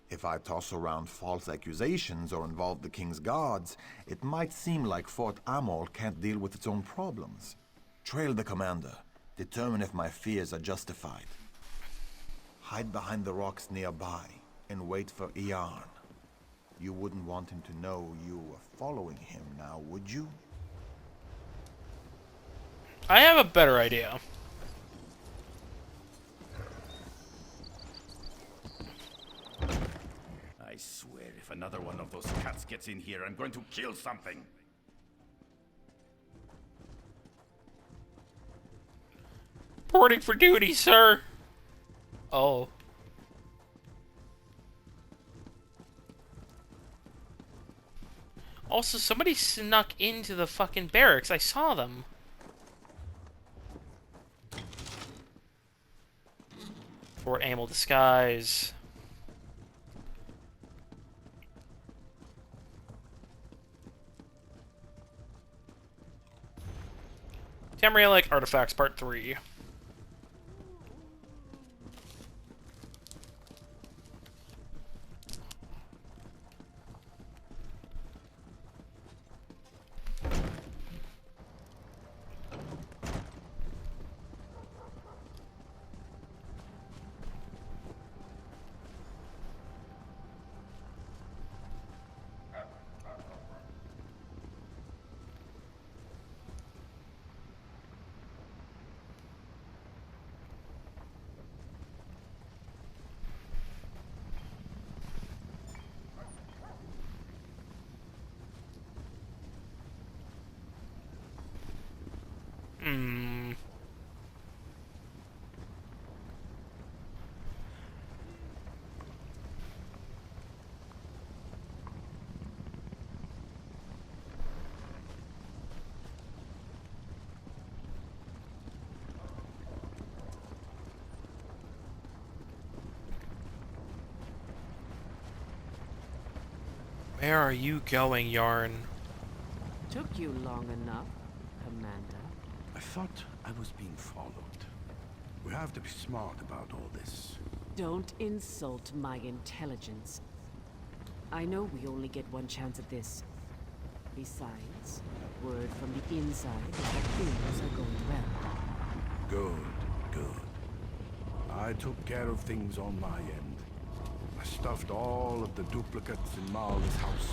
If I toss around false accusations or involve the king's guards, it might seem like Fort Amol can't deal with its own problems. Trail the commander. Determine if my fears are justified. Hide behind the rocks nearby and wait for Iarn. You wouldn't want him to know you were following him now, would you? I have a better idea. I swear if another one of those cats gets in here, I'm going to kill something. Reporting for duty, sir. Oh. Also, somebody snuck into the fucking barracks. I saw them. Fort Amol disguise. Tamrielic Artifacts Part 3. Where are you going, Yarn? Took you long enough, Commander. I thought I was being followed. We have to be smart about all this. Don't insult my intelligence. I know we only get one chance at this. Besides, word from the inside is that things are going well. Good, good. I took care of things on my end. I stuffed all of the duplicates in Marley's house.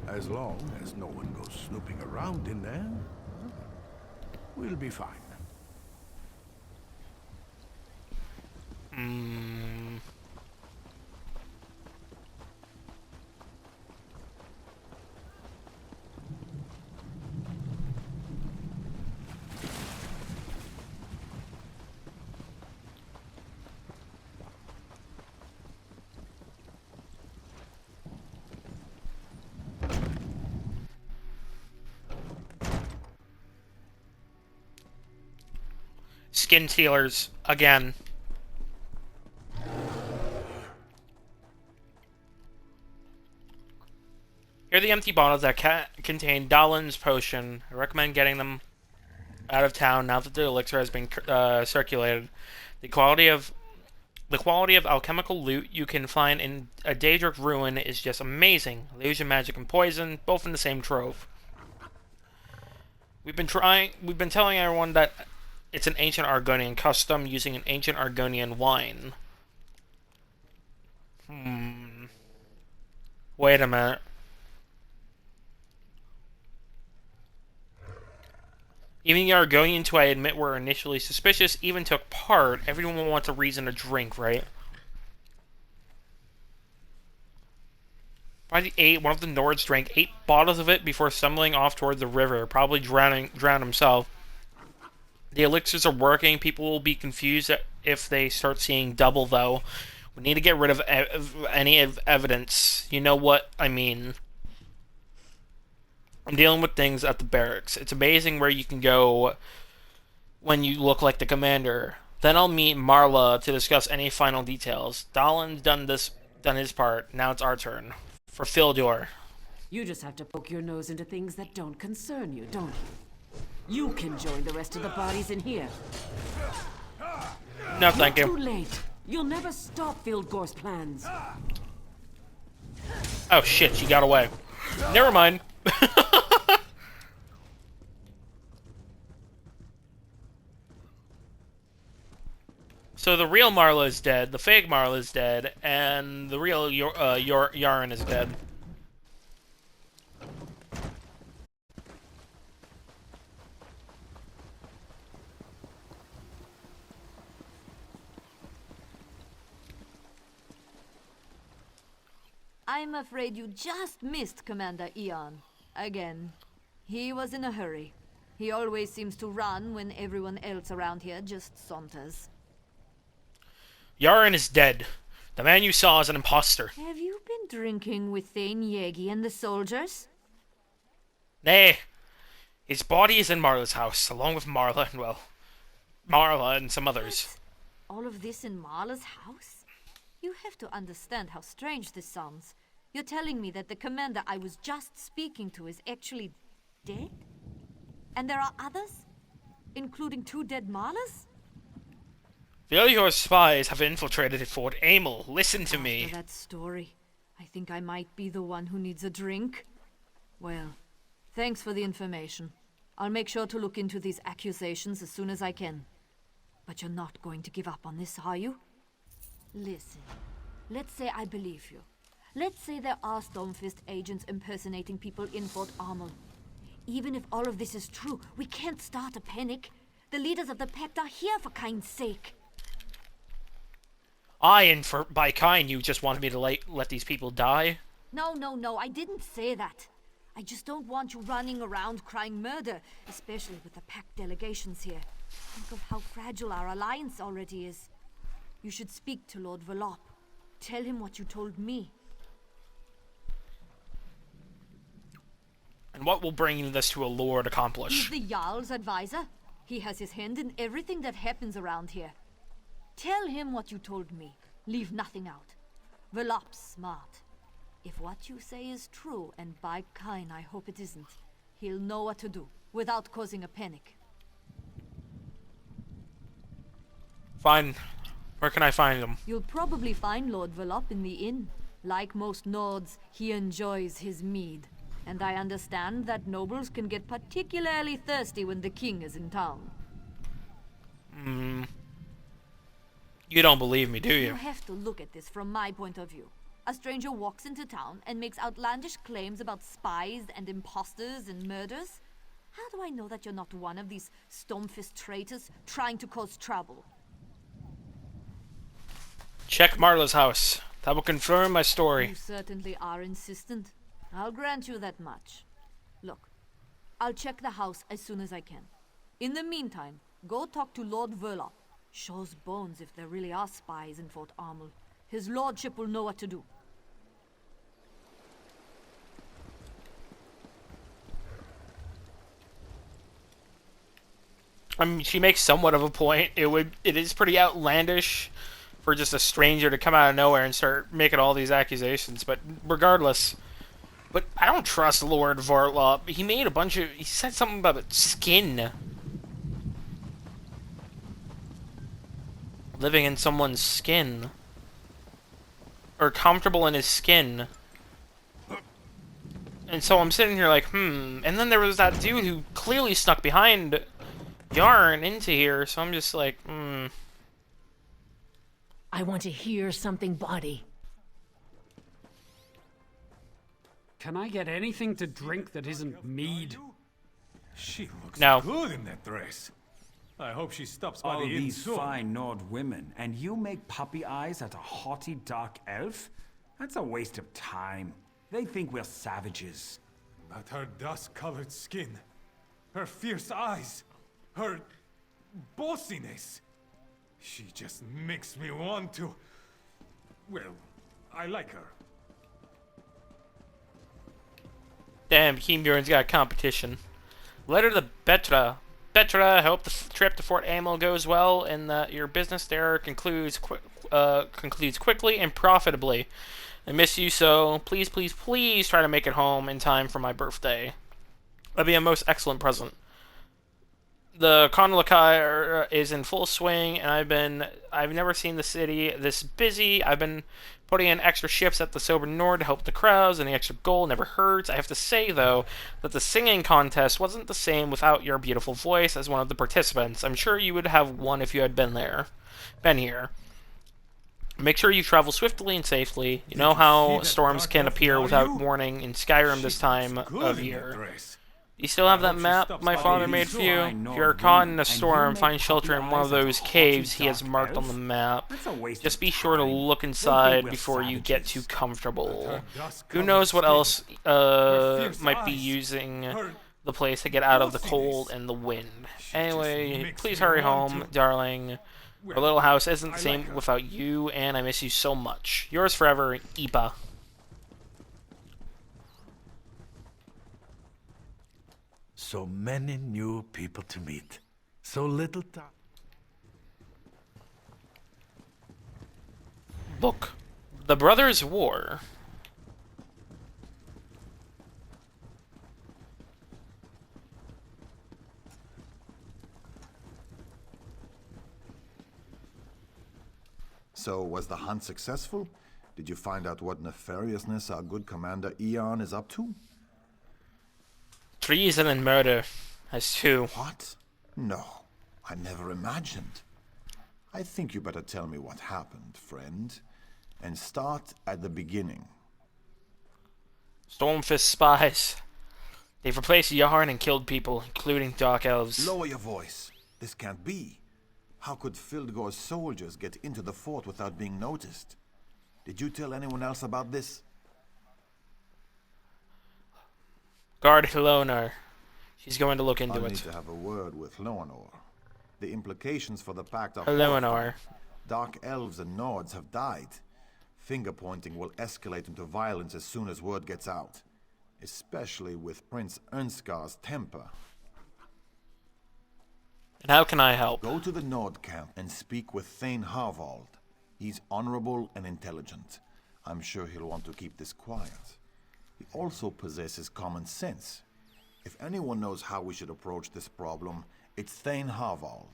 As long as no one goes snooping around in there, we'll be fine. Skin stealers again. Here are the empty bottles that contain Dalin's potion. I recommend getting them out of town now that the elixir has been circulated. The quality of alchemical loot you can find in a Daedric ruin is just amazing. Illusion, magic, and poison, both in the same trove. We've been telling everyone that it's an ancient Argonian custom using an ancient Argonian wine. Wait a minute. Even the Argonians, who I admit were initially suspicious, even took part. Everyone wants a reason to drink, right? By the 8, one of the Nords drank 8 bottles of it before stumbling off toward the river, probably drowned himself. The elixirs are working. People will be confused if they start seeing double, though. We need to get rid of any evidence. You know what I mean. I'm dealing with things at the barracks. It's amazing where you can go when you look like the commander. Then I'll meet Marla to discuss any final details. Dalin's done his part. Now it's our turn. For Fildor. You just have to poke your nose into things that don't concern you, don't you? You can join the rest of the bodies in here. No, thank you. Too late. You'll never stop Fildor's plans. Oh shit, she got away. Never mind. So the real Marla is dead, the fake Marla is dead, and the real Yaren is dead. I'm afraid you just missed Commander Ian. Again. He was in a hurry. He always seems to run when everyone else around here just saunters. Yaren is dead. The man you saw is an imposter. Have you been drinking with Thane Yegi and the soldiers? Nay. His body is in Marla's house, along with Marla and, well, Marla and some others. What? All of this in Marla's house? You have to understand how strange this sounds. You're telling me that the commander I was just speaking to is actually dead? And there are others? Including 2 dead Marlas? Valior's spies have infiltrated Fort Amel. Listen to me. After that story, I think I might be the one who needs a drink. Well, thanks for the information. I'll make sure to look into these accusations as soon as I can. But you're not going to give up on this, are you? Listen, let's say I believe you. Let's say there are Stormfist agents impersonating people in Fort Amel. Even if all of this is true, we can't start a panic. The leaders of the Pact are here for kind's sake. And by kind, you just wanted me to let these people die? No, I didn't say that. I just don't want you running around crying murder, especially with the Pact delegations here. Think of how fragile our alliance already is. You should speak to Lord Velop. Tell him what you told me. And what will bring this to a lord accomplish? He's the Jarl's advisor. He has his hand in everything that happens around here. Tell him what you told me. Leave nothing out. Velop's smart. If what you say is true, and by kind I hope it isn't, he'll know what to do, without causing a panic. Fine. Where can I find him? You'll probably find Lord Velop in the inn. Like most Nords, he enjoys his mead. And I understand that nobles can get particularly thirsty when the king is in town. You don't believe me, do you? You have to look at this from my point of view. A stranger walks into town and makes outlandish claims about spies and imposters and murders. How do I know that you're not one of these Stormfist traitors trying to cause trouble? Check Marla's house. That will confirm my story. You certainly are insistent. I'll grant you that much. Look, I'll check the house as soon as I can. In the meantime, go talk to Lord Velop. Shaw's bones if there really are spies in Fort Amel. His lordship will know what to do. I mean, she makes somewhat of a point. It is pretty outlandish for just a stranger to come out of nowhere and start making all these accusations, but regardless, But I don't trust Lord Varlop. He made a bunch of... He said something about skin. Living in someone's skin. Or comfortable in his skin. And so I'm sitting here like, And then there was that dude who clearly snuck behind Yarn into here. So I'm just like, I want to hear something body. Can I get anything to drink that isn't mead? She looks No. good in that dress. I hope she stops by All the inn these soon. fine Nord women, and you make puppy eyes at a haughty dark elf? That's a waste of time. They think we're savages. But her dust-colored skin, her fierce eyes, her bossiness. She just makes me want to... Well, I like her. damn, Keembjorn's got competition. Letter to Betra. Betra, hope the trip to Fort Amel goes well and that your business there concludes quickly and profitably. I miss you so. Please, please, please try to make it home in time for my birthday. That'd be a most excellent present. The Konlakai is in full swing, and I've never seen the city this busy. I've been putting in extra shifts at the Sober Nord to help the crowds, and the extra goal never hurts. I have to say, though, that the singing contest wasn't the same without your beautiful voice as one of the participants. I'm sure you would have won if you had been here. Make sure you travel swiftly and safely. You know how storms can appear without warning in Skyrim this time of year. You still have that map my father made for you? If you're caught in a storm, find shelter in one of those caves he has marked on the map. Just be sure to look inside before you get too comfortable. Who knows what else might be using the place to get out of the cold and the wind. Anyway, please hurry home, darling. Our little house isn't the same without you, and I miss you so much. Yours forever, Ipa. So many new people to meet. So little time. Book. The Brothers' War. So, was the hunt successful? Did you find out what nefariousness our good Commander Eon is up to? Treason and murder. As two. What? No, I never imagined. I think you better tell me what happened, friend. And start at the beginning. Stormfist spies. They've replaced Yarn and killed people, including Dark Elves. Lower your voice. This can't be. How could Fildgor's soldiers get into the fort without being noticed? Did you tell anyone else about this? Guard Hilonor. She's going to look into I it. need to have a word with Loanor. The implications for the pact are Hilonor. Dark elves and Nords have died. Finger-pointing will escalate into violence as soon as word gets out. Especially with Prince Ernskar's temper. And how can I help? Go to the Nord camp and speak with Thane Harvald. He's honorable and intelligent. I'm sure he'll want to keep this quiet. He also possesses common sense. If anyone knows how we should approach this problem, it's Thane Harvald.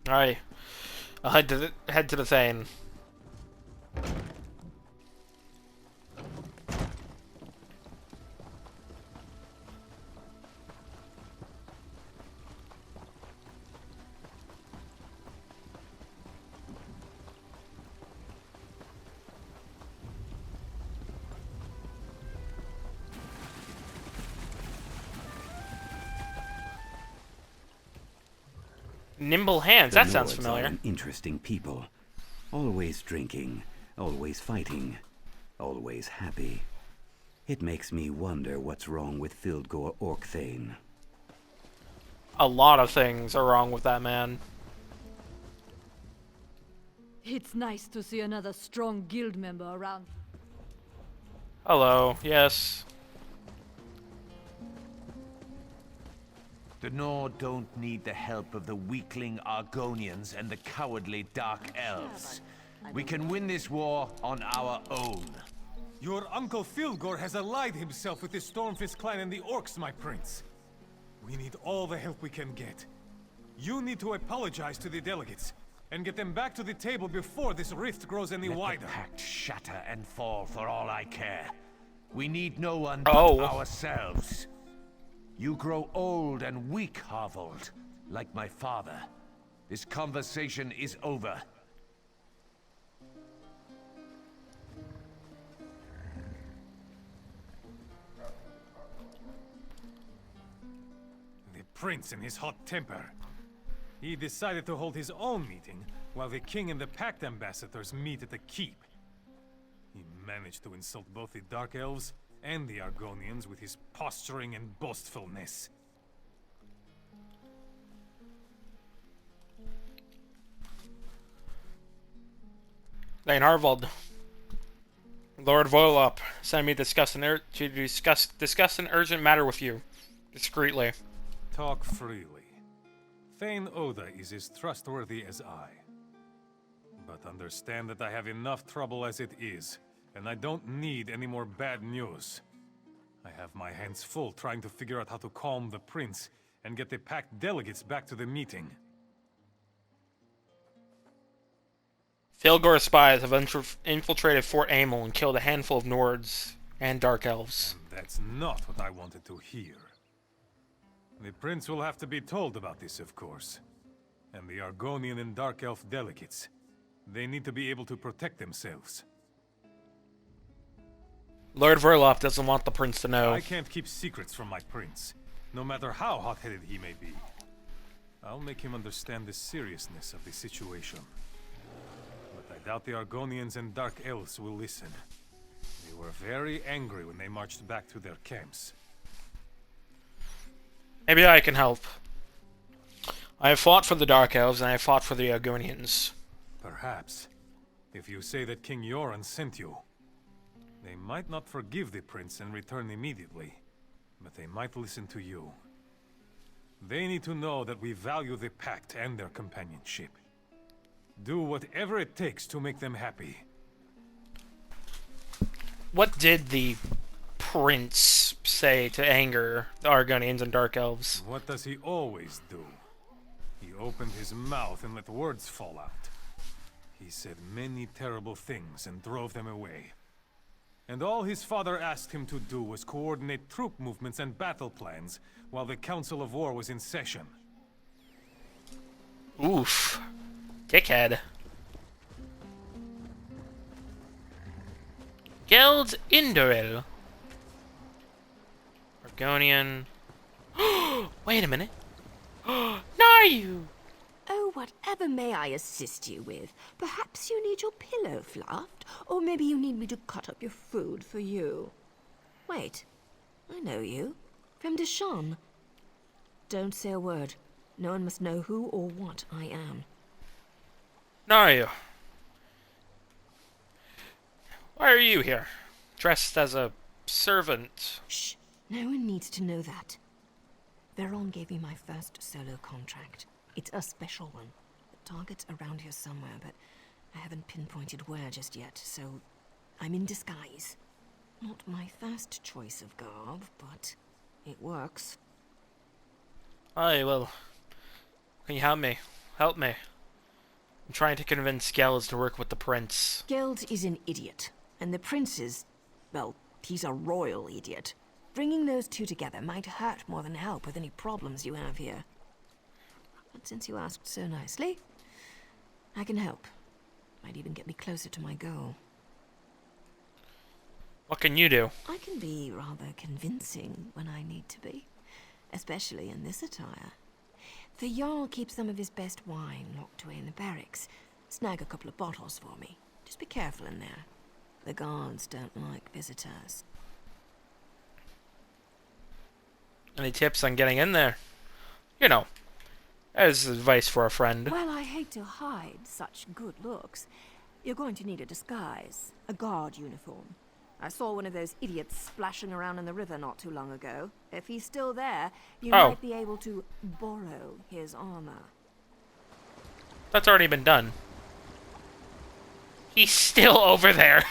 Alright. I'll head to the Thane. Nimble Hands, that sounds familiar. An interesting people. Always drinking, always fighting, always happy. It makes me wonder what's wrong with Fildgor Orkthane. A lot of things are wrong with that man. It's nice to see another strong guild member around. Hello, yes. The Nord don't need the help of the weakling Argonians and the cowardly Dark Elves. We can win this war on our own. Your uncle Filgor has allied himself with the Stormfist clan and the orcs, my prince. We need all the help we can get. You need to apologize to the delegates and get them back to the table before this rift grows any wider. Let the pact shatter and fall for all I care. We need no one Oh. but ourselves. You grow old and weak, Harvold, like my father. This conversation is over. The prince in his hot temper. He decided to hold his own meeting while the king and the pact ambassadors meet at the keep. He managed to insult both the Dark Elves and the Argonians with his posturing and boastfulness. Lane Harvold. Lord Voilop sent me to discuss an urgent matter with you. Discreetly. Talk freely. Thane Oda is as trustworthy as I. But understand that I have enough trouble as it is, and I don't need any more bad news. I have my hands full trying to figure out how to calm the prince and get the packed delegates back to the meeting. Filgor spies have infiltrated Fort Amel and killed a handful of Nords and Dark Elves. And that's not what I wanted to hear. The prince will have to be told about this, of course. And the Argonian and Dark Elf delegates. They need to be able to protect themselves. Lord Verlof doesn't want the prince to know. I can't keep secrets from my prince, no matter how hot-headed he may be. I'll make him understand the seriousness of the situation. But I doubt the Argonians and Dark Elves will listen. They were very angry when they marched back to their camps. Maybe I can help. I have fought for the Dark Elves and I have fought for the Argonians. Perhaps, if you say that King Yoren sent you, they might not forgive the prince and return immediately, but they might listen to you. They need to know that we value the pact and their companionship. Do whatever it takes to make them happy. What did the prince say to anger the Argonians and Dark Elves? What does he always do? He opened his mouth and let words fall out. He said many terrible things and drove them away. And all his father asked him to do was coordinate troop movements and battle plans while the Council of War was in session. Oof. Dickhead. Geld Indoril. Argonian. Wait a minute. Naryu! Oh, whatever may I assist you with? Perhaps you need your pillow fluffed, or maybe you need me to cut up your food for you. Wait, I know you. From Deshawn. Don't say a word. No one must know who or what I am. Naryu. Why are you here? Dressed as a servant. Shh. No one needs to know that. Veron gave me my first solo contract. It's a special one. The target's around here somewhere, but I haven't pinpointed where just yet, so I'm in disguise. Not my first choice of garb, but it works. Aye, well, can you help me? Help me. I'm trying to convince Geld to work with the prince. Geld is an idiot, and the prince is, well, he's a royal idiot. Bringing those two together might hurt more than help with any problems you have here. But since you asked so nicely, I can help. Might even get me closer to my goal. What can you do? I can be rather convincing when I need to be, especially in this attire. The Jarl keeps some of his best wine locked away in the barracks. Snag a couple of bottles for me. Just be careful in there. The guards don't like visitors. Any tips on getting in there? You know, as advice for a friend. Well, I hate to hide such good looks. You're going to need a disguise, a guard uniform. I saw one of those idiots splashing around in the river not too long ago. If he's still there, you might be able to borrow his armor. That's already been done. He's still over there.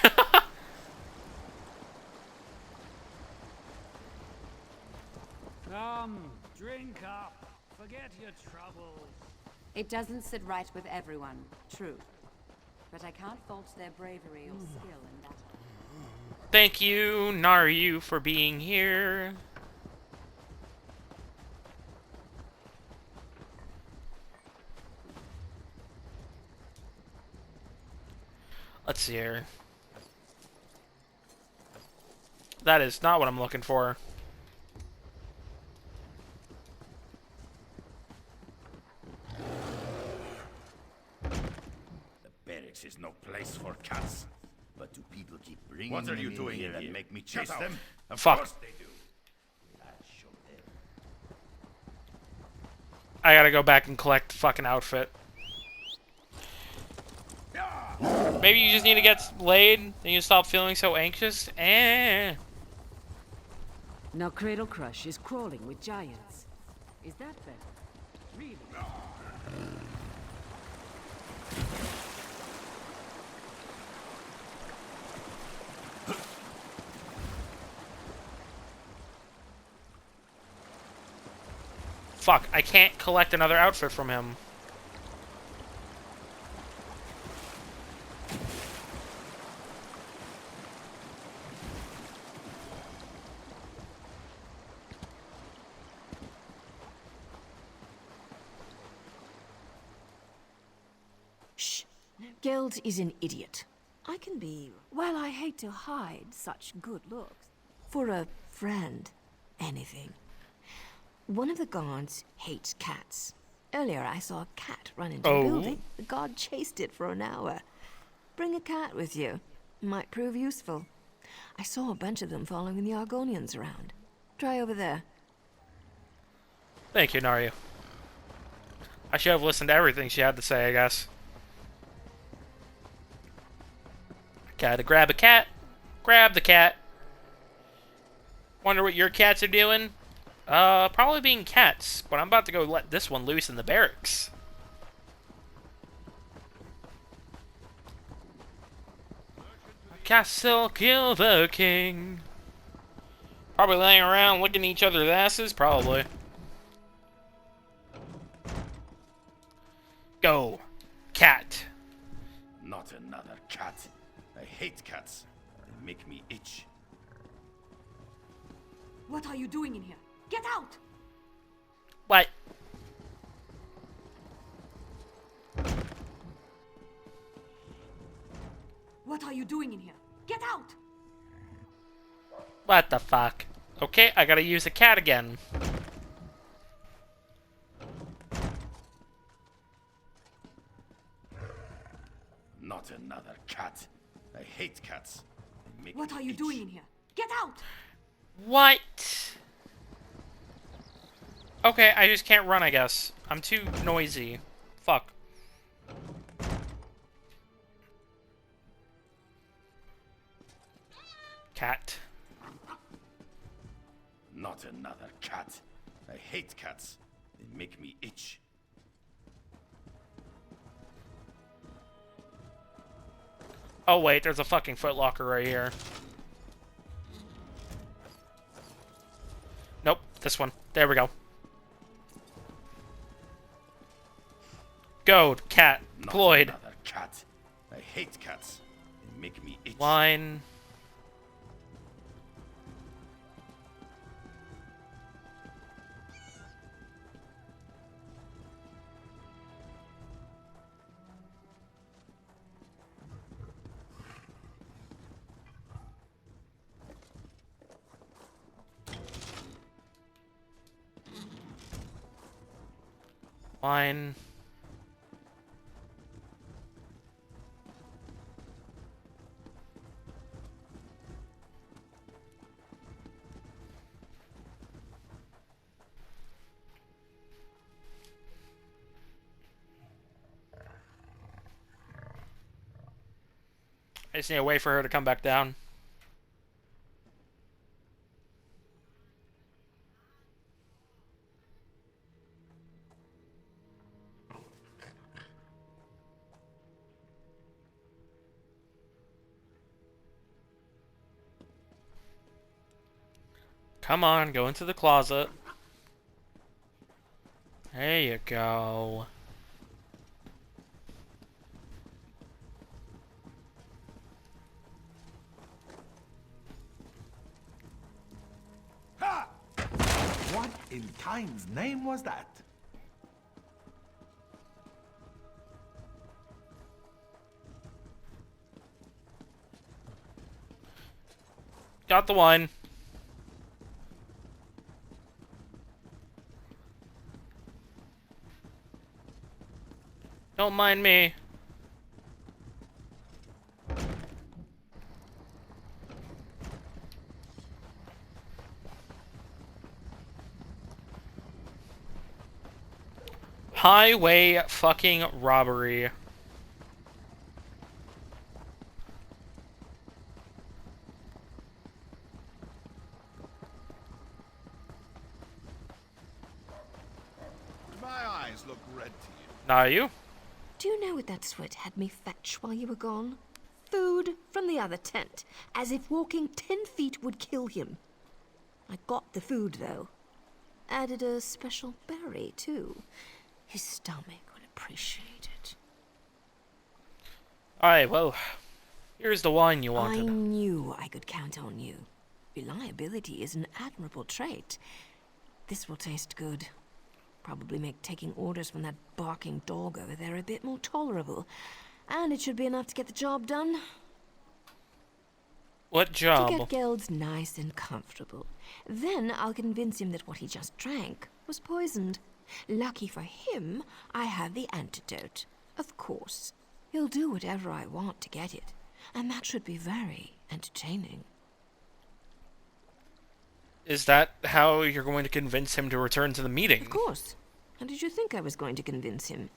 Come, drink up. Forget your troubles. It doesn't sit right with everyone, true. But I can't fault their bravery or skill in battle. Thank you, Naryu, for being here. Let's see here. That is not what I'm looking for. The barracks is no place for cats. But do people keep bringing What are them you in doing here in and here? make me Get chase out. them? Of Fuck. course they do. I gotta go back and collect the fucking outfit. Maybe you just need to get laid, then you stop feeling so anxious. Now Cradle Crush is crawling with giants. Is that better? Really? Fuck, I can't collect another outfit from him. Shh. Geld is an idiot. I can be... Well, I hate to hide such good looks. For a friend, anything. One of the guards hates cats. Earlier I saw a cat run into a building. The guard chased it for an hour. Bring a cat with you. Might prove useful. I saw a bunch of them following the Argonians around. Try over there. Thank you, Naryu. I should have listened to everything she had to say, I guess. Gotta grab a cat. Grab the cat. Wonder what your cats are doing? Probably being cats, but I'm about to go let this one loose in the barracks. Castle, kill the king. Probably laying around licking each other's asses, probably. Go, cat. Not another cat. I hate cats. They make me itch. What are you doing in here? Get out! What? What are you doing in here? Get out! What the fuck? Okay, I gotta use the cat again. Not another cat. I hate cats. They make What me are you itch. doing in here? Get out! What? Okay, I just can't run, I guess. I'm too noisy. Fuck. Cat. Not another cat. I hate cats. They make me itch. Oh wait, there's a fucking footlocker right here. Nope, this one. There we go. Go, cat. Deployed. Not another cat. I hate cats. They make me itch. Line. Line. I just need to wait for her to come back down. Come on, go into the closet. There you go. Ha! What in Kain's name was that? Got the wine. Don't mind me. Highway fucking robbery. My eyes look red to you. Not you? Do you know what that sweat had me fetch while you were gone? Food from the other tent, as if walking 10 feet would kill him. I got the food, though. Added a special berry, too. His stomach would appreciate it. Alright, well, here's the wine you I wanted. knew I could count on you. Reliability is an admirable trait. This will taste good. Probably make taking orders from that barking dog over there a bit more tolerable. And it should be enough to get the job done. What job? To get Geld's nice and comfortable. Then I'll convince him that what he just drank was poisoned. Lucky for him, I have the antidote. Of course. He'll do whatever I want to get it. And that should be very entertaining. Is that how you're going to convince him to return to the meeting? Of course. How did you think I was going to convince him?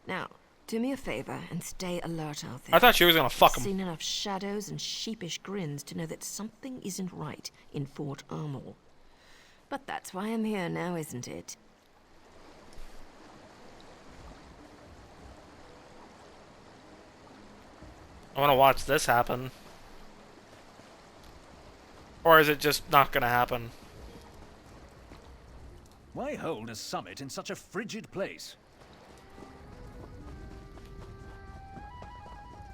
Now, do me a favor and stay alert out there. I thought she was gonna fuck him. I've seen enough shadows and sheepish grins to know that something isn't right in Fort Armor. But that's why I'm here now, isn't it? I want to watch this happen. Or is it just not gonna happen? Why hold a summit in such a frigid place?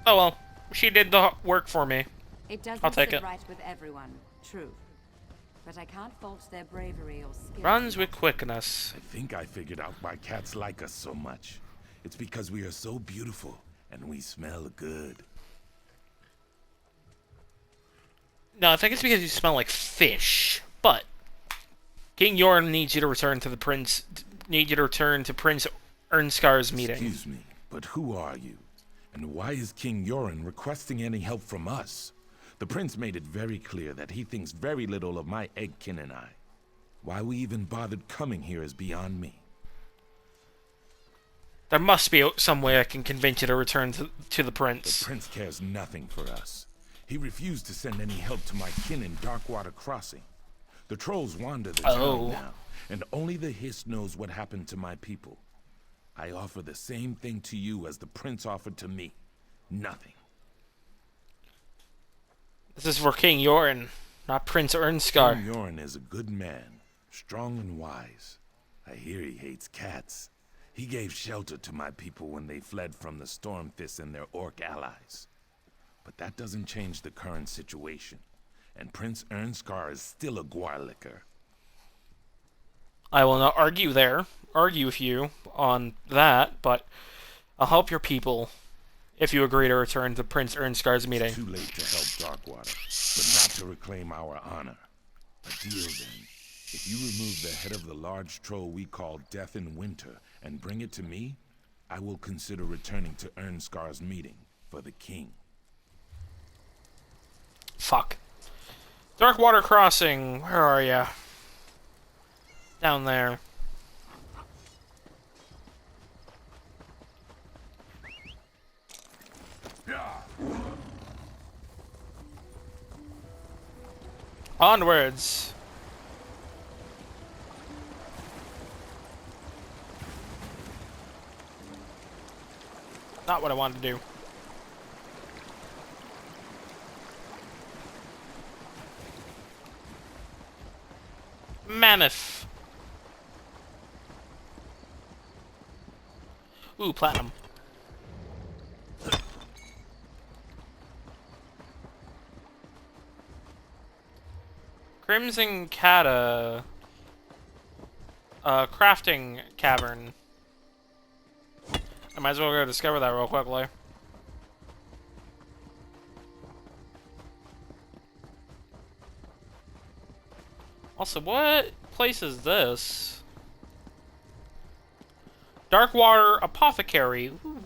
Oh well, she did the work for me. It doesn't I'll take sit it. right with everyone, true. But I can't fault their bravery or skill. Runs with quickness. I think I figured out why cats like us so much. It's because we are so beautiful and we smell good. No, I think it's because you smell like fish. But King Yorn needs you to return to the prince. Need you to return to Prince Ernskar's meeting. Excuse me, but who are you? And why is King Yoren requesting any help from us? The prince made it very clear that he thinks very little of my eggkin and I. Why we even bothered coming here is beyond me. There must be some way I can convince you to return to the prince. The prince cares nothing for us. He refused to send any help to my kin in Darkwater Crossing. The trolls wander the town now, and only the Hiss knows what happened to my people. I offer the same thing to you as the prince offered to me. Nothing. This is for King Yorn, not Prince Ernskar. King Yorn is a good man, strong and wise. I hear he hates cats. He gave shelter to my people when they fled from the Stormfists and their orc allies. But that doesn't change the current situation. And Prince Ernskar is still a Gwarlicker. I will not argue with you on that, but I'll help your people if you agree to return to Prince Ernskar's meeting. It's too late to help Darkwater, but not to reclaim our honor. A deal then. If you remove the head of the large troll we call Death in Winter and bring it to me, I will consider returning to Ernskar's meeting for the king. Fuck. Darkwater Crossing, where are ya? Down there. Onwards. Not what I wanted to do. Mammoth. Ooh, platinum. Crimson Cata. Crafting cavern. I might as well go discover that real quickly. Also, what place is this? Darkwater Apothecary. Ooh.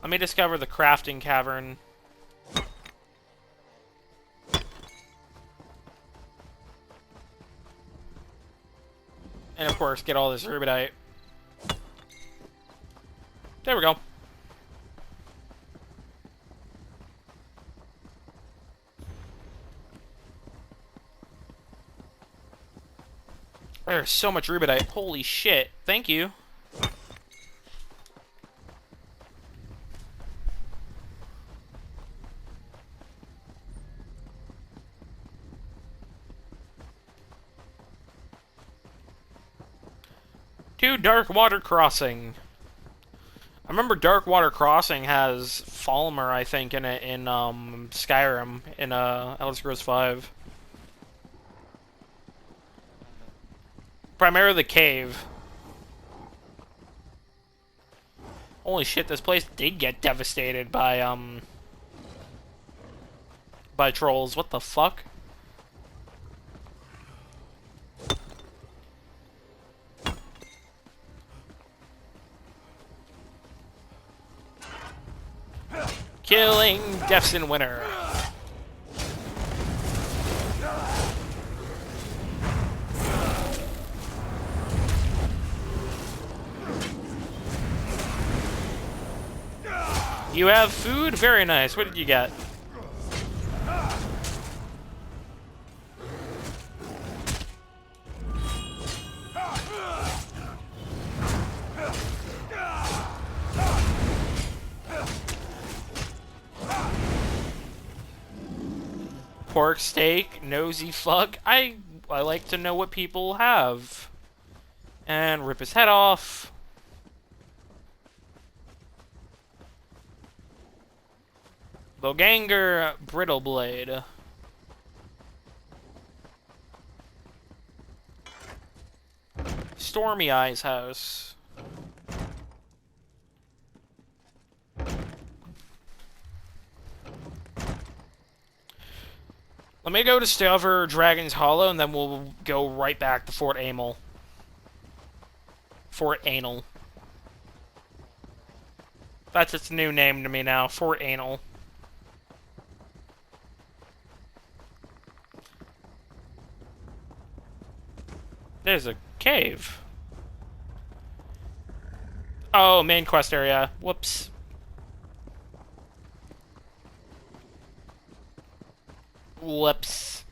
Let me discover the crafting cavern. And of course, get all this rubidite. There we go. There's so much rubidite. Holy shit. Thank you. To Darkwater Crossing. I remember Darkwater Crossing has Falmer, I think, in it in Skyrim, in Elder Scrolls 5. Primarily the cave. Holy shit, this place did get devastated by trolls. What the fuck? Killing Deaths in Winter. You have food? Very nice. What did you get? Pork steak, nosy fuck. I like to know what people have. And rip his head off. Boganger Brittle Blade. Stormy Eyes house. Let me go discover Dragon's Hollow, and then we'll go right back to Fort Amel. Fort Anal. That's its new name to me now, Fort Anal. There's a cave. Oh, main quest area. Whoops. Whoops.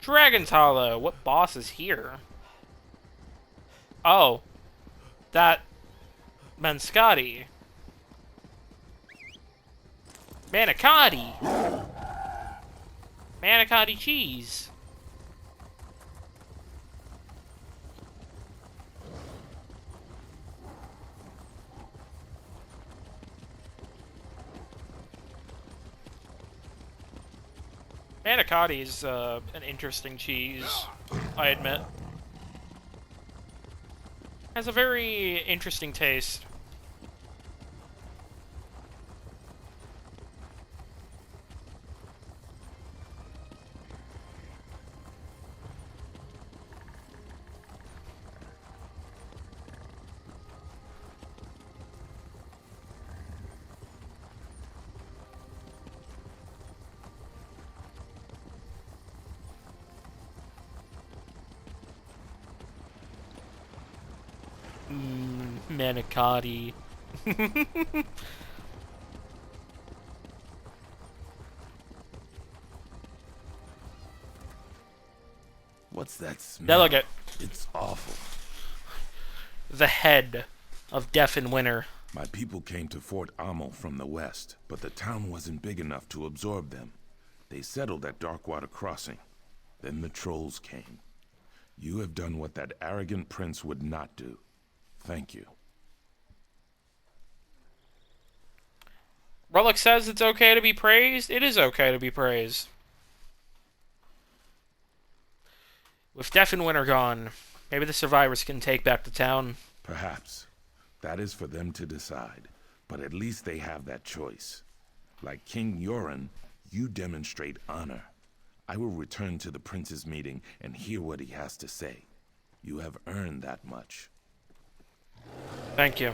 Dragon's Hollow. What boss is here? Oh. That... Manscati. Manicotti. Manicotti cheese. Manicotti is an interesting cheese, I admit. Has a very interesting taste. Manicotti. What's that smell? Delegate. It's awful. The head of Deaf and Winter. My people came to Fort Ammel from the west, but the town wasn't big enough to absorb them. They settled at Darkwater Crossing. Then the trolls came. You have done what that arrogant prince would not do. Thank you. Relic says it's okay to be praised. It is okay to be praised. With Deaf and Winter gone, maybe the survivors can take back the town. Perhaps. That is for them to decide. But at least they have that choice. Like King Yoren, you demonstrate honor. I will return to the prince's meeting and hear what he has to say. You have earned that much. Thank you.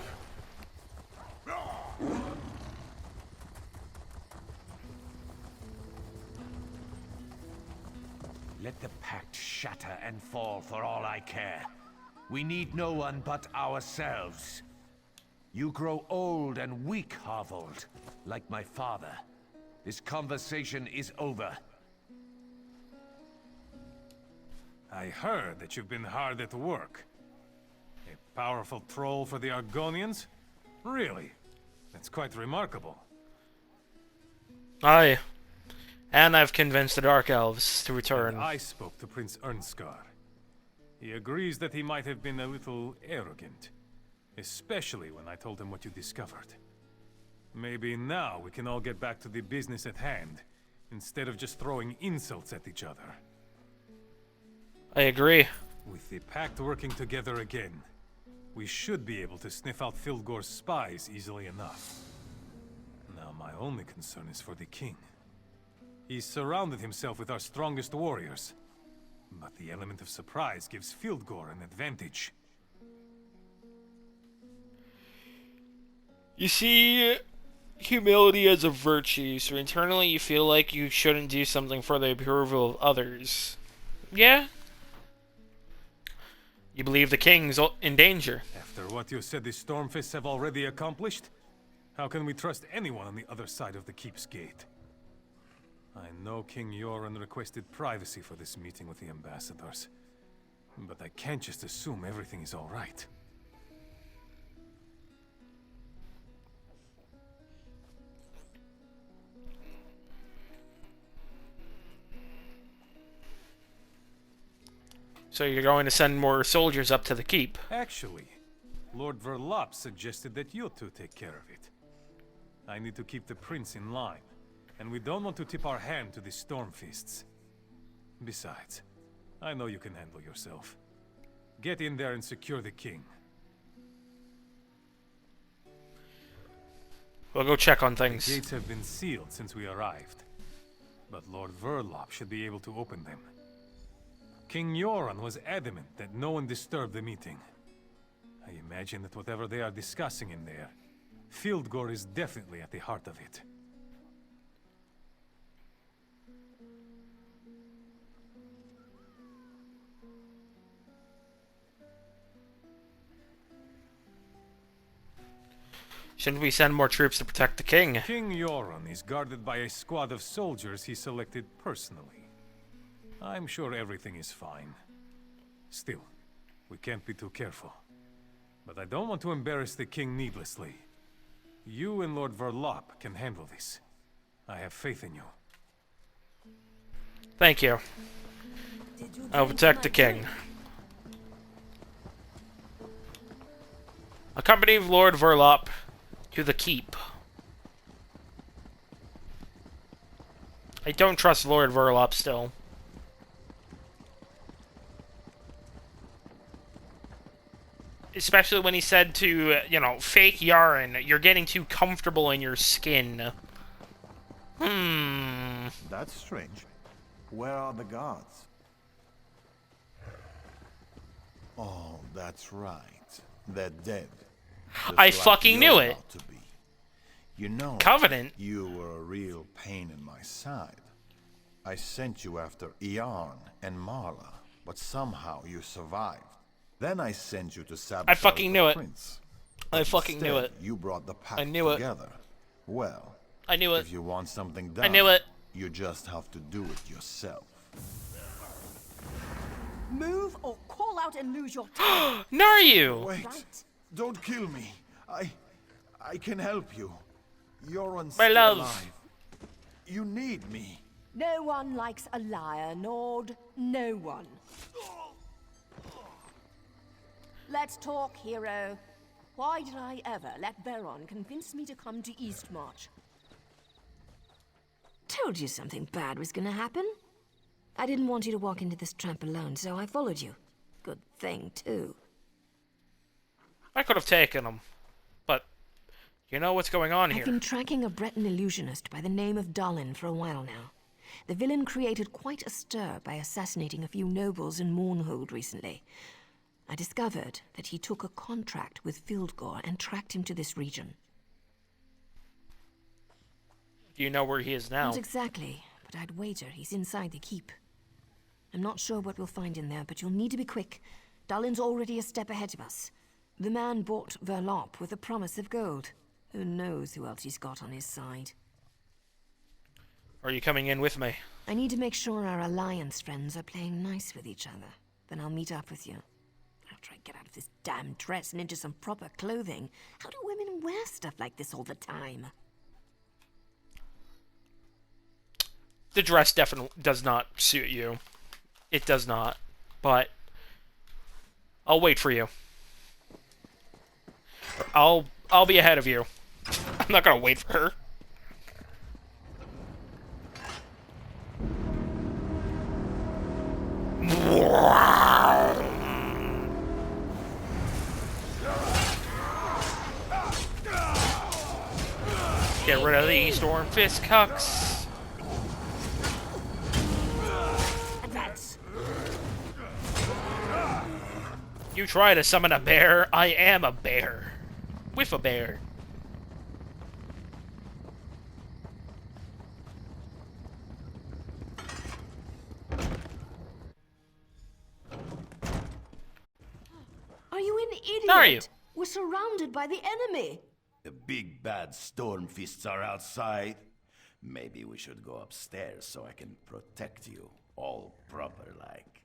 Let the pact shatter and fall for all I care. We need no one but ourselves. You grow old and weak, Harvold, like my father. This conversation is over. I heard that you've been hard at work. A powerful troll for the Argonians? Really? That's quite remarkable. Aye. And I've convinced the Dark Elves to return. And I spoke to Prince Ernskar. He agrees that he might have been a little arrogant. Especially when I told him what you discovered. Maybe now we can all get back to the business at hand, instead of just throwing insults at each other. I agree. With the pact working together again, we should be able to sniff out Fildgor's spies easily enough. Now my only concern is for the king. He's surrounded himself with our strongest warriors, but the element of surprise gives Fildgor an advantage. You see humility as a virtue, so internally you feel like you shouldn't do something for the approval of others. Yeah? You believe the king's in danger. After what you said the Stormfists have already accomplished, how can we trust anyone on the other side of the keep's gate? I know King Yoren requested privacy for this meeting with the ambassadors, but I can't just assume everything is all right. So you're going to send more soldiers up to the keep. Actually, Lord Verlop suggested that you two take care of it. I need to keep the prince in line, and we don't want to tip our hand to the Stormfists. Besides, I know you can handle yourself. Get in there and secure the king. We'll go check on things. The gates have been sealed since we arrived, but Lord Verlop should be able to open them. King Yoren was adamant that no one disturb the meeting. I imagine that whatever they are discussing in there, Fildgor is definitely at the heart of it. Shouldn't we send more troops to protect the king? King Yoren is guarded by a squad of soldiers he selected personally. I'm sure everything is fine. Still, we can't be too careful. But I don't want to embarrass the king needlessly. You and Lord Verlop can handle this. I have faith in you. Thank you. I'll protect the king. Accompany Lord Verlop to the keep. I don't trust Lord Verlop still. Especially when he said to, you know, fake Yaren, you're getting too comfortable in your skin. That's strange. Where are the guards? Oh, that's right. They're dead. Just I like fucking you're knew it. about to be. You know, Covenant. You were a real pain in my side. I sent you after Iarn and Marla, but somehow you survived. Then I sent you to sabotage I fucking knew the it. prince. I fucking knew Instead, it. You brought the pack I knew it. together. Well, I knew it. If you want something done, I knew it. You just have to do it yourself. Move or call out and lose your time. Naryu! Wait, don't kill me. I can help you. You're My still love. alive. You need me. No one likes a liar, Nord. No one. Let's talk, hero. Why did I ever let Veron convince me to come to Eastmarch? Told you something bad was gonna happen. I didn't want you to walk into this trap alone, so I followed you. Good thing, too. I could have taken him, but you know what's going on here. I've been tracking a Breton illusionist by the name of Dalin for a while now. The villain created quite a stir by assassinating a few nobles in Mournhold recently. I discovered that he took a contract with Fildgor and tracked him to this region. Do you know where he is now? Not exactly, but I'd wager he's inside the keep. I'm not sure what we'll find in there, but you'll need to be quick. Dalin's already a step ahead of us. The man bought Verlop with a promise of gold. Who knows who else he's got on his side. Are you coming in with me? I need to make sure our Alliance friends are playing nice with each other. Then I'll meet up with you. After I get out of this damn dress and into some proper clothing. How do women wear stuff like this all the time? The dress definitely does not suit you. It does not. But I'll wait for you. I'll be ahead of you. I'm not gonna wait for her. Get rid of these Storm Fist cucks. Advance. You try to summon a bear, I am a bear. With a bear. Are you an idiot? Are you? We're surrounded by the enemy. The big bad storm fists are outside. Maybe we should go upstairs so I can protect you, all proper like.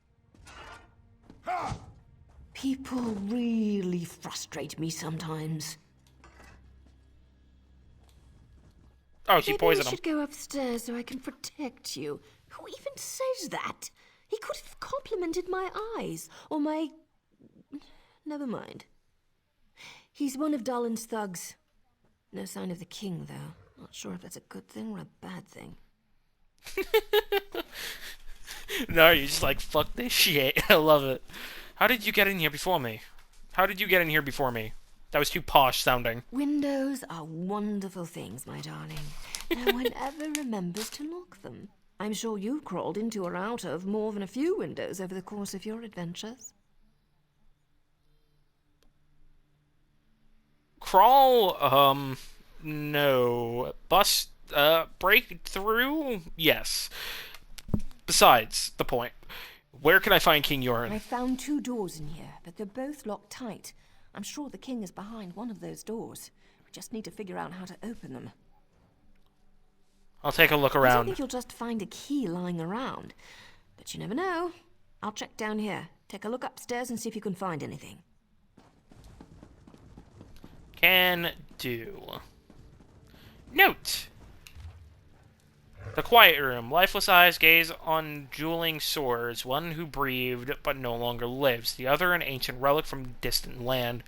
People really frustrate me sometimes. Oh, she Maybe poisoned we him. should go upstairs so I can protect you. Who even says that? He could have complimented my eyes, or my... Never mind. He's one of Dalin's thugs. No sign of the king, though. Not sure if that's a good thing or a bad thing. No, you're just like, fuck this shit. I love it. How did you get in here before me? How did you get in here before me? That was too posh sounding. Windows are wonderful things, my darling. No one ever remembers to lock them. I'm sure you've crawled into or out of more than a few windows over the course of your adventures. Crawl, no. Bust, break through? Yes. Besides the point, where can I find King Yoren? I found 2 doors in here, but they're both locked tight. I'm sure the king is behind one of those doors. We just need to figure out how to open them. I'll take a look I don't around. think you'll just find a key lying around. But you never know. I'll check down here. Take a look upstairs and see if you can find anything. Can do. Note! The quiet room. Lifeless eyes gaze on dueling swords. One who breathed, but no longer lives. The other an ancient relic from distant land.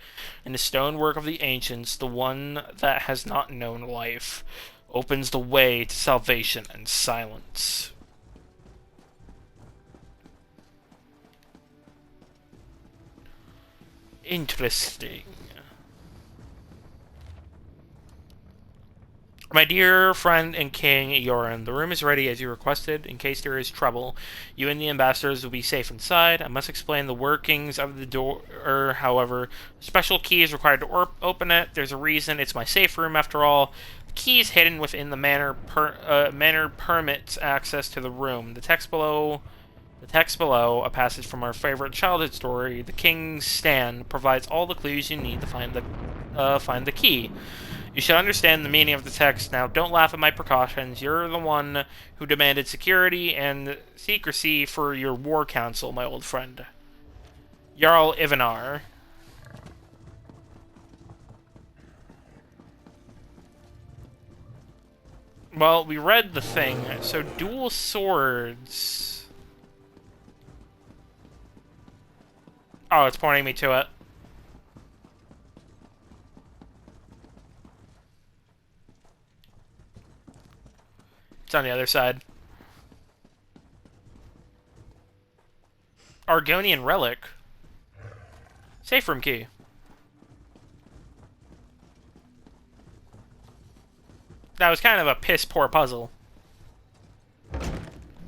In the stonework of the ancients, the one that has not known life opens the way to salvation and silence. Interesting. My dear friend and King Yoren, the room is ready as you requested. In case there is trouble, you and the ambassadors will be safe inside. I must explain the workings of the door, however. A special key is required to open it. There's a reason. It's my safe room, after all. The key is hidden within the manor permits access to the room. The text below, a passage from our favorite childhood story, The King's Stand, provides all the clues you need to find the key. You should understand the meaning of the text. Now, don't laugh at my precautions. You're the one who demanded security and secrecy for your war council, my old friend. Jarl Ivanar. Well, we read the thing, so dual swords. Oh, it's pointing me to it. It's on the other side. Argonian relic. Safe room key. That was kind of a piss-poor puzzle.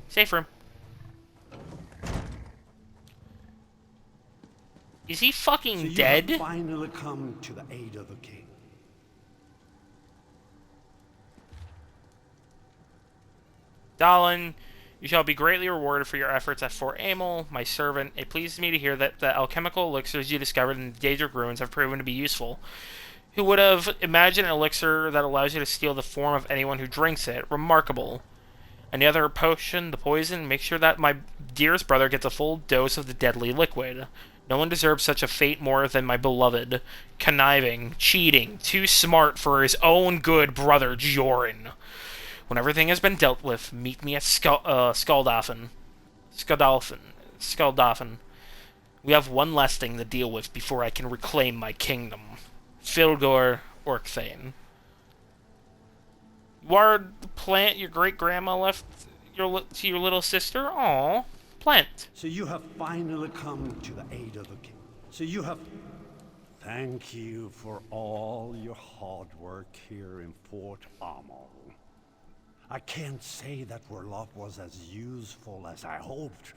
Safe room. Is he fucking So you dead? have finally come to the aid of the king. Dalin, you shall be greatly rewarded for your efforts at Fort Amel, my servant. It pleases me to hear that the alchemical elixirs you discovered in the Daedric ruins have proven to be useful. Who would have imagined an elixir that allows you to steal the form of anyone who drinks it? Remarkable. And the other potion, the poison, make sure that my dearest brother gets a full dose of the deadly liquid. No one deserves such a fate more than my beloved. Conniving, cheating, too smart for his own good brother Joran. When everything has been dealt with, meet me at Skuldafn. We have one last thing to deal with before I can reclaim my kingdom. Fildor Orkthane. You are the plant your great-grandma left to your little sister? Aw, plant. So you have finally come to the aid of the king. So you have... Thank you for all your hard work here in Fort Amel. I can't say that Verlof was as useful as I hoped,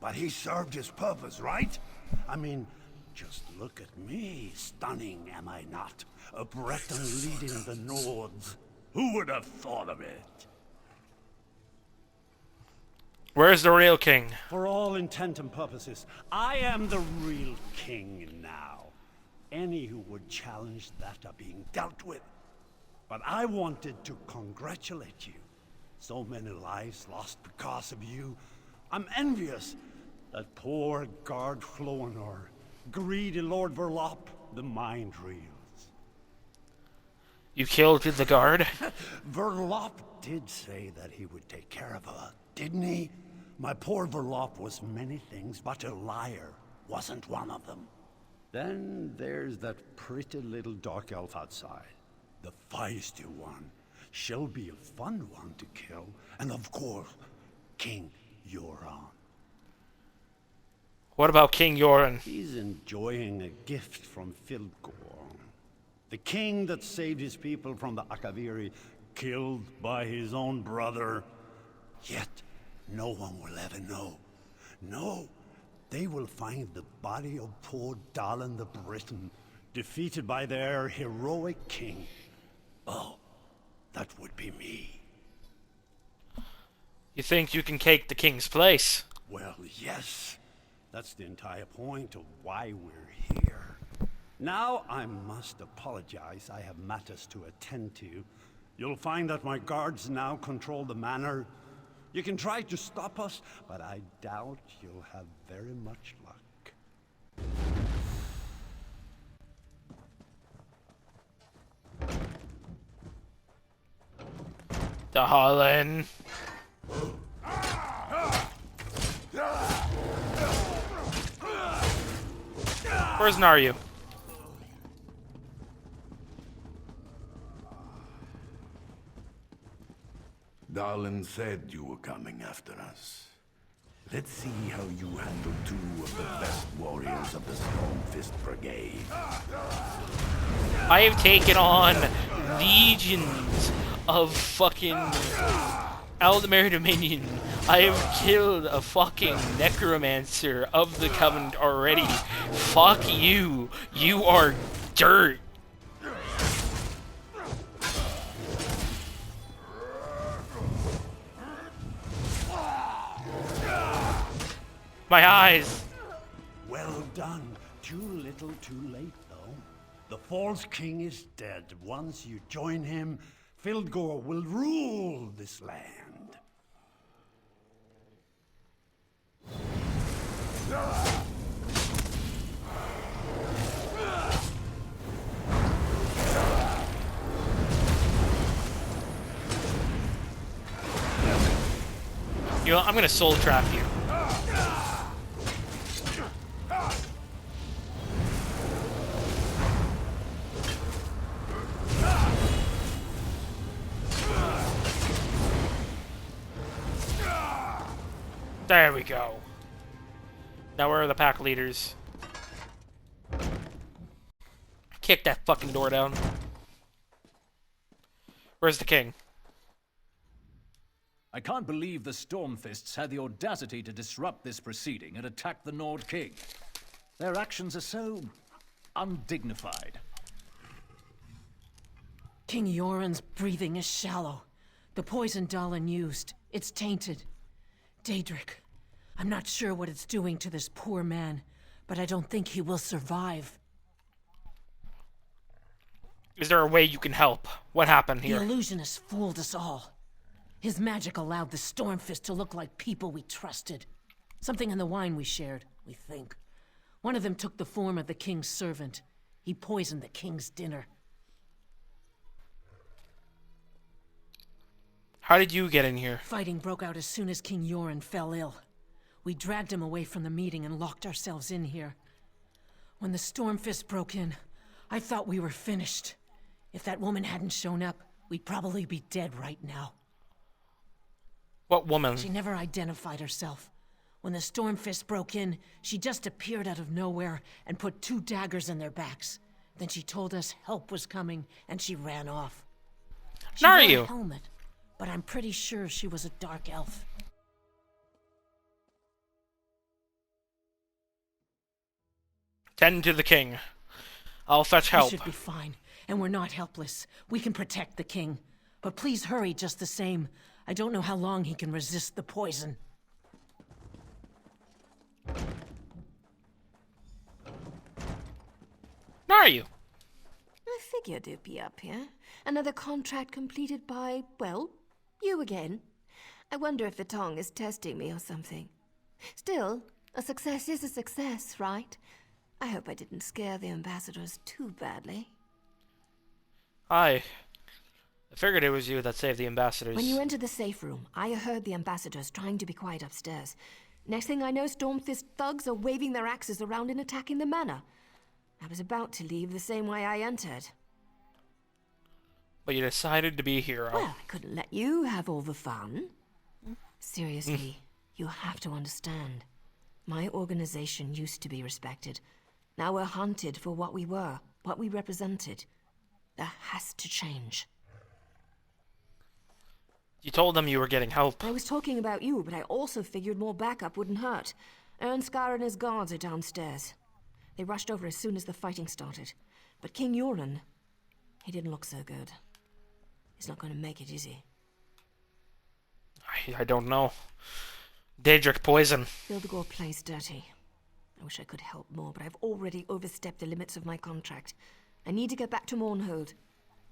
but he served his purpose, right? I mean, just look at me. Stunning, am I not? A Breton leading the Nords. Who would have thought of it? Where's the real king? For all intent and purposes, I am the real king now. Any who would challenge that are being dealt with. But I wanted to congratulate you. So many lives lost because of you. I'm envious. That poor guard Floanor, greedy Lord Verlof, the mind reels. You killed the guard? Verlof did say that he would take care of her, didn't he? My poor Verlof was many things, but a liar wasn't one of them. Then there's that pretty little dark elf outside. The feisty one. She'll be a fun one to kill. And of course, King Joran. What about King Joran? He's enjoying a gift from Fildor. The king that saved his people from the Akaviri, killed by his own brother. Yet, no one will ever know. No, they will find the body of poor Dalin the Briton, defeated by their heroic king. Oh, that would be me. You think you can take the king's place? Well, yes. That's the entire point of why we're here. Now I must apologize. I have matters to attend to. You'll find that my guards now control the manor. You can try to stop us, but I doubt you'll have very much luck. Dalin. Where's Naryu? Dalin said you were coming after us. Let's see how you handle two of the best warriors of the Stormfist Brigade. I have taken on legions of fucking Aldemir Dominion. I have killed a fucking necromancer of the Covenant already. Fuck you. You are dirt. My eyes. Well done. Too little, too late, though. The false king is dead. Once you join him, Fildor will rule this land. You know, I'm gonna soul trap you. There we go. Now where are the pack leaders? Kick that fucking door down. Where's the king? I can't believe the Stormfists had the audacity to disrupt this proceeding and attack the Nord King. Their actions are so undignified. King Yoren's breathing is shallow. The poison Dahlan used, it's tainted. Daedric, I'm not sure what it's doing to this poor man, but I don't think he will survive. Is there a way you can help? What happened here? The illusionist fooled us all. His magic allowed the Stormfist to look like people we trusted. Something in the wine we shared, we think. One of them took the form of the king's servant. He poisoned the king's dinner. How did you get in here? Fighting broke out as soon as King Yoren fell ill. We dragged him away from the meeting and locked ourselves in here. When the Stormfist broke in, I thought we were finished. If that woman hadn't shown up, we'd probably be dead right now. What woman? She never identified herself. When the Stormfist broke in, she just appeared out of nowhere and put 2 daggers in their backs. Then she told us help was coming, and she ran off. She wore a helmet, but I'm pretty sure she was a dark elf. Tend to the king. I'll fetch help. We should be fine, and we're not helpless. We can protect the king. But please hurry just the same. I don't know how long he can resist the poison. Where are you? I figured you'd be up here. Another contract completed by, well, you again. I wonder if the tongue is testing me or something. Still, a success is a success, right? I hope I didn't scare the ambassadors too badly. I figured it was you that saved the ambassadors. When you entered the safe room, I heard the ambassadors trying to be quiet upstairs. Next thing I know, Stormfist thugs are waving their axes around and attacking the manor. I was about to leave the same way I entered. But you decided to be a hero. Well, I couldn't let you have all the fun. Seriously, you have to understand. My organization used to be respected. Now we're hunted for what we were, what we represented. That has to change. You told them you were getting help. I was talking about you, but I also figured more backup wouldn't hurt. Ernskar and his guards are downstairs. They rushed over as soon as the fighting started. But King Yoren, he didn't look so good. He's not going to make it, is he? I don't know. Daedric poison. Hildegor plays dirty. I wish I could help more, but I've already overstepped the limits of my contract. I need to get back to Mournhold.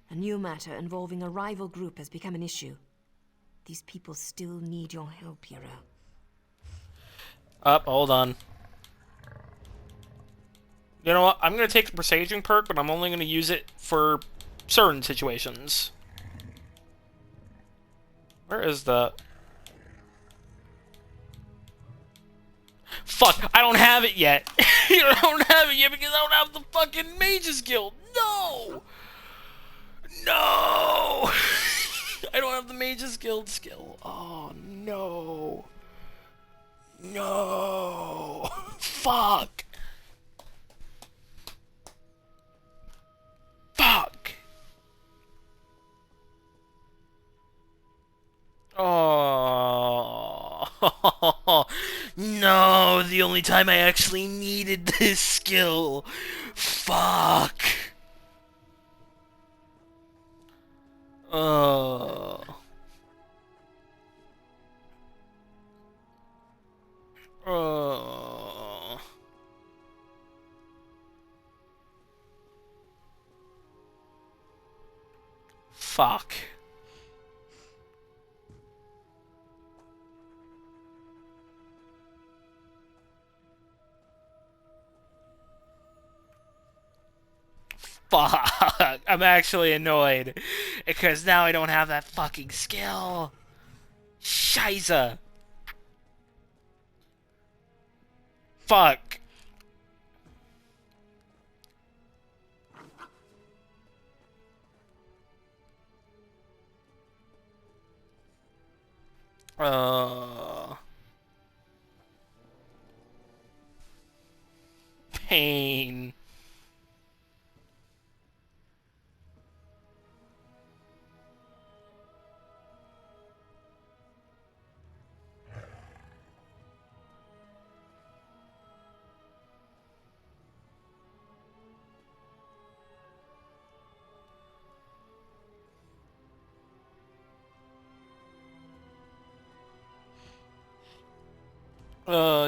A new matter involving a rival group has become an issue. These people still need your help, hero. Hold on. You know what? I'm going to take the Presaging perk, but I'm only going to use it for certain situations. Where is the... Fuck, I don't have it yet. You don't have it yet because I don't have the fucking Mage's Guild. No! No! I don't have the Mage's Guild skill. Oh, no. No. Fuck. Fuck. Oh. No, the only time I actually needed this skill. Fuck. Oh. Oh. Fuck. Fuck. I'm actually annoyed because now I don't have that fucking skill. Shiza. fuck? Pain.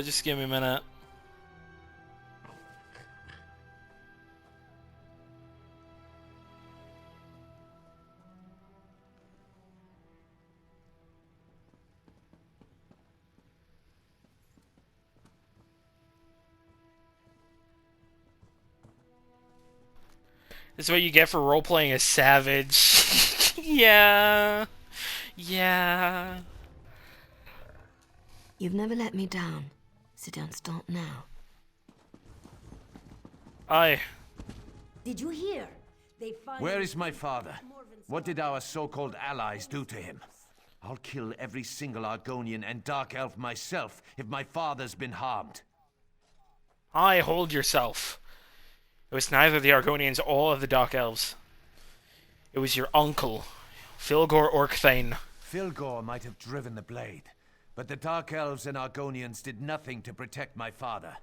Just give me a minute. This is what you get for role-playing a savage. Yeah. Yeah. You've never let me down, so don't stop now. Did you hear? They Where is my father? What did our so-called allies do to him? I'll kill every single Argonian and Dark Elf myself if my father's been harmed. Hold yourself. It was neither the Argonians or the Dark Elves. It was your uncle, Filgor Orcthane. Filgor might have driven the blade, but the Dark Elves and Argonians did nothing to protect my father.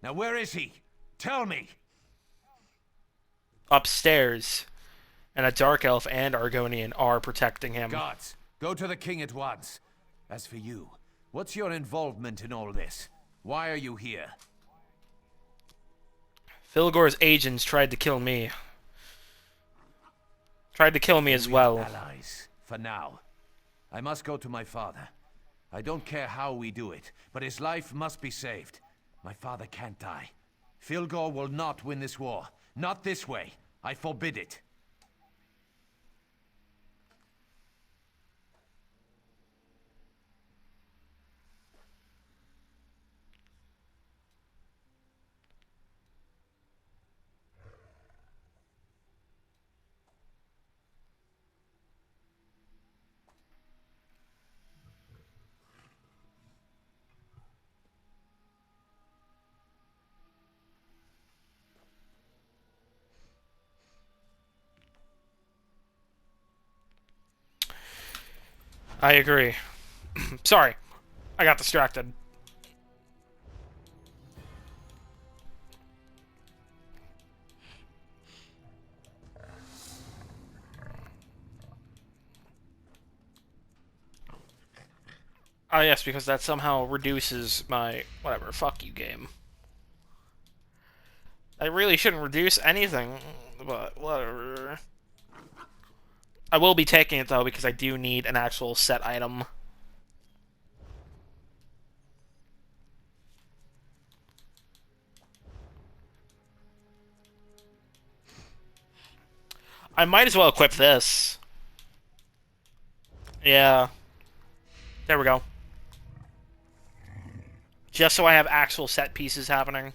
Now where is he? Tell me! Upstairs. And a Dark Elf and Argonian are protecting him. Guards, go to the king at once. As for you, what's your involvement in all this? Why are you here? Filgor's agents tried to kill me. Tried to kill me as well. Allies, for now. I must go to my father. I don't care how we do it, but his life must be saved. My father can't die. Filgor will not win this war. Not this way. I forbid it. I agree. Sorry. I got distracted. Oh yes, because that somehow reduces my... Whatever, fuck you, game. I really shouldn't reduce anything, but whatever. I will be taking it, though, because I do need an actual set item. I might as well equip this. Yeah. There we go. Just so I have actual set pieces happening.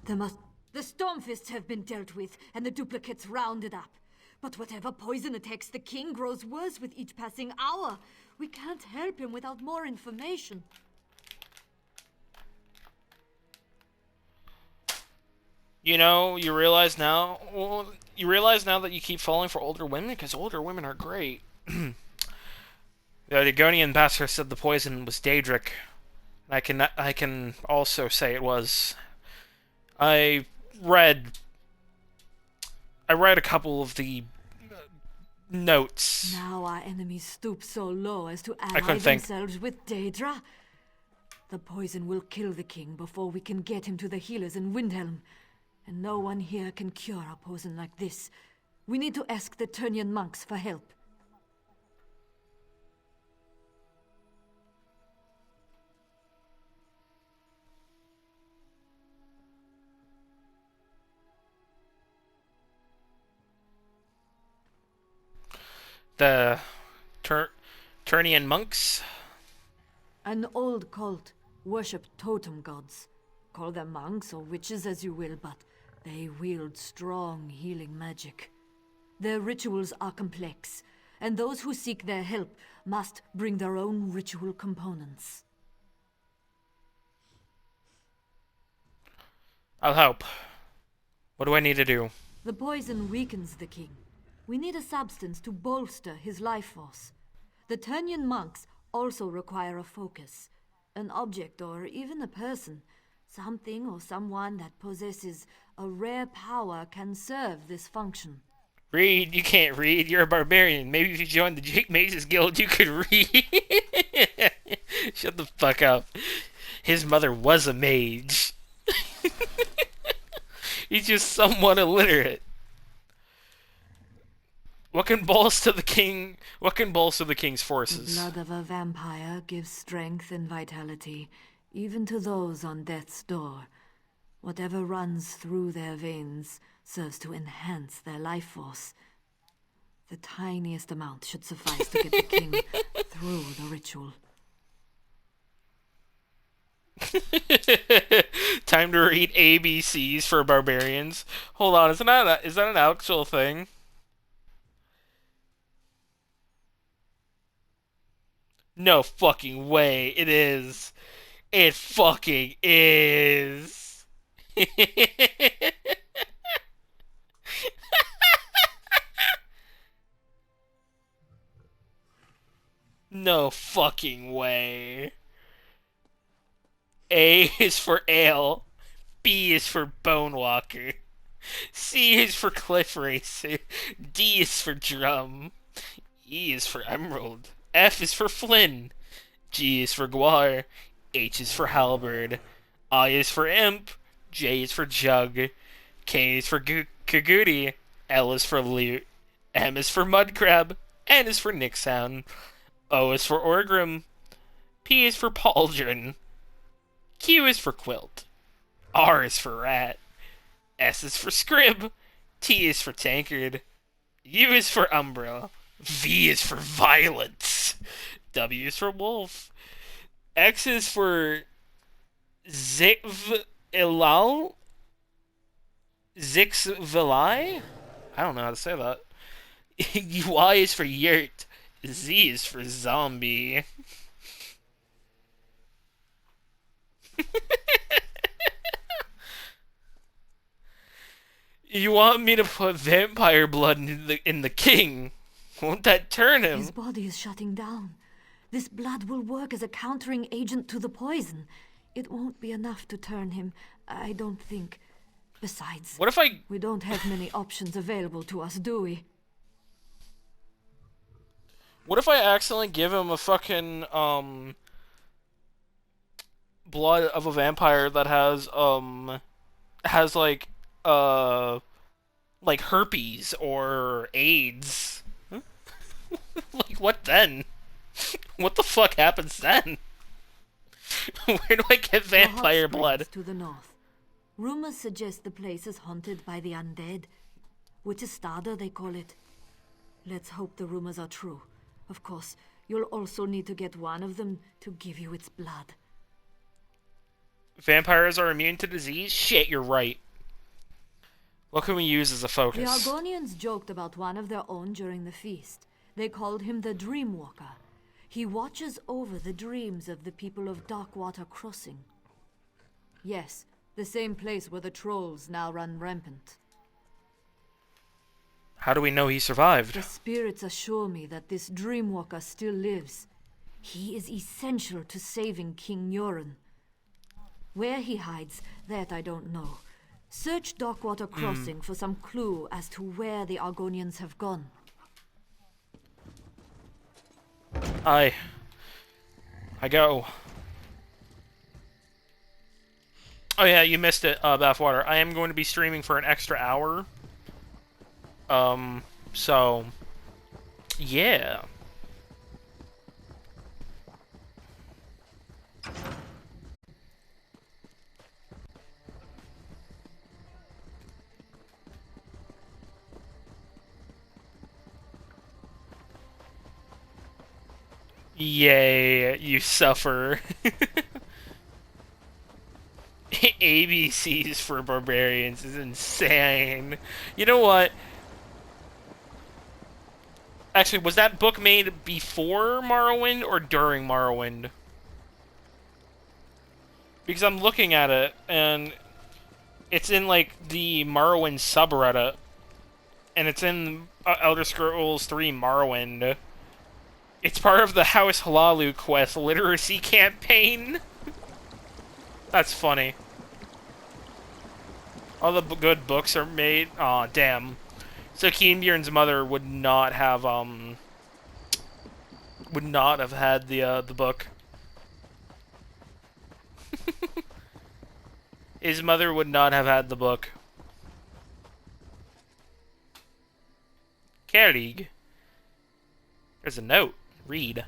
The Stormfists have been dealt with, and the duplicates rounded up. But whatever poison attacks the king grows worse with each passing hour. We can't help him without more information. You know, you realize now... Well, you realize now that you keep falling for older women? Because older women are great. The Argonian ambassador said the poison was Daedric. I can also say it was... I read a couple of the notes. Now our enemies stoop so low as to ally themselves with Daedra. The poison will kill the king before we can get him to the healers in Windhelm. And no one here can cure a poison like this. We need to ask the Turnian monks for help. The Turnian monks? An old cult worship totem gods. Call them monks or witches as you will, but they wield strong healing magic. Their rituals are complex, and those who seek their help must bring their own ritual components. I'll help. What do I need to do? The poison weakens the king. We need a substance to bolster his life force. The Turnian monks also require a focus. An object or even a person. Something or someone that possesses a rare power can serve this function. Read? You can't read. You're a barbarian. Maybe if you joined the Jake Maces Guild, you could read. Shut the fuck up. His mother was a mage. He's just somewhat illiterate. What can bolster the king? What can bolster the king's forces? The blood of a vampire gives strength and vitality, even to those on death's door. Whatever runs through their veins serves to enhance their life force. The tiniest amount should suffice to get the king through the ritual. Time to read ABCs for barbarians. Hold on, is that an actual thing? No fucking way. It is. It fucking is. No fucking way. A is for ale. B is for Bonewalker. C is for Cliff Racer. D is for Drum. E is for Emerald. F is for Flynn. G is for Guar. H is for Halberd. I is for Imp. J is for Jug. K is for Kagooti. L is for Loot. M is for Mudcrab. N is for Nixound. O is for Orgrim. P is for Pauldron. Q is for Quilt. R is for Rat. S is for Scrib. T is for Tankard. U is for Umbra. V is for Violence. W is for Wolf. X is for Zixvilai? Zixvilai? I don't know how to say that. Y is for Yurt. Z is for Zombie. You want me to put vampire blood in the king? Won't that turn him? His body is shutting down. This blood will work as a countering agent to the poison. It won't be enough to turn him, I don't think. Besides, what if we don't have many options available to us, do we? What if I accidentally give him a fucking, blood of a vampire that has like herpes or AIDS? Huh? Like, what then? What the fuck happens then? Where do I get vampire blood? To the north. Rumors suggest the place is haunted by the undead. Witchestada, they call it. Let's hope the rumors are true. Of course, you'll also need to get one of them to give you its blood. Vampires are immune to disease? Shit, you're right. What can we use as a focus? The Argonians joked about one of their own during the feast. They called him the Dreamwalker. He watches over the dreams of the people of Darkwater Crossing. Yes, the same place where the trolls now run rampant. How do we know he survived? The spirits assure me that this Dreamwalker still lives. He is essential to saving King Yoren. Where he hides, that I don't know. Search Darkwater Crossing for some clue as to where the Argonians have gone. I go. Oh yeah, you missed it, Bathwater. I am going to be streaming for an extra hour. So, yeah. Yay, you suffer. ABCs for barbarians is insane. You know what? Actually, was that book made before Morrowind or during Morrowind? Because I'm looking at it, and it's in, like, the Morrowind subreddit. And it's in Elder Scrolls 3 Morrowind. It's part of the House Hlaalu quest literacy campaign. That's funny. All the good books are made. Aw, damn. So Keenbjorn's mother would not have had the book. His mother would not have had the book. Kerrig. There's a note. Read.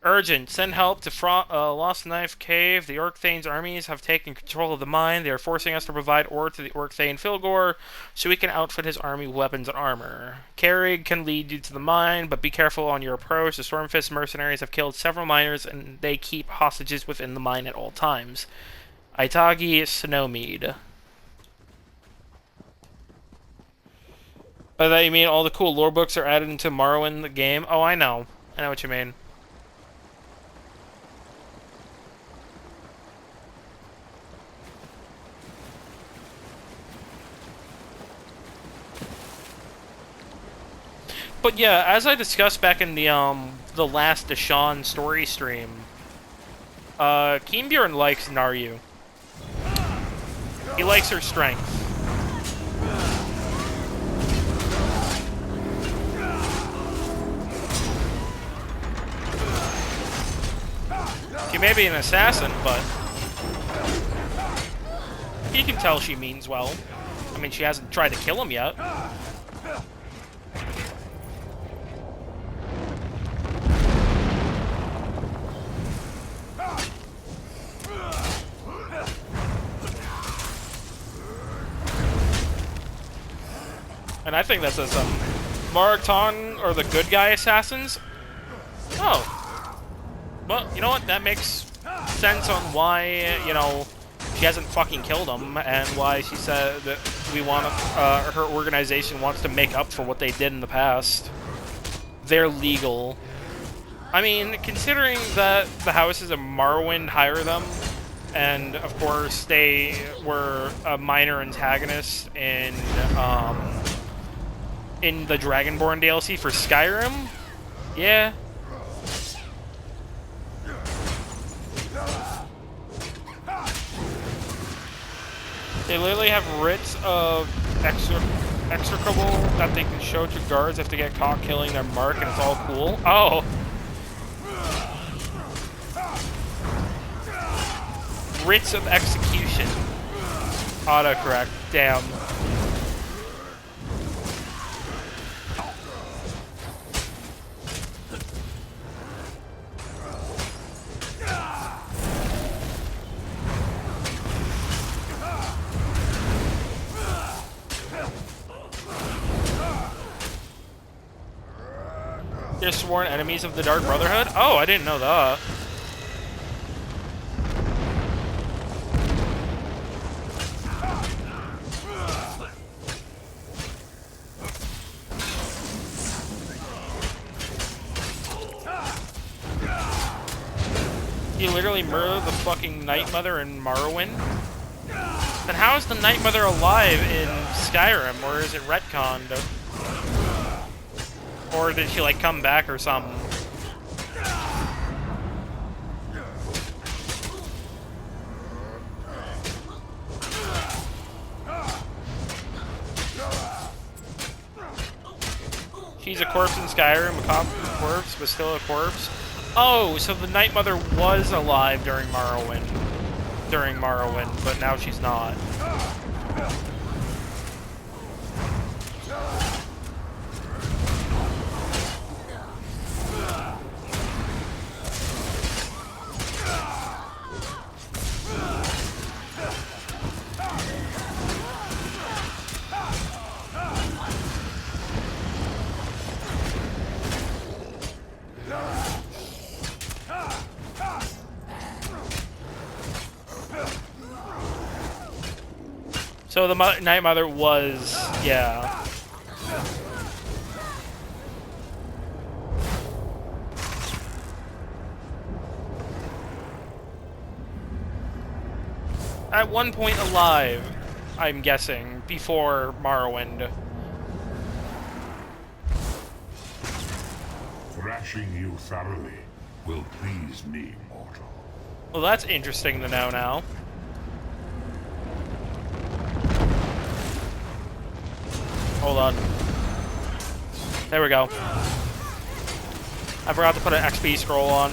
Urgent. Send help to Lost Knife Cave. The Orc Thane's armies have taken control of the mine. They are forcing us to provide ore to the Orc Thane Filgor so we can outfit his army with weapons and armor. Kerrig can lead you to the mine, but be careful on your approach. The Stormfist mercenaries have killed several miners, and they keep hostages within the mine at all times. Itagi Snowmead. By that you mean all the cool lore books are added into Morrowind the game? Oh, I know. I know what you mean. But yeah, as I discussed back in the last Deshaun story stream, Keenbjorn likes Naryu. He likes her strength. She may be an assassin, but he can tell she means well. I mean, she hasn't tried to kill him yet. And I think that says Morakton are the good guy assassins. Oh. Well, you know what? That makes sense on why, you know, she hasn't fucking killed him, and why she said that we want to, her organization wants to make up for what they did in the past. They're legal. I mean, considering that the houses of Morrowind hire them, and of course they were a minor antagonist in the Dragonborn DLC for Skyrim, yeah. They literally have writs of execrable that they can show to guards if they get caught killing their mark, and it's all cool. Oh! Writs of execution. Autocorrect. Damn. They're sworn enemies of the Dark Brotherhood? Oh, I didn't know that. You literally murdered the fucking Night Mother in Morrowind? Then how is the Night Mother alive in Skyrim, or is it retconned? Or did she, like, come back or something? She's a corpse in Skyrim, a corpse, but still a corpse. Oh, so the Night Mother was alive during Morrowind, but now she's not. So the Night Mother was, yeah. At one point alive, I'm guessing, before Morrowind. Thrashing you thoroughly will please me, mortal. Well, that's interesting to know now. Hold on. There we go. I forgot to put an XP scroll on.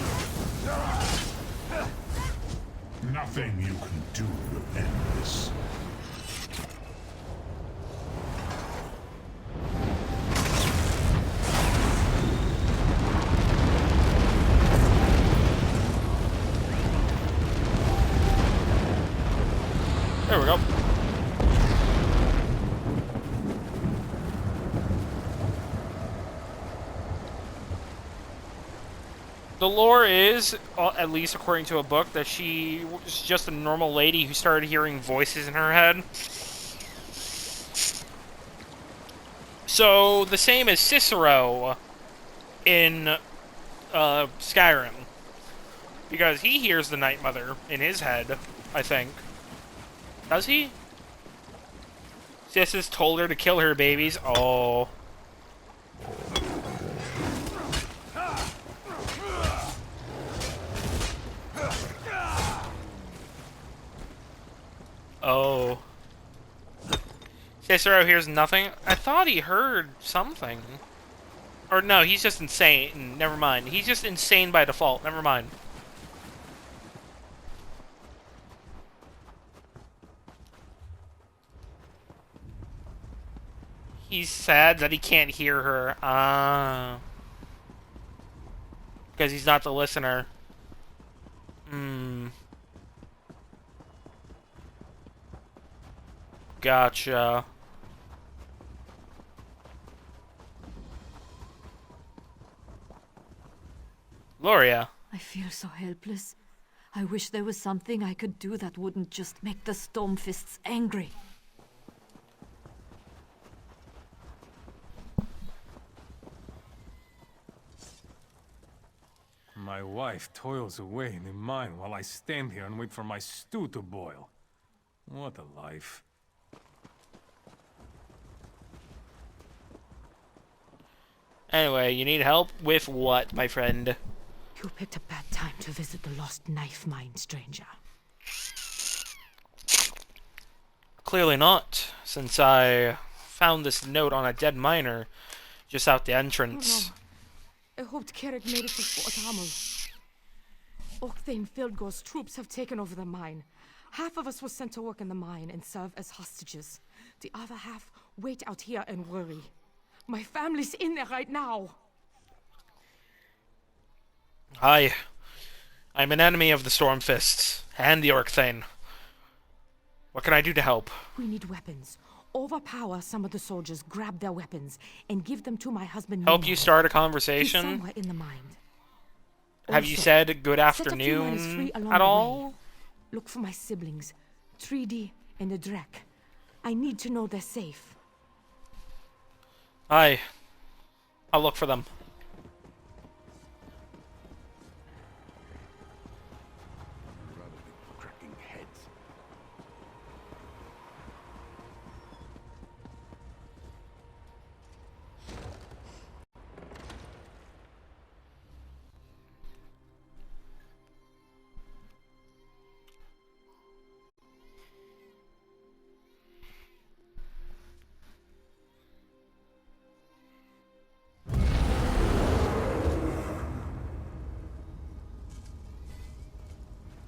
Nothing you can do will end this. There we go. The lore is, at least according to a book, that she was just a normal lady who started hearing voices in her head. So, the same as Cicero in Skyrim. Because he hears the Night Mother in his head, I think. Does he? Sis has told her to kill her babies. Oh. Oh. Cicero hears nothing? I thought he heard something. Or no, he's just insane. Never mind. He's just insane by default. Never mind. He's sad that he can't hear her. Ah. Because he's not the listener. Hmm. Gotcha. Gloria. I feel so helpless. I wish there was something I could do that wouldn't just make the Stormfists angry. My wife toils away in the mine while I stand here and wait for my stew to boil. What a life. Anyway, you need help with what, my friend? You picked a bad time to visit the lost knife mine, stranger. Clearly not, since I found this note on a dead miner just out the entrance. Oh, no. I hoped Carrick made it to Fort Hamel. Orkthane Fieldgore's troops have taken over the mine. Half of us was sent to work in the mine and serve as hostages. The other half wait out here and worry. My family's in there right now. I'm an enemy of the Stormfists and the Orkthane. What can I do to help? We need weapons. Overpower some of the soldiers, grab their weapons, and give them to my husband. Help Nemo. you start a He's conversation? somewhere in the mine. Have you Also, said good set a few miners afternoon free along at the all? way. Look for my siblings, 3D and the Drek. I need to know they're safe. I'll look for them. Cracking heads.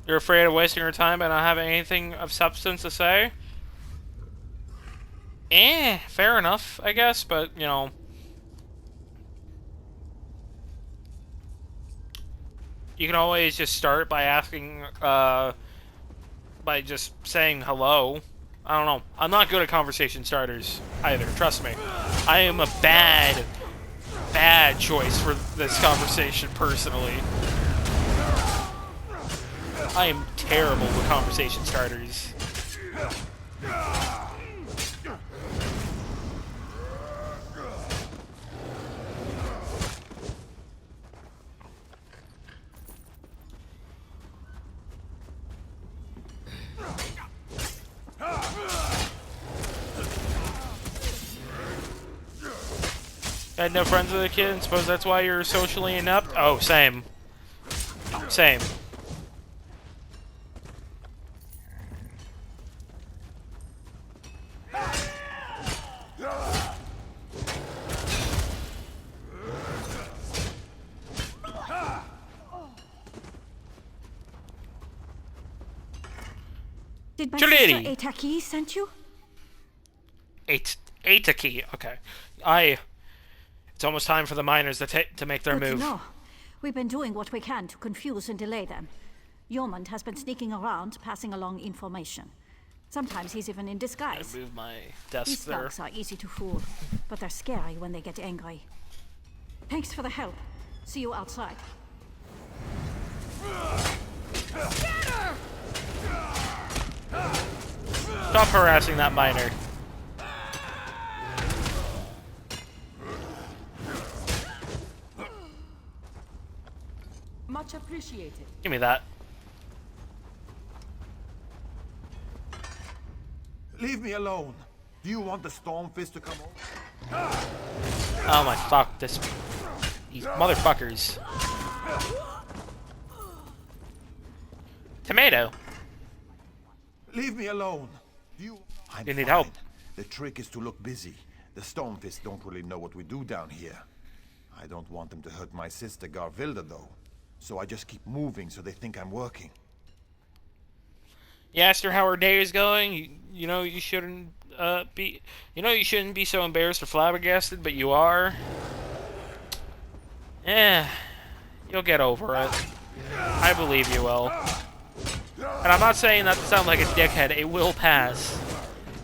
You're afraid of wasting your time by not having anything of substance to say? Fair enough, I guess, but, you know. You can always just start by asking, by just saying hello. I don't know. I'm not good at conversation starters either, trust me. I am a bad choice for this conversation, personally. I am terrible with conversation starters. Had no friends as a kid, and suppose that's why you're socially inept? Oh, same. Same. Did my Chilili. sister Ataki sent you? Ataki. Okay. It's almost time for the miners to make their Good move. to know. We've been doing what we can to confuse and delay them. Yeoman has been sneaking around, passing along information. Sometimes he's even in disguise. I move my desk These there. thugs are easy to fool, but they're scary when they get angry. Thanks for the help. See you outside. Stop harassing that miner. Much appreciated. Give me that. Leave me alone. Do you want the Stormfist to come over? Oh my fuck, these motherfuckers. Tomato. Leave me alone. You need help. The trick is to look busy. The Stormfist don't really know what we do down here. I don't want them to hurt my sister Garvilda though. So I just keep moving so they think I'm working. You asked her how her day is going. You know you shouldn't be. You know you shouldn't be so embarrassed or flabbergasted, but you are. Yeah, you'll get over it. I believe you will. And I'm not saying that to sound like a dickhead. It will pass.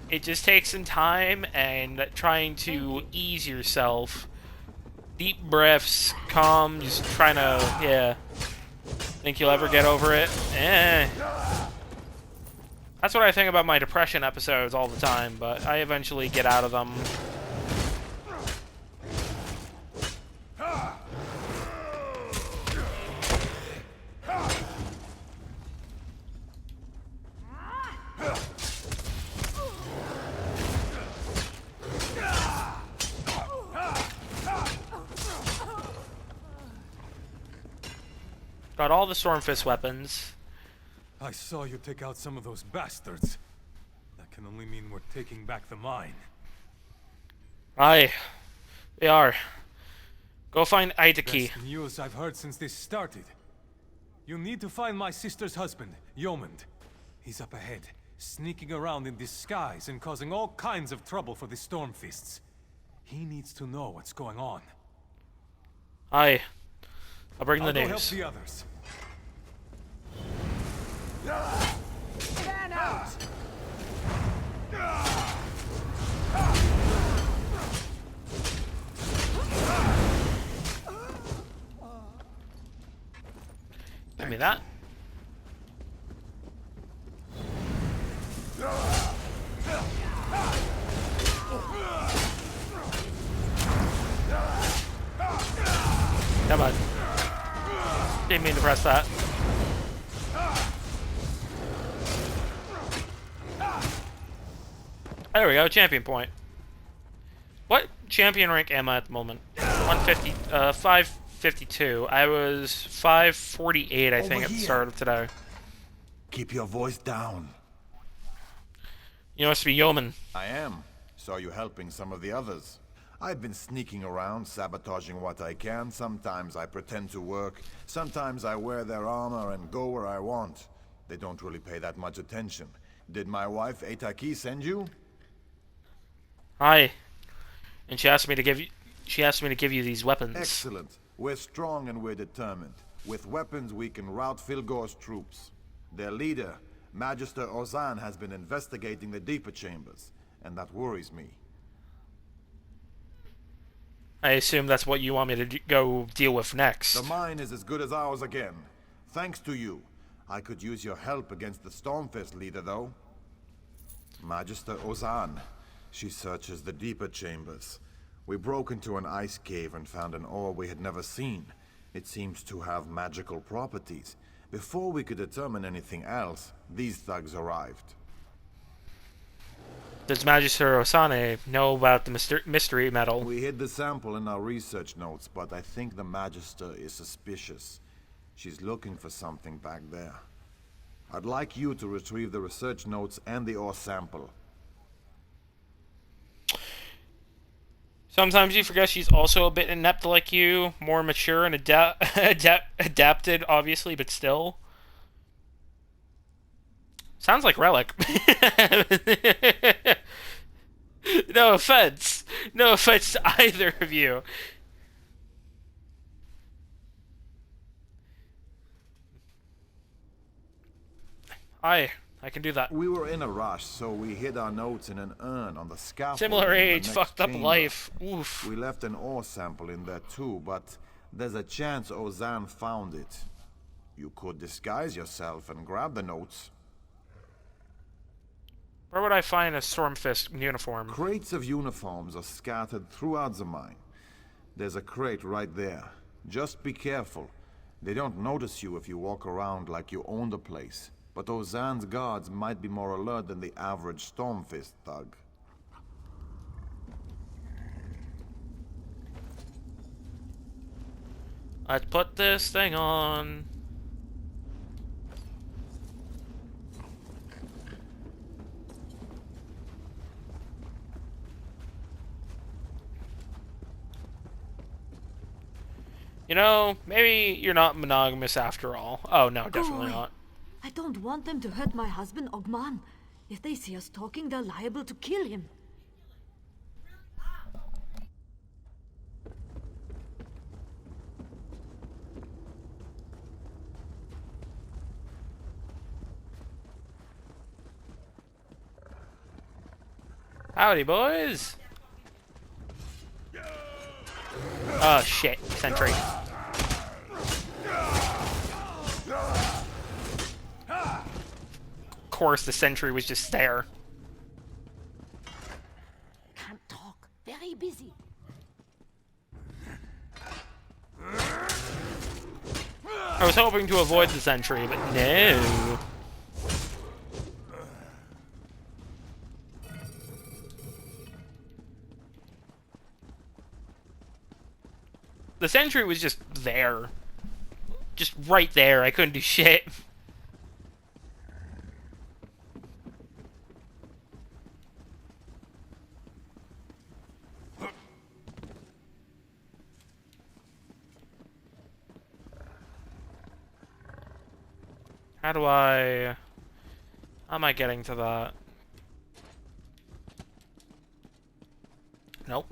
It just takes some time and trying to ease yourself. Deep breaths, calm, just trying to, yeah. Think you'll ever get over it? Eh. That's what I think about my depression episodes all the time, but I eventually get out of them. Got all the Stormfist weapons. I saw you take out some of those bastards. That can only mean we're taking back the mine. Aye. They are. Go find Aitaki. Best news I've heard since this started. You need to find my sister's husband, Yeoman. He's up ahead, sneaking around in disguise and causing all kinds of trouble for the Stormfists. He needs to know what's going on. Aye. I'll bring the I'll go help news. the others. Fan out! Give me that. Come on. Didn't mean to press that. There we go, champion point. What champion rank am I at the moment? 150, 552. I was 548, I think, at the start of today. Keep your voice down. You must be Yeoman. I am. Saw you helping some of the others. I've been sneaking around, sabotaging what I can. Sometimes I pretend to work. Sometimes I wear their armor and go where I want. They don't really pay that much attention. Did my wife Ataki send you? Hi. And she asked me to give you these weapons. Excellent. We're strong and we're determined. With weapons we can rout Filgor's troops. Their leader, Magister Ozan, has been investigating the deeper chambers, and that worries me. I assume that's what you want me to go deal with next. The mine is as good as ours again. Thanks to you. I could use your help against the Stormfist leader, though. Magister Ozan. She searches the deeper chambers. We broke into an ice cave and found an ore we had never seen. It seems to have magical properties. Before we could determine anything else, these thugs arrived. Does Magister Osane know about the mystery metal? We hid the sample in our research notes, but I think the Magister is suspicious. She's looking for something back there. I'd like you to retrieve the research notes and the ore sample. Sometimes you forget she's also a bit inept like you, more mature and adapted, obviously, but still. Sounds like Relic. No offense. No offense to either of you. I can do that. We were in a rush, so we hid our notes in an urn on the scaffold. Similar age, fucked up life. Oof. We left an ore sample in there too, but there's a chance Ozan found it. You could disguise yourself and grab the notes. Where would I find a Stormfist uniform? Crates of uniforms are scattered throughout the mine. There's a crate right there. Just be careful. They don't notice you if you walk around like you own the place. But Ozan's guards might be more alert than the average Stormfist thug. Let's put this thing on. You know, maybe you're not monogamous after all. Oh, no, definitely not. I don't want them to hurt my husband, Ogman. If they see us talking, they're liable to kill him. Howdy, boys. Oh, shit. Sentry. Of course, the sentry was just there. Can't talk. Very busy. I was hoping to avoid the sentry, but no. The sentry was just there. Just right there. I couldn't do shit. How am I getting to that? Nope.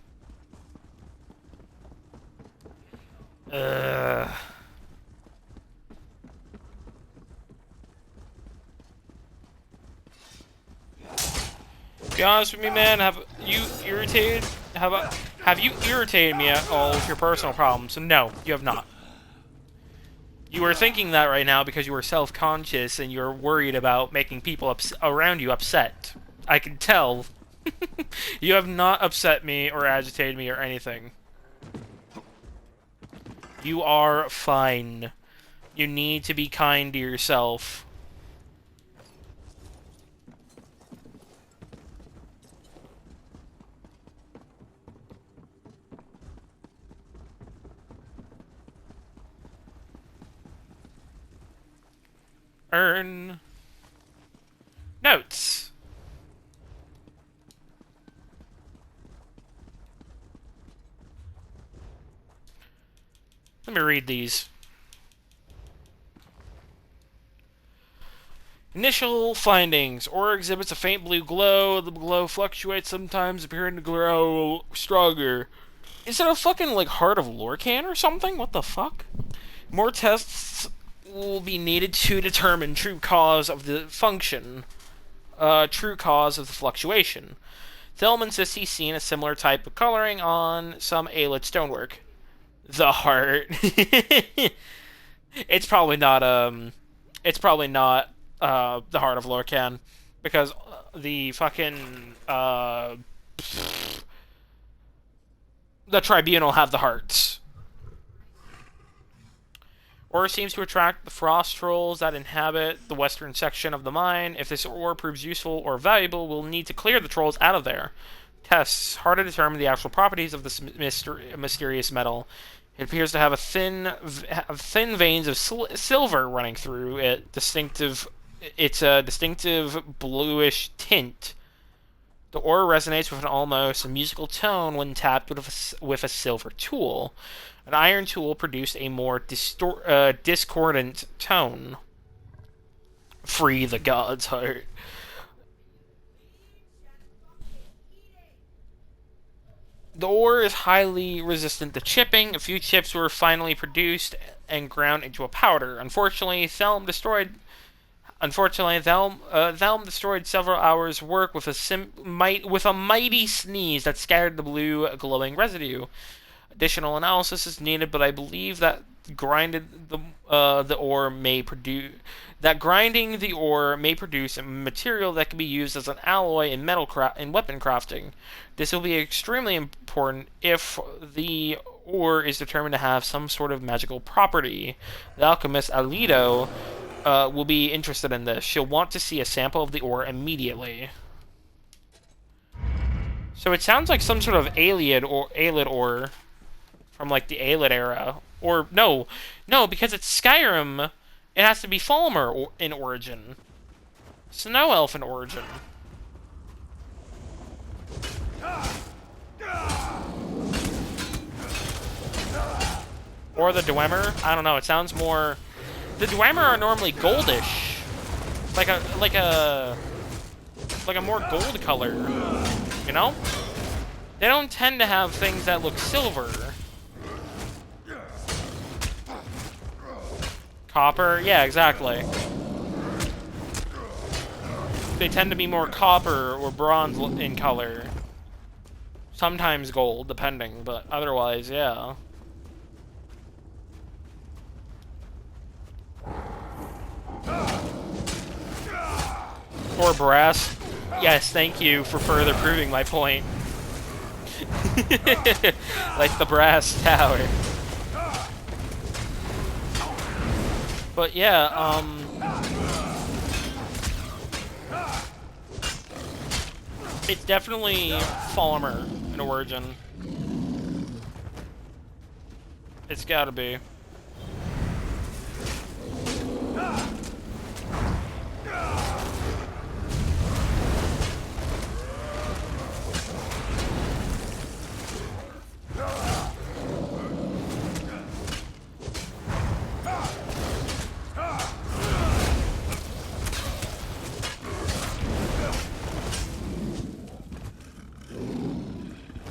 Be honest with me, man. Have you irritated me at all with your personal problems? No, you have not. You are thinking that right now because you are self-conscious and you're worried about making people around you upset. I can tell. You have not upset me or agitated me or anything. You are fine. You need to be kind to yourself. Earn notes. Let me read these. Initial findings. Ore exhibits a faint blue glow. The glow fluctuates, sometimes appearing to grow stronger. Is that a fucking, like, Heart of Lorcan or something? What the fuck? More tests will be needed to determine true cause of the function. True cause of the fluctuation. Thelman says he's seen a similar type of coloring on some Aelid stonework. The heart. It's probably not the Heart of Lorcan, because the fucking the Tribunal have the hearts. Ore seems to attract the frost trolls that inhabit the western section of the mine. If this ore proves useful or valuable, we'll need to clear the trolls out of there. Tests. Hard to determine the actual properties of this mysterious metal. It appears to have thin veins of silver running through it. It's a distinctive bluish tint. The ore resonates with an almost musical tone when tapped with a silver tool. An iron tool produced a more discordant tone. Free the god's heart. The ore is highly resistant to chipping. A few chips were finally produced and ground into a powder. Unfortunately, Thelm destroyed several hours' work with a mighty sneeze that scattered the blue glowing residue. Additional analysis is needed, but I believe that grinding the ore may produce a material that can be used as an alloy in weapon crafting. This will be extremely important if the ore is determined to have some sort of magical property. The alchemist Alito will be interested in this. She'll want to see a sample of the ore immediately. So it sounds like some sort of Aelid ore from like the Aelid era. Or no, because it's Skyrim, it has to be Falmer in origin. Snow Elf in origin. Or the Dwemer. I don't know. It sounds more. The Dwemer are normally goldish, like a more gold color. You know? They don't tend to have things that look silver. Copper? Yeah, exactly. They tend to be more copper or bronze in color. Sometimes gold, depending, but otherwise, yeah. Or brass. Yes, thank you for further proving my point. Like the brass tower. But yeah, it's definitely Falmer in origin. It's gotta be.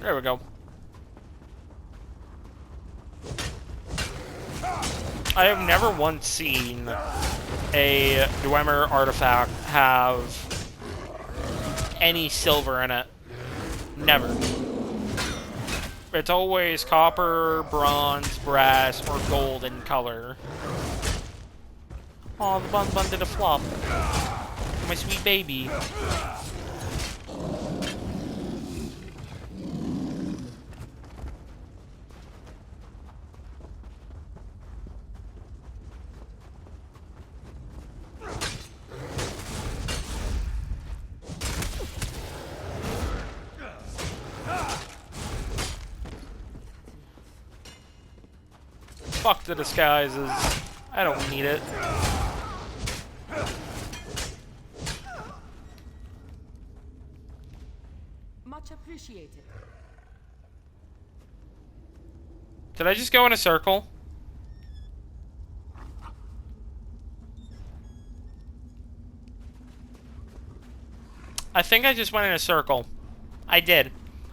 There we go. I have never once seen a Dwemer artifact have any silver in it. Never. It's always copper, bronze, brass, or gold in color. Aw, the bun did a flop. My sweet baby. Fuck the disguises. I don't need it. Much appreciated. Did I just go in a circle? I think I just went in a circle. I did.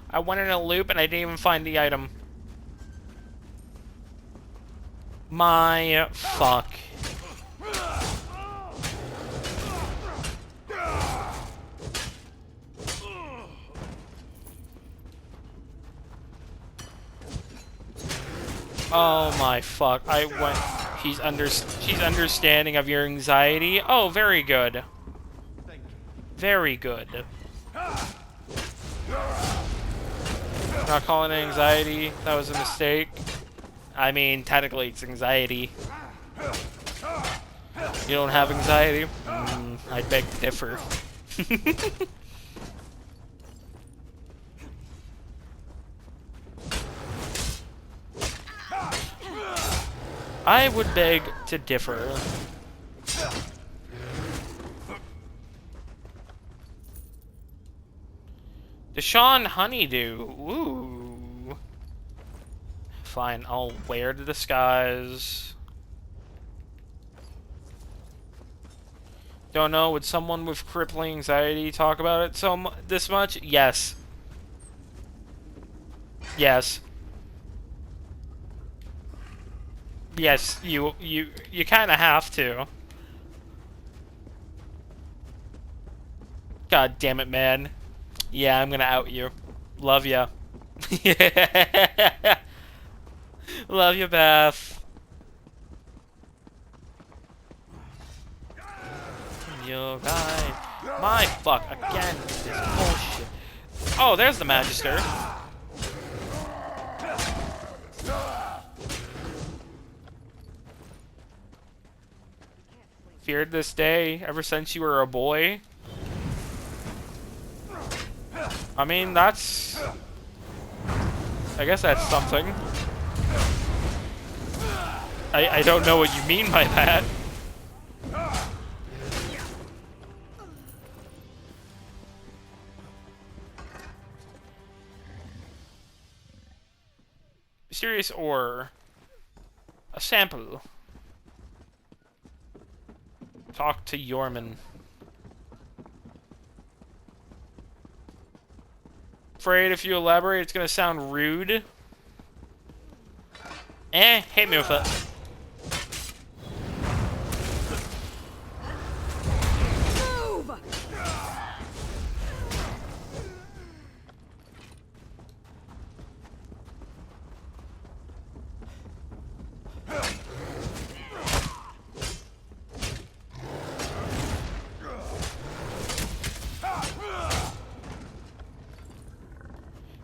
I went in a loop and I didn't even find the item. My fuck. Oh my fuck. I went. She's understanding of your anxiety. Oh, very good. Very good. Not calling it anxiety. That was a mistake. I mean, technically it's anxiety. You don't have anxiety? I beg to differ. I would beg to differ. Deshaun Honeydew. Ooh. Fine, I'll wear the disguise. Don't know, would someone with crippling anxiety talk about it this much? Yes. Yes. Yes, you kind of have to. God damn it, man. Yeah, I'm gonna out you. Love ya. Love you, Beth. You guy. My fuck, again, this bullshit. Oh, there's the Magister. Feared this day ever since you were a boy. I mean, that's... I guess that's something. I don't know what you mean by that. Mysterious ore. A sample. Talk to Yorman. Afraid if you elaborate it's gonna sound rude. Hit me with it.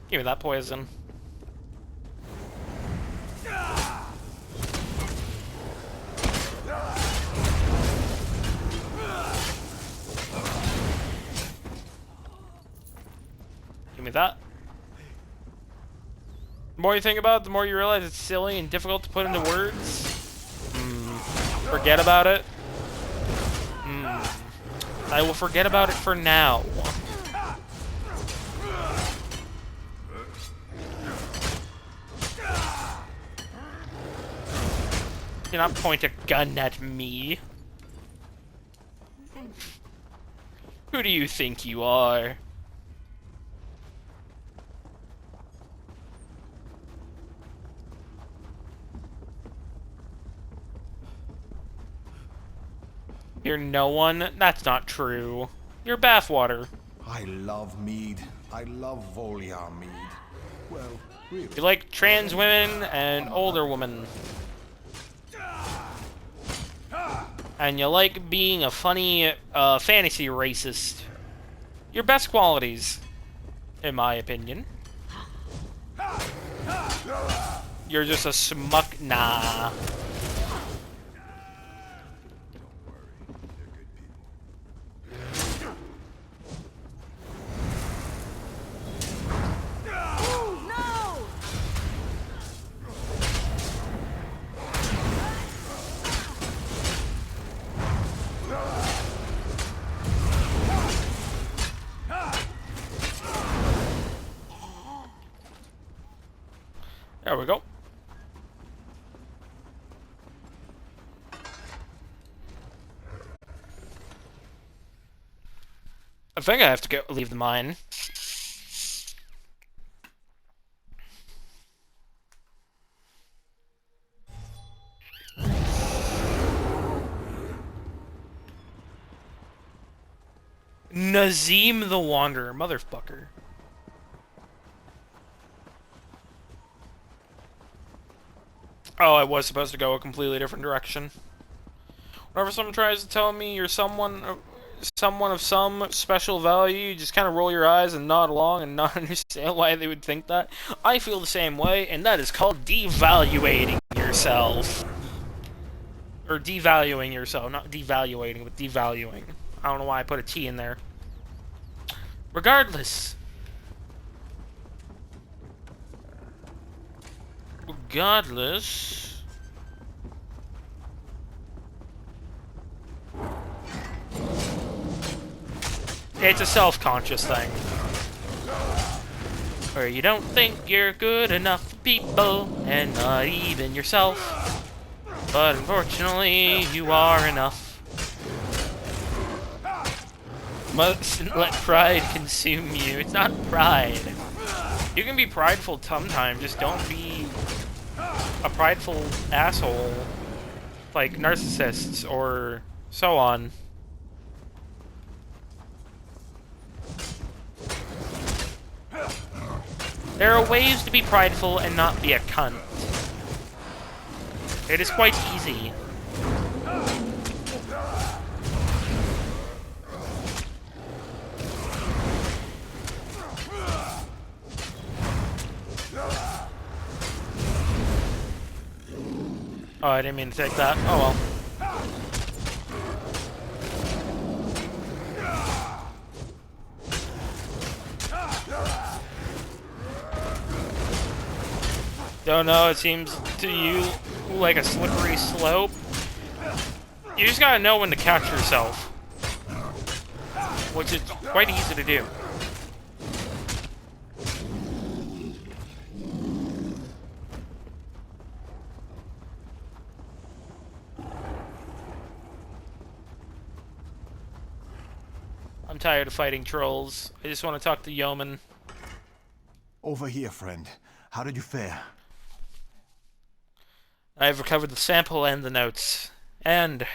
Give me that poison. Give me that. The more you think about it, the more you realize it's silly and difficult to put into words. Forget about it. I will forget about it for now. Do not point a gun at me. Who do you think you are? You're no one? That's not true. You're bathwater. I love mead. I love Volyar mead. Well, really. You like trans women and older women. And you like being a funny fantasy racist. Your best qualities, in my opinion. You're just a smuck. Nah. There we go. I think I have to leave the mine. Nazim the Wanderer, motherfucker. Oh, I was supposed to go a completely different direction. Whenever someone tries to tell me you're someone of some special value, you just kind of roll your eyes and nod along and not understand why they would think that. I feel the same way, and that is called devaluating yourself. Or devaluing yourself. Not devaluating, but devaluing. I don't know why I put a T in there. Regardless. It's a self-conscious thing. Where you don't think you're good enough for people, and not even yourself. But unfortunately, you are enough. Mustn't let pride consume you. It's not pride. You can be prideful sometimes, just don't be a prideful asshole like narcissists or so on. There are ways to be prideful and not be a cunt. It is quite easy. Oh, I didn't mean to take that. Oh well. Don't know, it seems to you like a slippery slope. You just gotta know when to catch yourself. Which is quite easy to do. I'm tired of fighting trolls. I just want to talk to Yeoman. Over here, friend. How did you fare? I've recovered the sample and the notes. And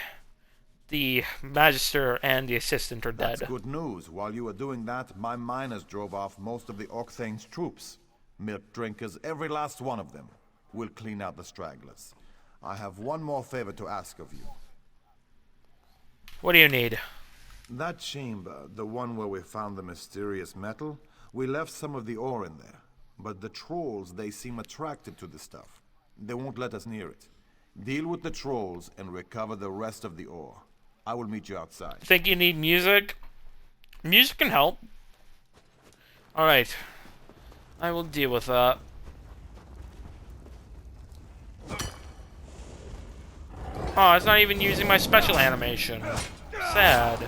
the Magister and the Assistant are dead. That's good news. While you were doing that, my miners drove off most of the Orkthane's troops. Milk drinkers, every last one of them. We'll clean out the stragglers. I have one more favor to ask of you. What do you need? That chamber, the one where we found the mysterious metal, we left some of the ore in there. But the trolls, they seem attracted to the stuff. They won't let us near it. Deal with the trolls and recover the rest of the ore. I will meet you outside. Think you need music? Music can help. Alright. I will deal with that. Oh, it's not even using my special animation. Sad.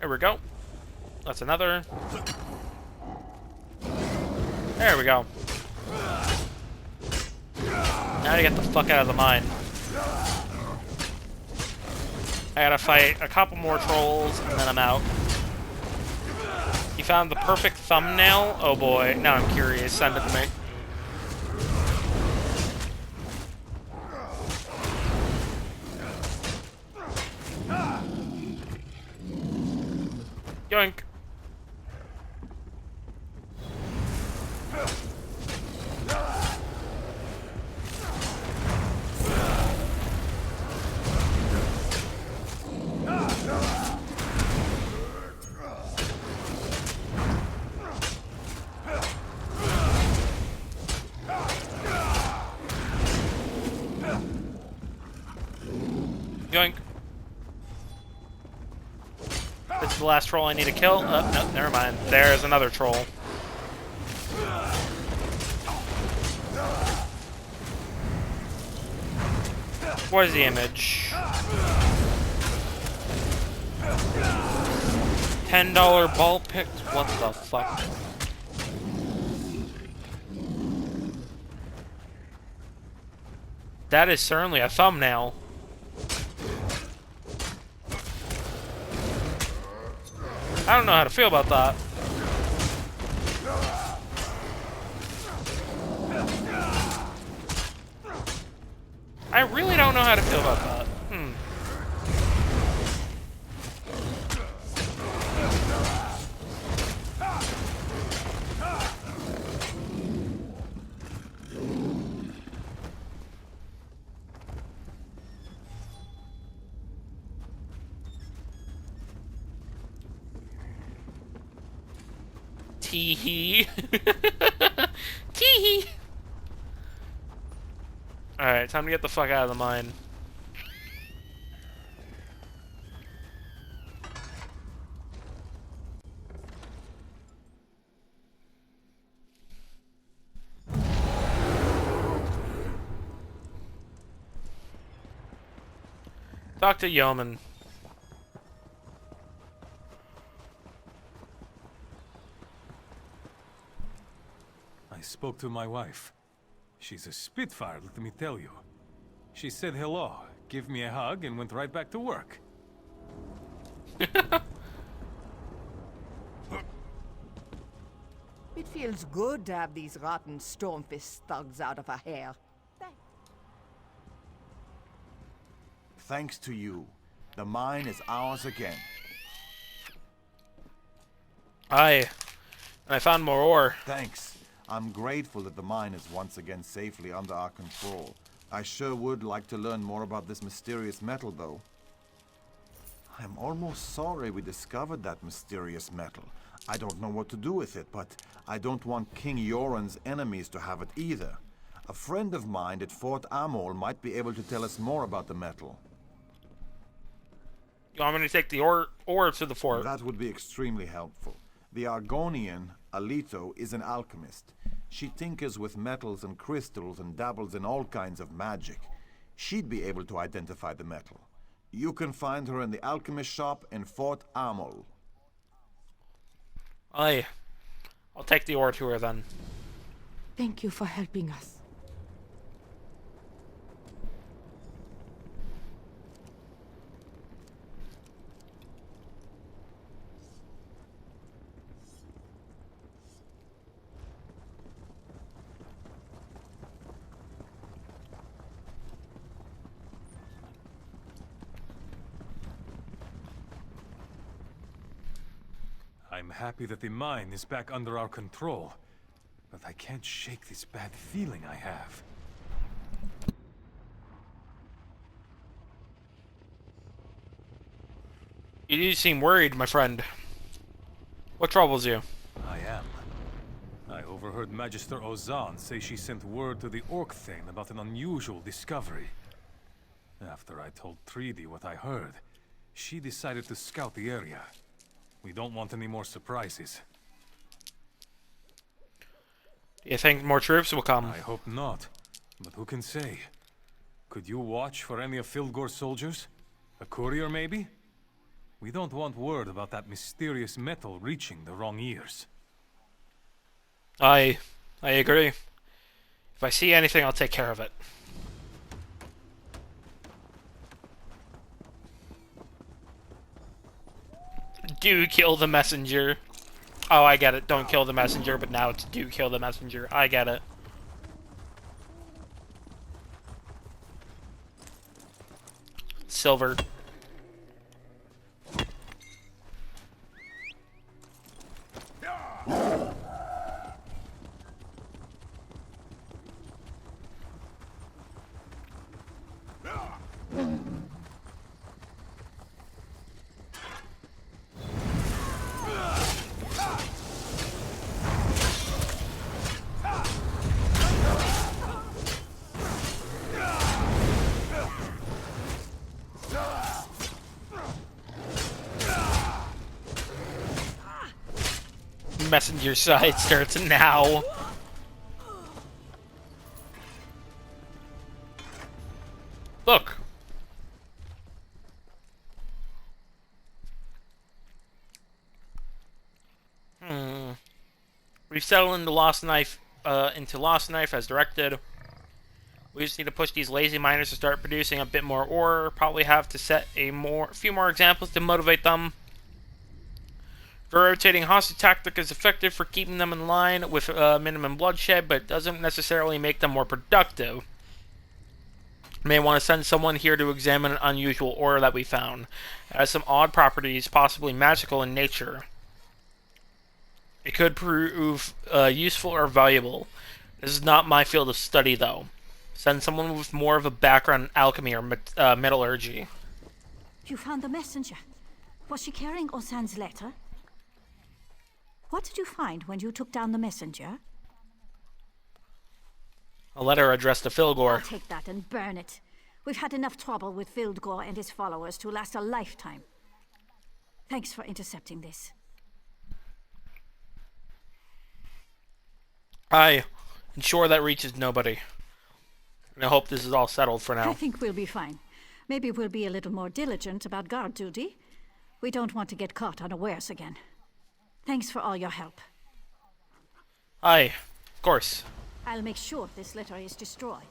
There we go. That's another. There we go. Now to get the fuck out of the mine. I gotta fight a couple more trolls and then I'm out. You found the perfect thumbnail? Oh boy, now I'm curious. Send it to me. Yoink. Yoink. This is the last troll I need to kill. Oh, no, never mind. There's another troll. What is the image? $10 ball picks? What the fuck? That is certainly a thumbnail. I don't know how to feel about that. I really don't know how to feel about that. Tee-hee. Tee-hee. Alright, time to get the fuck out of the mine. Talk to Yeoman. I spoke to my wife. She's a spitfire, let me tell you. She said hello, gave me a hug, and went right back to work. It feels good to have these rotten Stormfist thugs out of our hair. Thanks to you, the mine is ours again. Aye. And I found more ore. Thanks. I'm grateful that the mine is once again safely under our control. I sure would like to learn more about this mysterious metal, though. I'm almost sorry we discovered that mysterious metal. I don't know what to do with it, but I don't want King Yoren's enemies to have it either. A friend of mine at Fort Amol might be able to tell us more about the metal. You want me to take the ore to the fort? That would be extremely helpful. The Argonian, Alito, is an alchemist. She tinkers with metals and crystals and dabbles in all kinds of magic. She'd be able to identify the metal. You can find her in the alchemist shop in Fort Amol. Aye. I'll take the ore to her then. Thank you for helping us. I'm happy that the mine is back under our control, but I can't shake this bad feeling I have. You do seem worried, my friend. What troubles you? I am. I overheard Magister Ozan say she sent word to the Orc Thane about an unusual discovery. After I told Treaty what I heard, she decided to scout the area. We don't want any more surprises. Do you think more troops will come? I hope not, but who can say? Could you watch for any of Fildgor's soldiers? A courier, maybe? We don't want word about that mysterious metal reaching the wrong ears. I agree. If I see anything, I'll take care of it. Do kill the messenger. Oh, I get it. Don't kill the messenger, but now it's do kill the messenger. I get it. Silver. Messenger side starts now. Look. We've settled into Lost Knife as directed. We just need to push these lazy miners to start producing a bit more ore. Probably have to set a few more examples to motivate them. The rotating hostage tactic is effective for keeping them in line with minimum bloodshed, but doesn't necessarily make them more productive. You may want to send someone here to examine an unusual ore that we found. It has some odd properties, possibly magical in nature. It could prove useful or valuable. This is not my field of study, though. Send someone with more of a background in alchemy or metallurgy. You found the messenger. Was she carrying Osan's letter? What did you find when you took down the messenger? A letter addressed to Filgor. I'll take that and burn it. We've had enough trouble with Fildgor and his followers to last a lifetime. Thanks for intercepting this. Aye. Ensure that reaches nobody. And I hope this is all settled for now. I think we'll be fine. Maybe we'll be a little more diligent about guard duty. We don't want to get caught unawares again. Thanks for all your help. Aye. Of course. I'll make sure this letter is destroyed.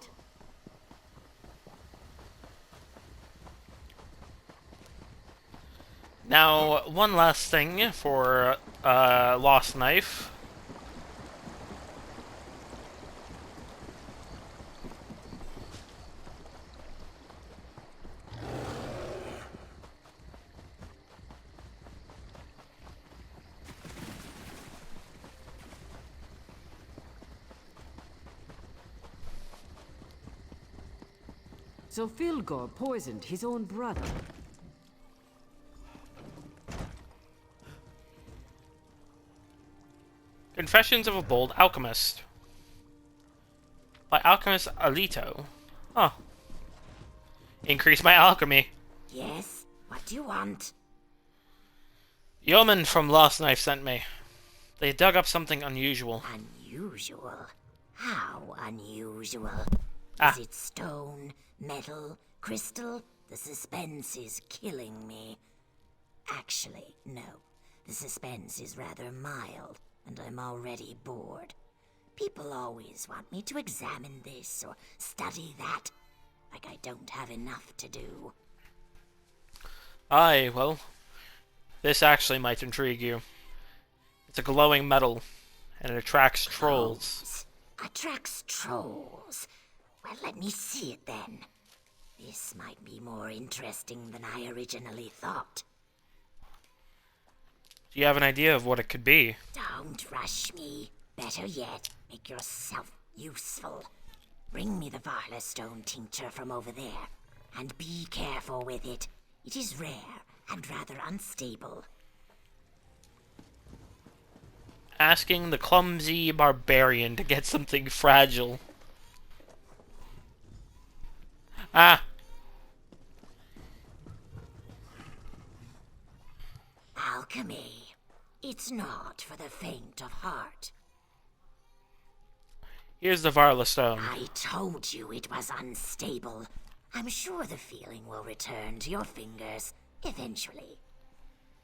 Now, one last thing for Lost Knife. So Filgor poisoned his own brother. Confessions of a Bold Alchemist. By Alchemist Alito. Huh. Increase my alchemy. Yes? What do you want? Yeoman from Lost Knife sent me. They dug up something unusual. Unusual? How unusual? Ah. Is it stone, metal, crystal? The suspense is killing me. Actually, no. The suspense is rather mild, and I'm already bored. People always want me to examine this or study that, like I don't have enough to do. Aye, well, this actually might intrigue you. It's a glowing metal, and it attracts trolls. Attracts trolls? Well, let me see it then. This might be more interesting than I originally thought. Do you have an idea of what it could be? Don't rush me. Better yet, make yourself useful. Bring me the Varla stone tincture from over there, and be careful with it. It is rare and rather unstable. Asking the clumsy barbarian to get something fragile. Ah! Alchemy. It's not for the faint of heart. Here's the Varla stone. I told you it was unstable. I'm sure the feeling will return to your fingers eventually.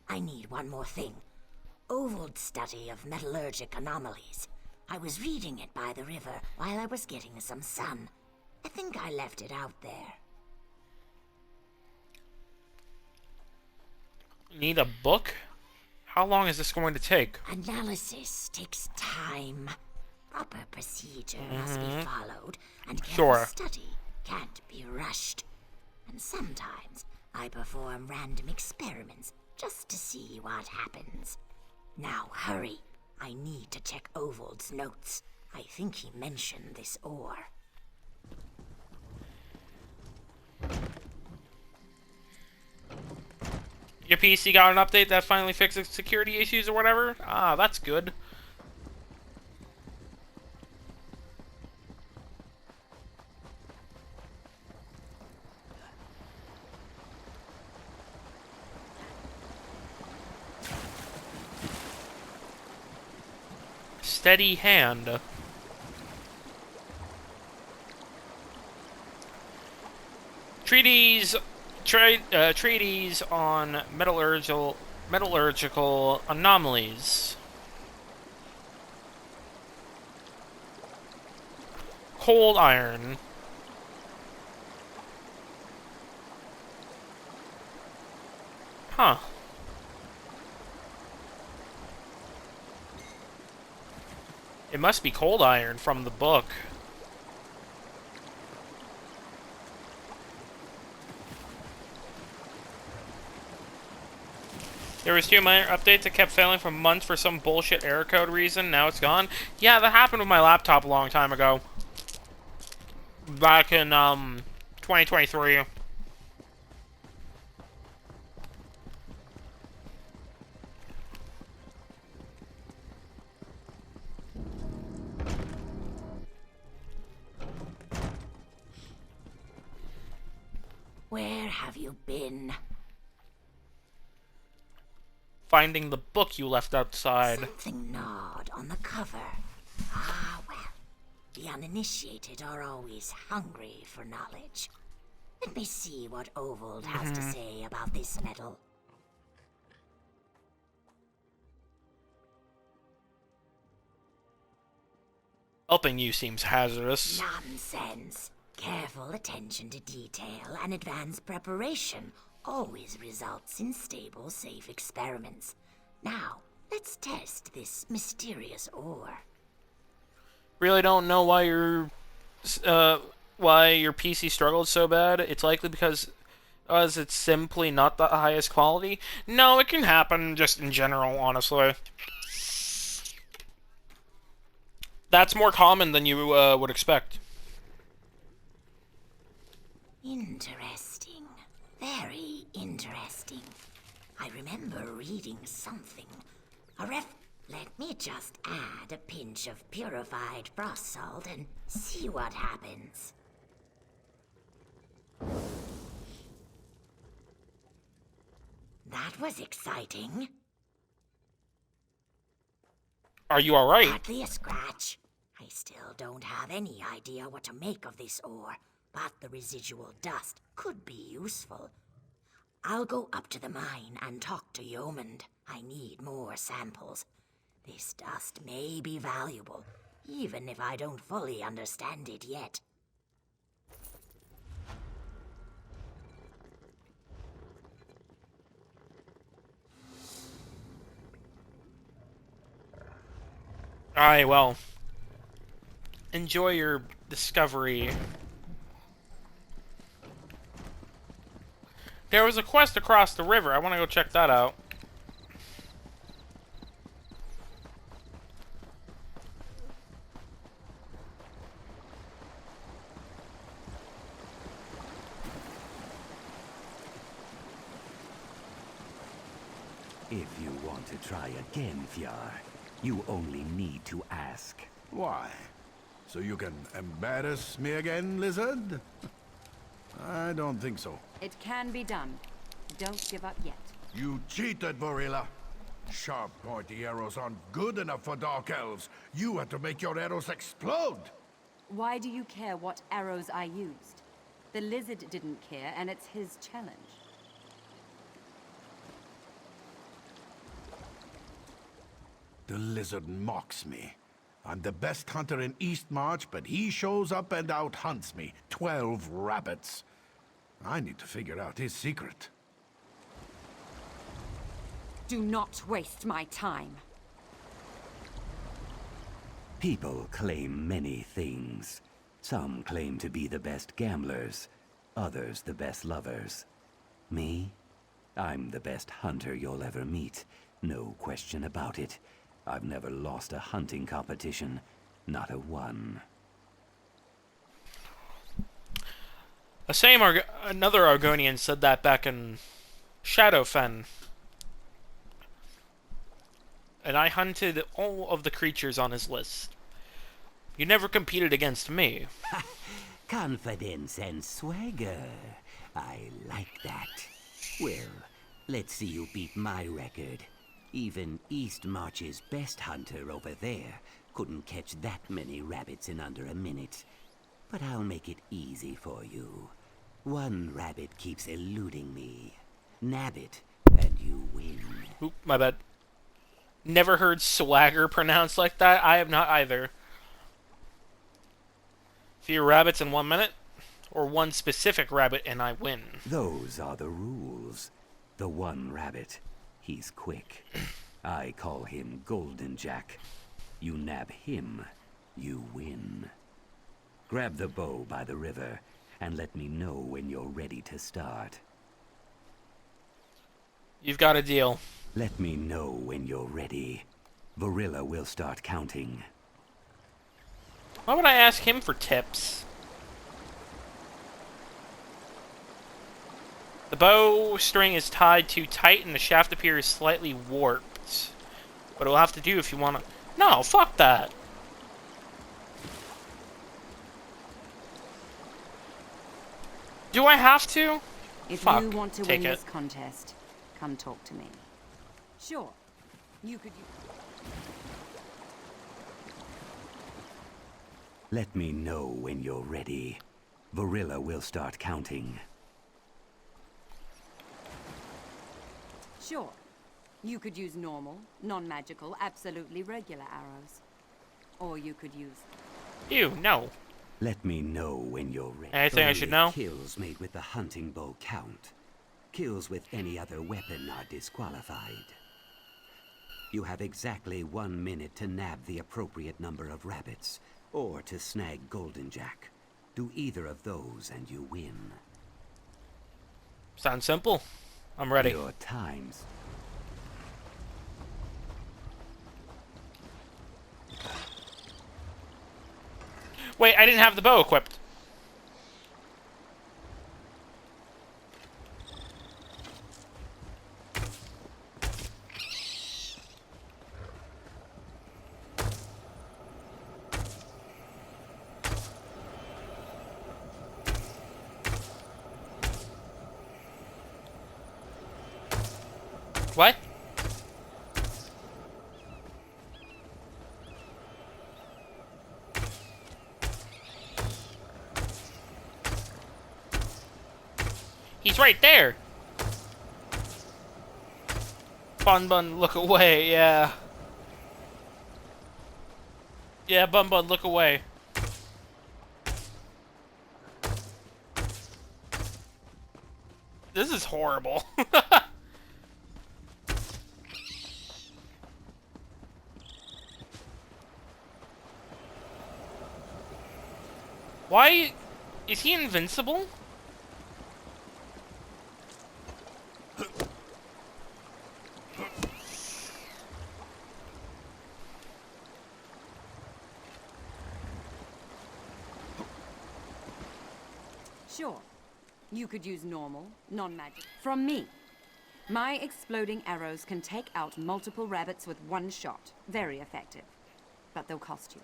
I need one more thing. Ovold's study of metallurgic anomalies. I was reading it by the river while I was getting some sun. I think I left it out there. Need a book? How long is this going to take? Analysis takes time. Proper procedure must be followed, and Sure. careful study can't be rushed. And sometimes I perform random experiments just to see what happens. Now hurry. I need to check Ovold's notes. I think he mentioned this ore. Your PC got an update that finally fixes security issues or whatever? Ah, that's good. Steady hand. Treatise on metallurgical anomalies. Cold iron. Huh. It must be cold iron from the book. There was 2 minor updates that kept failing for months for some bullshit error code reason. Now it's gone. Yeah, that happened with my laptop a long time ago. Back in 2023. Where have you been? Finding the book you left outside. Something gnawed on the cover. Ah, well. The uninitiated are always hungry for knowledge. Let me see what Ovold has to say about this metal. Helping you seems hazardous. Nonsense. Careful attention to detail and advanced preparation always results in stable, safe experiments. Now, let's test this mysterious ore. Really don't know why your PC struggled so bad. It's likely because it's simply not the highest quality. No, it can happen just in general, honestly. That's more common than you would expect. Interesting. Very interesting. I remember reading something. Let me just add a pinch of purified frost salt and see what happens. That was exciting. Are you alright? Hardly a scratch. I still don't have any idea what to make of this ore, but the residual dust could be useful. I'll go up to the mine and talk to Yeomand. I need more samples. This dust may be valuable, even if I don't fully understand it yet. Alright, well. Enjoy your discovery. There was a quest across the river. I want to go check that out. If you want to try again, Fjord, you only need to ask. Why? So you can embarrass me again, lizard? I don't think so. It can be done. Don't give up yet. You cheated, Vorilla. Sharp, pointy arrows aren't good enough for Dark Elves. You had to make your arrows explode! Why do you care what arrows I used? The lizard didn't care, and it's his challenge. The lizard mocks me. I'm the best hunter in Eastmarch, but he shows up and out-hunts me. 12 rabbits. I need to figure out his secret. Do not waste my time. People claim many things. Some claim to be the best gamblers, others the best lovers. Me? I'm the best hunter you'll ever meet. No question about it. I've never lost a hunting competition. Not a one. Another Argonian said that back in Shadowfen. And I hunted all of the creatures on his list. You never competed against me. Confidence and swagger. I like that. Well, let's see you beat my record. Even Eastmarch's best hunter over there couldn't catch that many rabbits in under a minute. But I'll make it easy for you. One rabbit keeps eluding me. Nab it, and you win. Oop, my bad. Never heard swagger pronounced like that. I have not either. Few rabbits in 1 minute, or one specific rabbit and I win. Those are the rules. The one rabbit, he's quick. I call him Golden Jack. You nab him, you win. Grab the bow by the river, and let me know when you're ready to start. You've got a deal. Let me know when you're ready. Vorilla will start counting. Why would I ask him for tips? The bow string is tied too tight and the shaft appears slightly warped. But it'll have to do if you want to... No, fuck that. Do I have to? If Fuck, you want to take win it. this contest, come talk to me. Sure, you could. Let me know when you're ready. Varilla will start counting. Sure, you could use normal, non-magical, absolutely regular arrows, or you could use. Ew, no. Let me know when you're ready. Anything I should know? Kills made with the hunting bow count. Kills with any other weapon are disqualified. You have exactly 1 minute to nab the appropriate number of rabbits, or to snag Golden Jack. Do either of those and you win. Sounds simple. I'm ready. Your times. Wait, I didn't have the bow equipped. What? He's right there. Bun Bun, look away, yeah. Yeah, Bun Bun, look away. This is horrible. Why is he invincible? Sure, you could use normal, non-magic. From me. My exploding arrows can take out multiple rabbits with one shot. Very effective. But they'll cost you.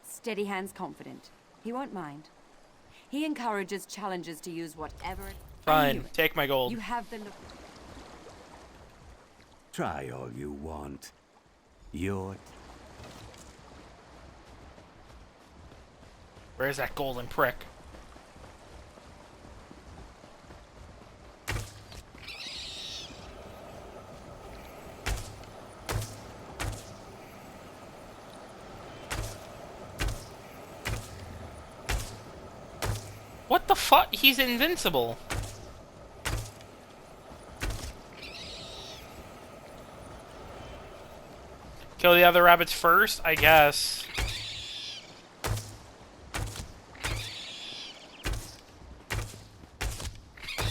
Steady Hand's confident. He won't mind. He encourages challengers to use whatever it... Fine, take my gold. You have the look. Try all you want. Your... Where's that golden prick? What the fuck? He's invincible. Kill the other rabbits first, I guess.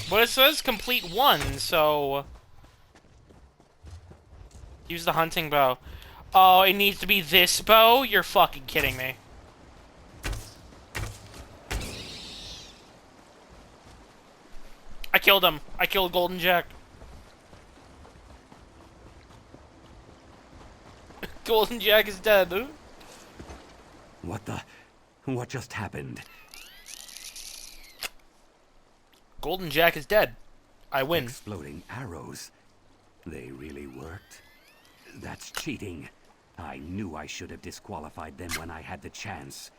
But it says complete one, so... Use the hunting bow. Oh, it needs to be this bow? You're fucking kidding me. I killed him. I killed Golden Jack. Golden Jack is dead. What the... What just happened? Golden Jack is dead. I win. Exploding arrows. They really worked? That's cheating. I knew I should have disqualified them when I had the chance.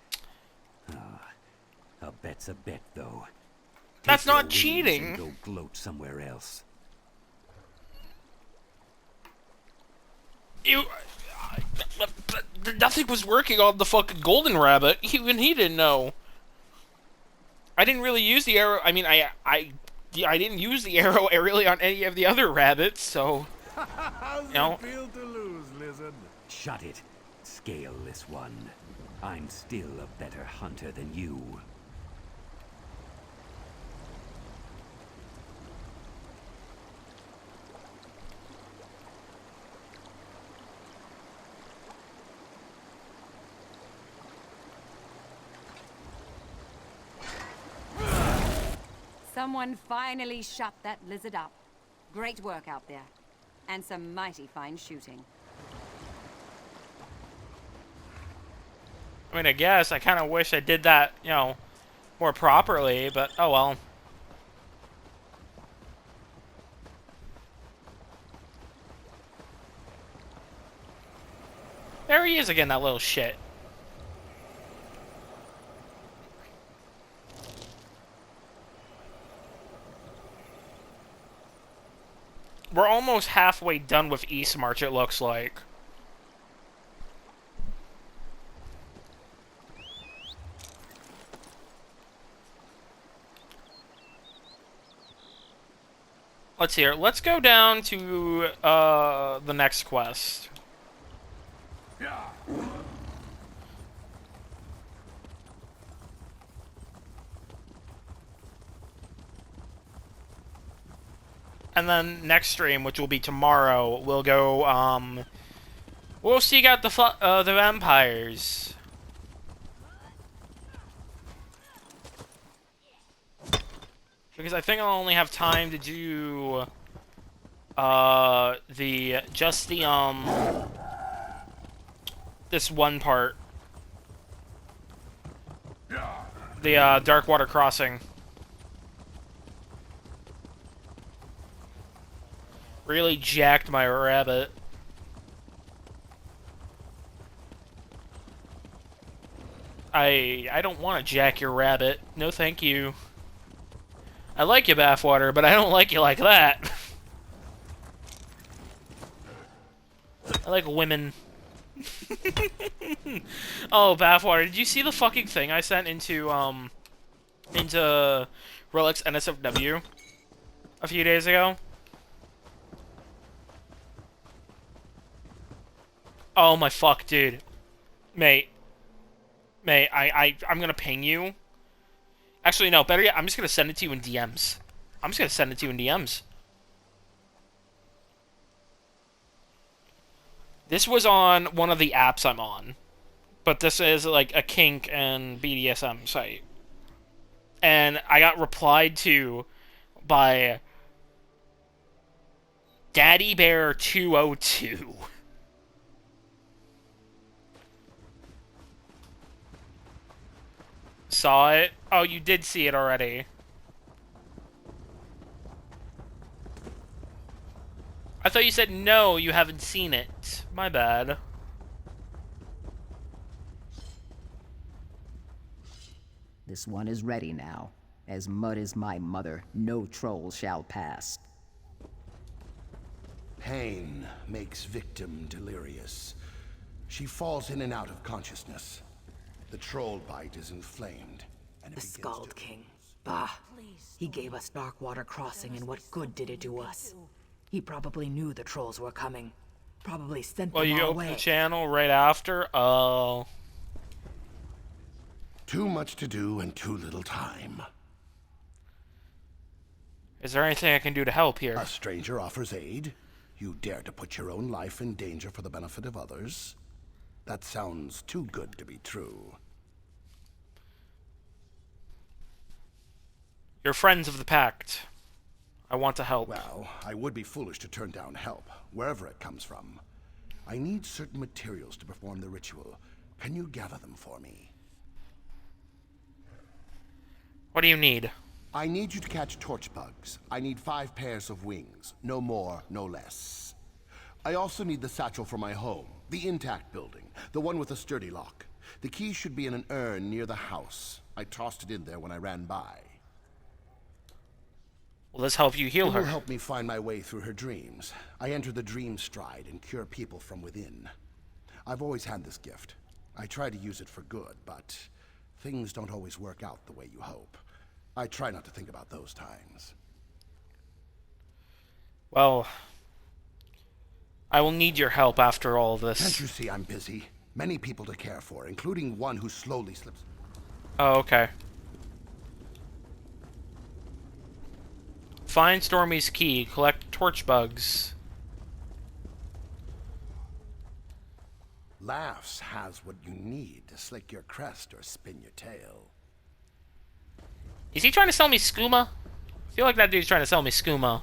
A bet's a bet, though. That's Take not your wings cheating. and go gloat somewhere else. You... Nothing was working on the fucking golden rabbit. Even he didn't know. I didn't really use the arrow. I mean, I didn't use the arrow really on any of the other rabbits, so... How's No. it feel to lose, lizard? Shut it. Scaleless one. I'm still a better hunter than you. Someone finally shut that lizard up. Great work out there. And some mighty fine shooting. I mean, I guess I kind of wish I did that, you know, more properly, but oh well. There he is again, that little shit. We're almost halfway done with East March, it looks like. Let's see here. Let's go down to the next quest. And then next stream, which will be tomorrow, we'll go, we'll seek out the vampires. Because I think I'll only have time to do, this one part. The, Darkwater Crossing. Really jacked my rabbit. I don't want to jack your rabbit. No thank you. I like you, Bathwater, but I don't like you like that. I like women. Oh, Bathwater, did you see the fucking thing I sent into Relics NSFW a few days ago? Oh my fuck, dude. Mate, I'm gonna ping you. Actually, no, better yet, I'm just gonna send it to you in DMs. I'm just gonna send it to you in DMs. This was on one of the apps I'm on. But this is like a kink and BDSM site. And I got replied to by Daddy Bear 202. Saw it? Oh, you did see it already. I thought you said no, you haven't seen it. My bad. This one is ready now. As mud is my mother, no troll shall pass. Pain makes victim delirious. She falls in and out of consciousness. The troll bite is inflamed, and it The begins Scald to... King. Bah. He gave us Darkwater Crossing, and what good did it do us? He probably knew the trolls were coming. Probably sent Well, them you our opened way. the channel right after? Oh. Too much to do and too little time. Is there anything I can do to help here? A stranger offers aid. You dare to put your own life in danger for the benefit of others? That sounds too good to be true. You're friends of the Pact. I want to help. Well, I would be foolish to turn down help, wherever it comes from. I need certain materials to perform the ritual. Can you gather them for me? What do you need? I need you to catch torch bugs. I need 5 pairs of wings. No more, no less. I also need the satchel for my home. The intact building. The one with a sturdy lock. The key should be in an urn near the house. I tossed it in there when I ran by. Will this help you heal her? It will help me find my way through her dreams. I enter the dream stride and cure people from within. I've always had this gift. I try to use it for good, but things don't always work out the way you hope. I try not to think about those times. Well, I will need your help after all this. Can't you see I'm busy? Many people to care for, including one who slowly slips... Oh, okay. Find Stormy's key. Collect torch bugs. Laughs has what you need to slick your crest or spin your tail. Is he trying to sell me skooma? I feel like that dude's trying to sell me skooma.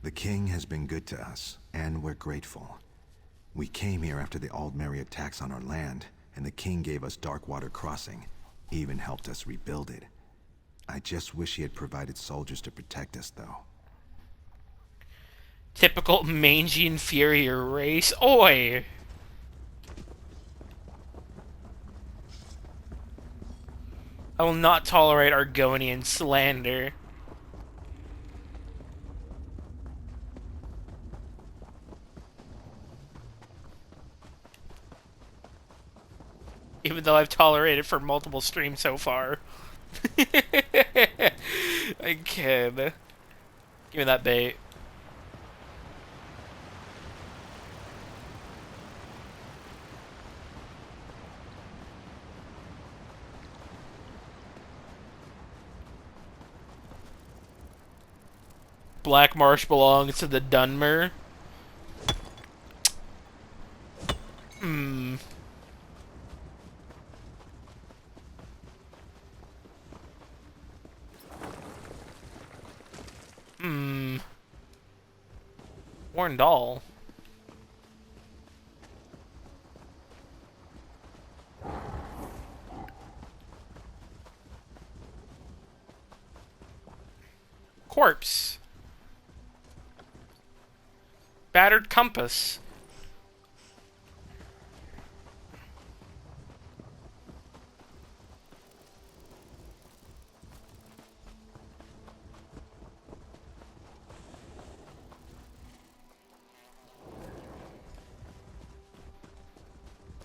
The king has been good to us, and we're grateful. We came here after the Aldmeri attacks on our land, and the king gave us Darkwater Crossing, even helped us rebuild it. I just wish he had provided soldiers to protect us, though. Typical mangy inferior race. Oi! I will not tolerate Argonian slander. Even though I've tolerated for multiple streams so far. I can. Give me that bait. Black Marsh belongs to the Dunmer. Hmm. Hmm. Warndall. Corpse. Battered compass.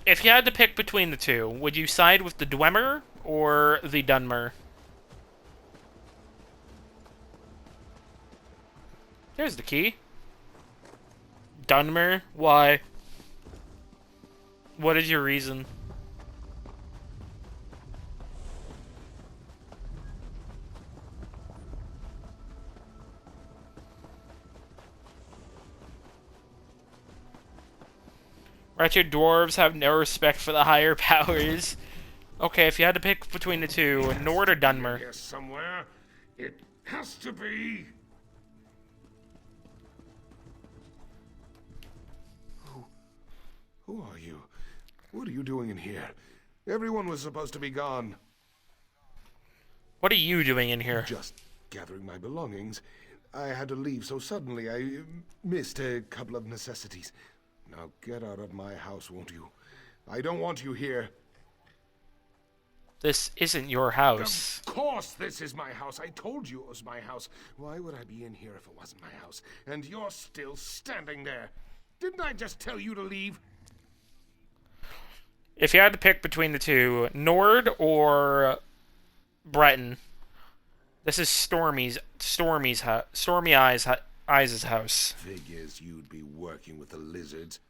If you had to pick between the two, would you side with the Dwemer or the Dunmer? There's the key. Dunmer? Why? What is your reason? Wretched dwarves have no respect for the higher powers. Okay, if you had to pick between the two, Nord or Dunmer? Here somewhere. It has to be. Who are you? What are you doing in here? Everyone was supposed to be gone. What are you doing in here? Just gathering my belongings. I had to leave so suddenly. I missed a couple of necessities. Now get out of my house, won't you? I don't want you here. This isn't your house. Of course this is my house. I told you it was my house. Why would I be in here if it wasn't my house? And you're still standing there. Didn't I just tell you to leave? If you had to pick between the two, Nord or Breton, this is Stormy Eyes' house. Figures you'd be working with the lizards.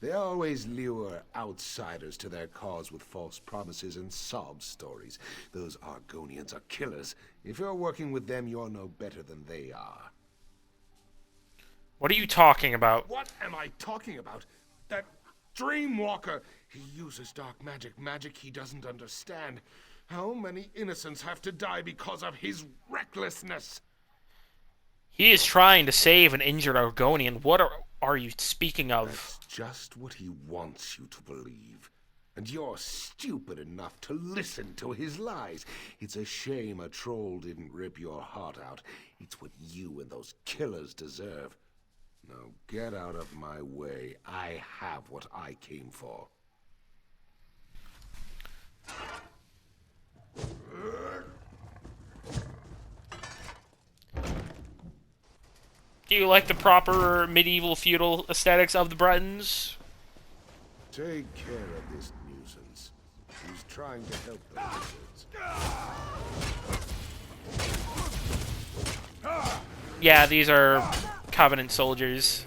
They always lure outsiders to their cause with false promises and sob stories. Those Argonians are killers. If you're working with them, you're no better than they are. What are you talking about? What am I talking about? That Dreamwalker! He uses dark magic, magic he doesn't understand. How many innocents have to die because of his recklessness? He is trying to save an injured Argonian. What are you speaking of? That's just what he wants you to believe. And you're stupid enough to listen to his lies. It's a shame a troll didn't rip your heart out. It's what you and those killers deserve. Now get out of my way. I have what I came for. Do you like the proper medieval feudal aesthetics of the Bretons? Take care of this nuisance. He's trying to help the lizards. Yeah, these are Covenant soldiers.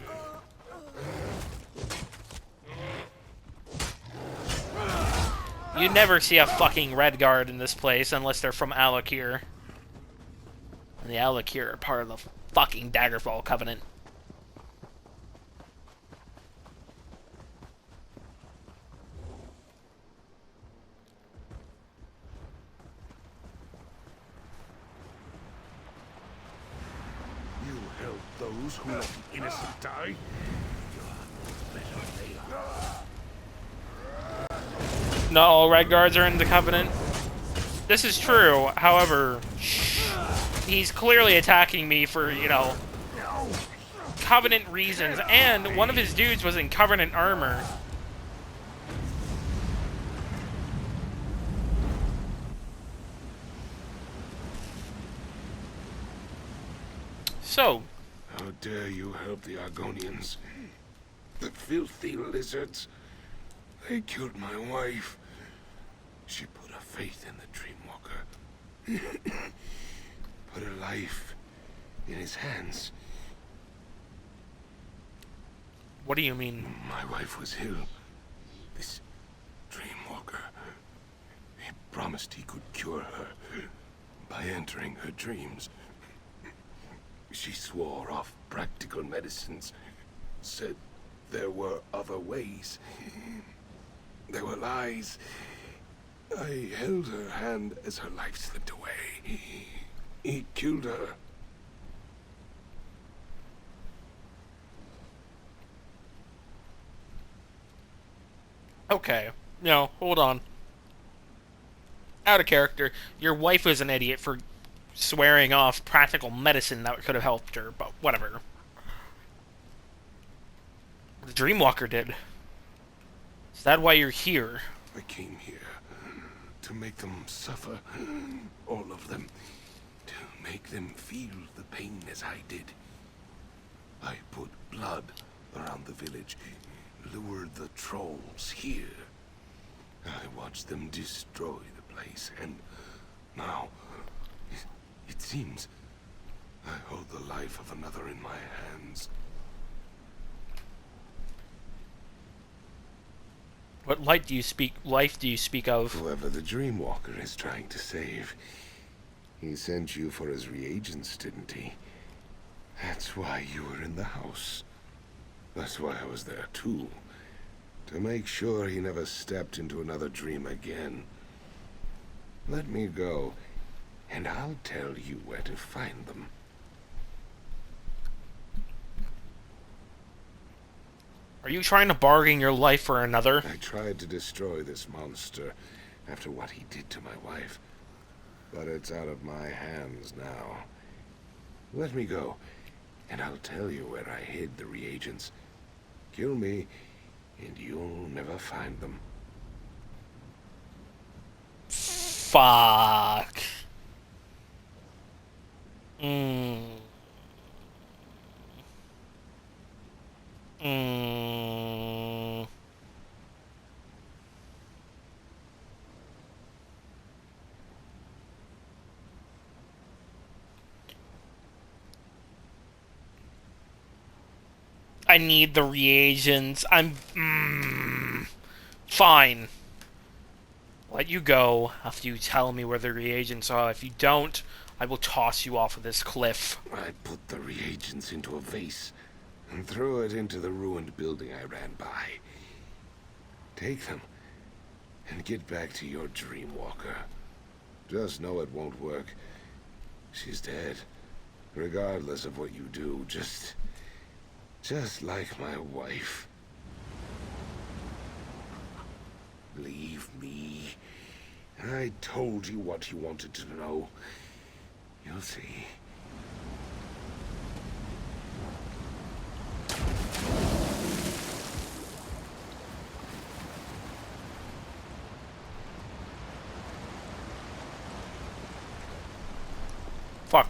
You never see a fucking Red Guard in this place unless they're from Alakir. And the Alakir are part of the fucking Daggerfall Covenant. You help those who let the innocent die? You're better they are. Not all Red Guards are in the Covenant. This is true, however, he's clearly attacking me for, you know, Covenant reasons, and one of his dudes was in Covenant armor. So, how dare you help the Argonians? The filthy lizards. They killed my wife. She put her faith in the Dreamwalker. Put her life in his hands. What do you mean? My wife was ill. This Dreamwalker, he promised he could cure her by entering her dreams. She swore off practical medicines, said there were other ways. There were lies. I held her hand as her life slipped away. He killed her. Okay. No, hold on. Out of character. Your wife was an idiot for swearing off practical medicine that could have helped her, but whatever. The Dreamwalker did. Is that why you're here? I came here to make them suffer. All of them. To make them feel the pain as I did. I put blood around the village. Lured the trolls here. I watched them destroy the place, and now it seems I hold the life of another in my hands. What life do you speak of? Whoever the Dreamwalker is trying to save. He sent you for his reagents, didn't he? That's why you were in the house. That's why I was there too. To make sure he never stepped into another dream again. Let me go, and I'll tell you where to find them. Are you trying to bargain your life for another? I tried to destroy this monster after what he did to my wife. But it's out of my hands now. Let me go, and I'll tell you where I hid the reagents. Kill me, and you'll never find them. Fuck. I need the reagents. Fine. Let you go after you tell me where the reagents are. If you don't, I will toss you off of this cliff. I put the reagents into a vase and threw it into the ruined building I ran by. Take them and get back to your Dreamwalker. Just know it won't work. She's dead. Regardless of what you do, just like my wife. Leave me. I told you what you wanted to know. You'll see. Fuck.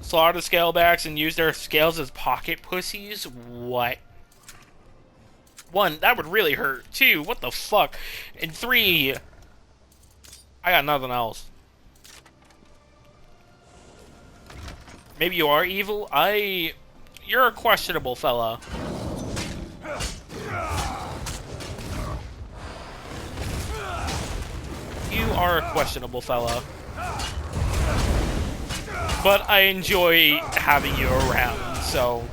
Slaughter the scalebacks and use their scales as pocket pussies? What? 1, that would really hurt. 2, what the fuck? And 3, I got nothing else. Maybe you are evil? You're a questionable fella. You are a questionable fella. But I enjoy having you around, so...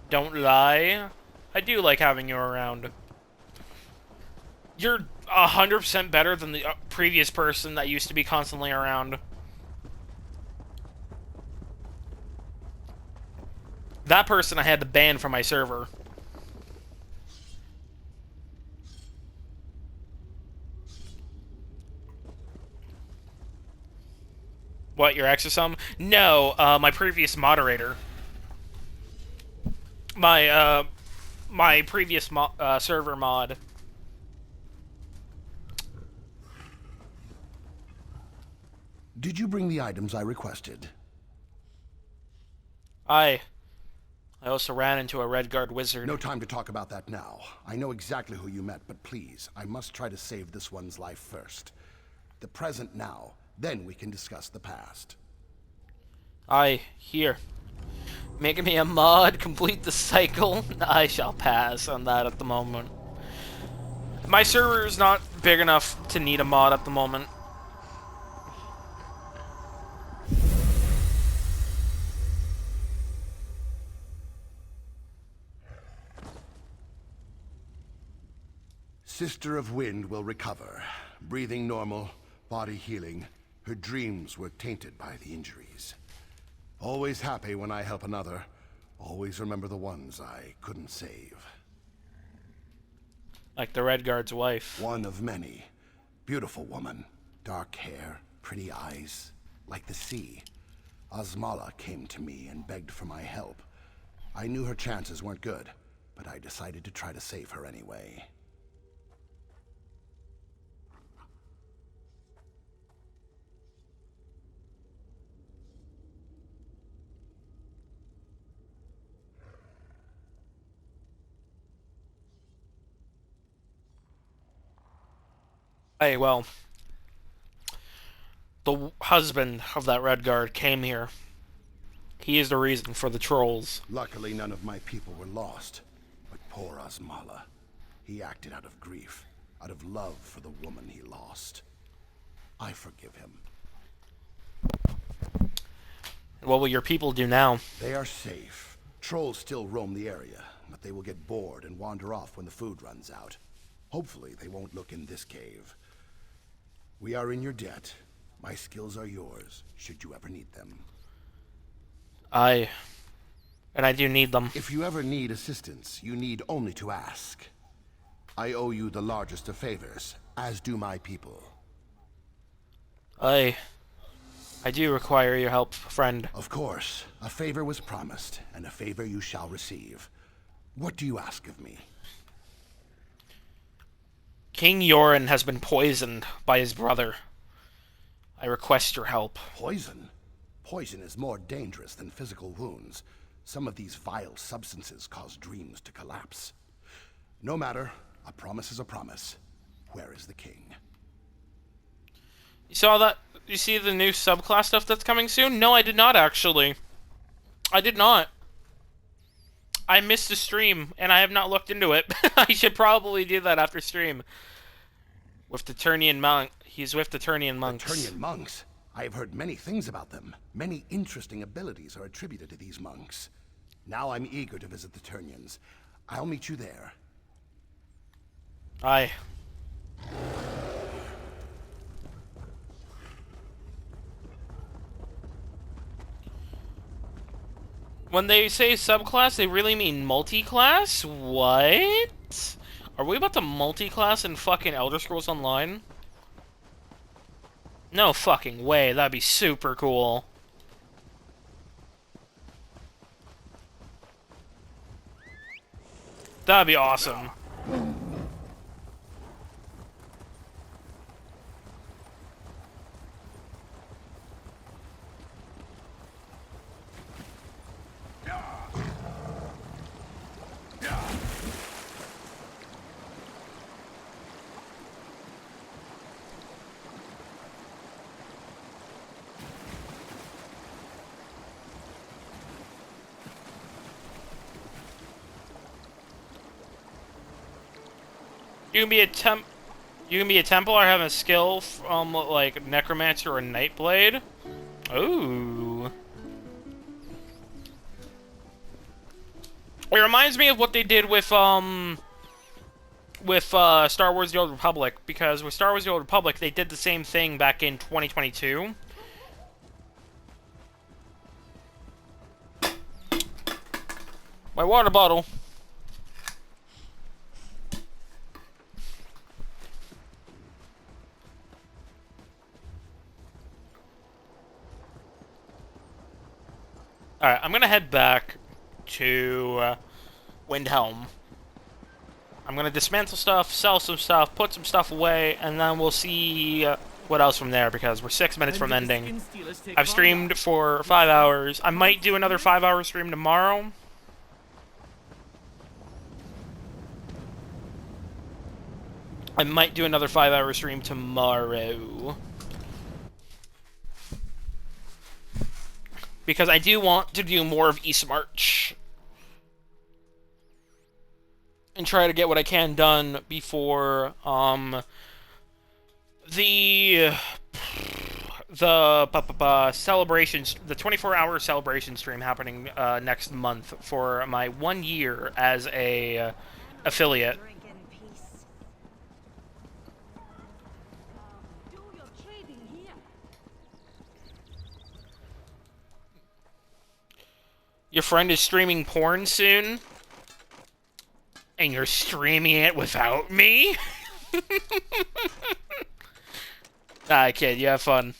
Don't lie. I do like having you around. You're 100% better than the previous person that used to be constantly around. That person I had to ban from my server. What, your exosome? No, my previous moderator. My previous server mod. Did you bring the items I requested? I also ran into a Redguard wizard. No time to talk about that now. I know exactly who you met, but please, I must try to save this one's life first. The present now, then we can discuss the past. Here. Making me a mod, complete the cycle. I shall pass on that at the moment. My server is not big enough to need a mod at the moment. Sister of Wind will recover. Breathing normal, body healing. Her dreams were tainted by the injuries. Always happy when I help another. Always remember the ones I couldn't save. Like the Redguard's wife. One of many. Beautiful woman. Dark hair, pretty eyes, like the sea. Osmala came to me and begged for my help. I knew her chances weren't good, but I decided to try to save her anyway. Hey, well, the husband of that Redguard came here. He is the reason for the trolls. Luckily, none of my people were lost. But poor Osmala. He acted out of grief, out of love for the woman he lost. I forgive him. What will your people do now? They are safe. Trolls still roam the area, but they will get bored and wander off when the food runs out. Hopefully, they won't look in this cave. We are in your debt. My skills are yours, should you ever need them. And I do need them. If you ever need assistance, you need only to ask. I owe you the largest of favors, as do my people. I do require your help, friend. Of course. A favor was promised, and a favor you shall receive. What do you ask of me? King Yoren has been poisoned by his brother. I request your help. Poison? Poison is more dangerous than physical wounds. Some of these vile substances cause dreams to collapse. No matter. A promise is a promise. Where is the king? You saw that? You see the new subclass stuff that's coming soon? No, I did not, actually. I did not. I missed the stream, and I have not looked into it. I should probably do that after stream. With the Turnian monk. He's with the Turnian monks. The Turnian monks? I have heard many things about them. Many interesting abilities are attributed to these monks. Now I'm eager to visit the Turnians. I'll meet you there. Aye. When they say subclass, they really mean multi-class? What? Are we about to multi-class in fucking Elder Scrolls Online? No fucking way, that'd be super cool. That'd be awesome. You can be a Templar, have a skill from like Necromancer or Nightblade. Ooh. It reminds me of what they did with Star Wars: The Old Republic, because with Star Wars: The Old Republic, they did the same thing back in 2022. My water bottle. Alright, I'm gonna head back to Windhelm. I'm gonna dismantle stuff, sell some stuff, put some stuff away, and then we'll see what else from there, because we're 6 minutes from ending. I've streamed for 5 hours. I might do another 5-hour stream tomorrow. I might do another 5-hour stream tomorrow. Because I do want to do more of East March. And try to get what I can done before, the celebrations, the 24-hour celebration stream happening, next month for my 1 year as a affiliate. Your friend is streaming porn soon? And you're streaming it without me? Ah, kid, you have fun.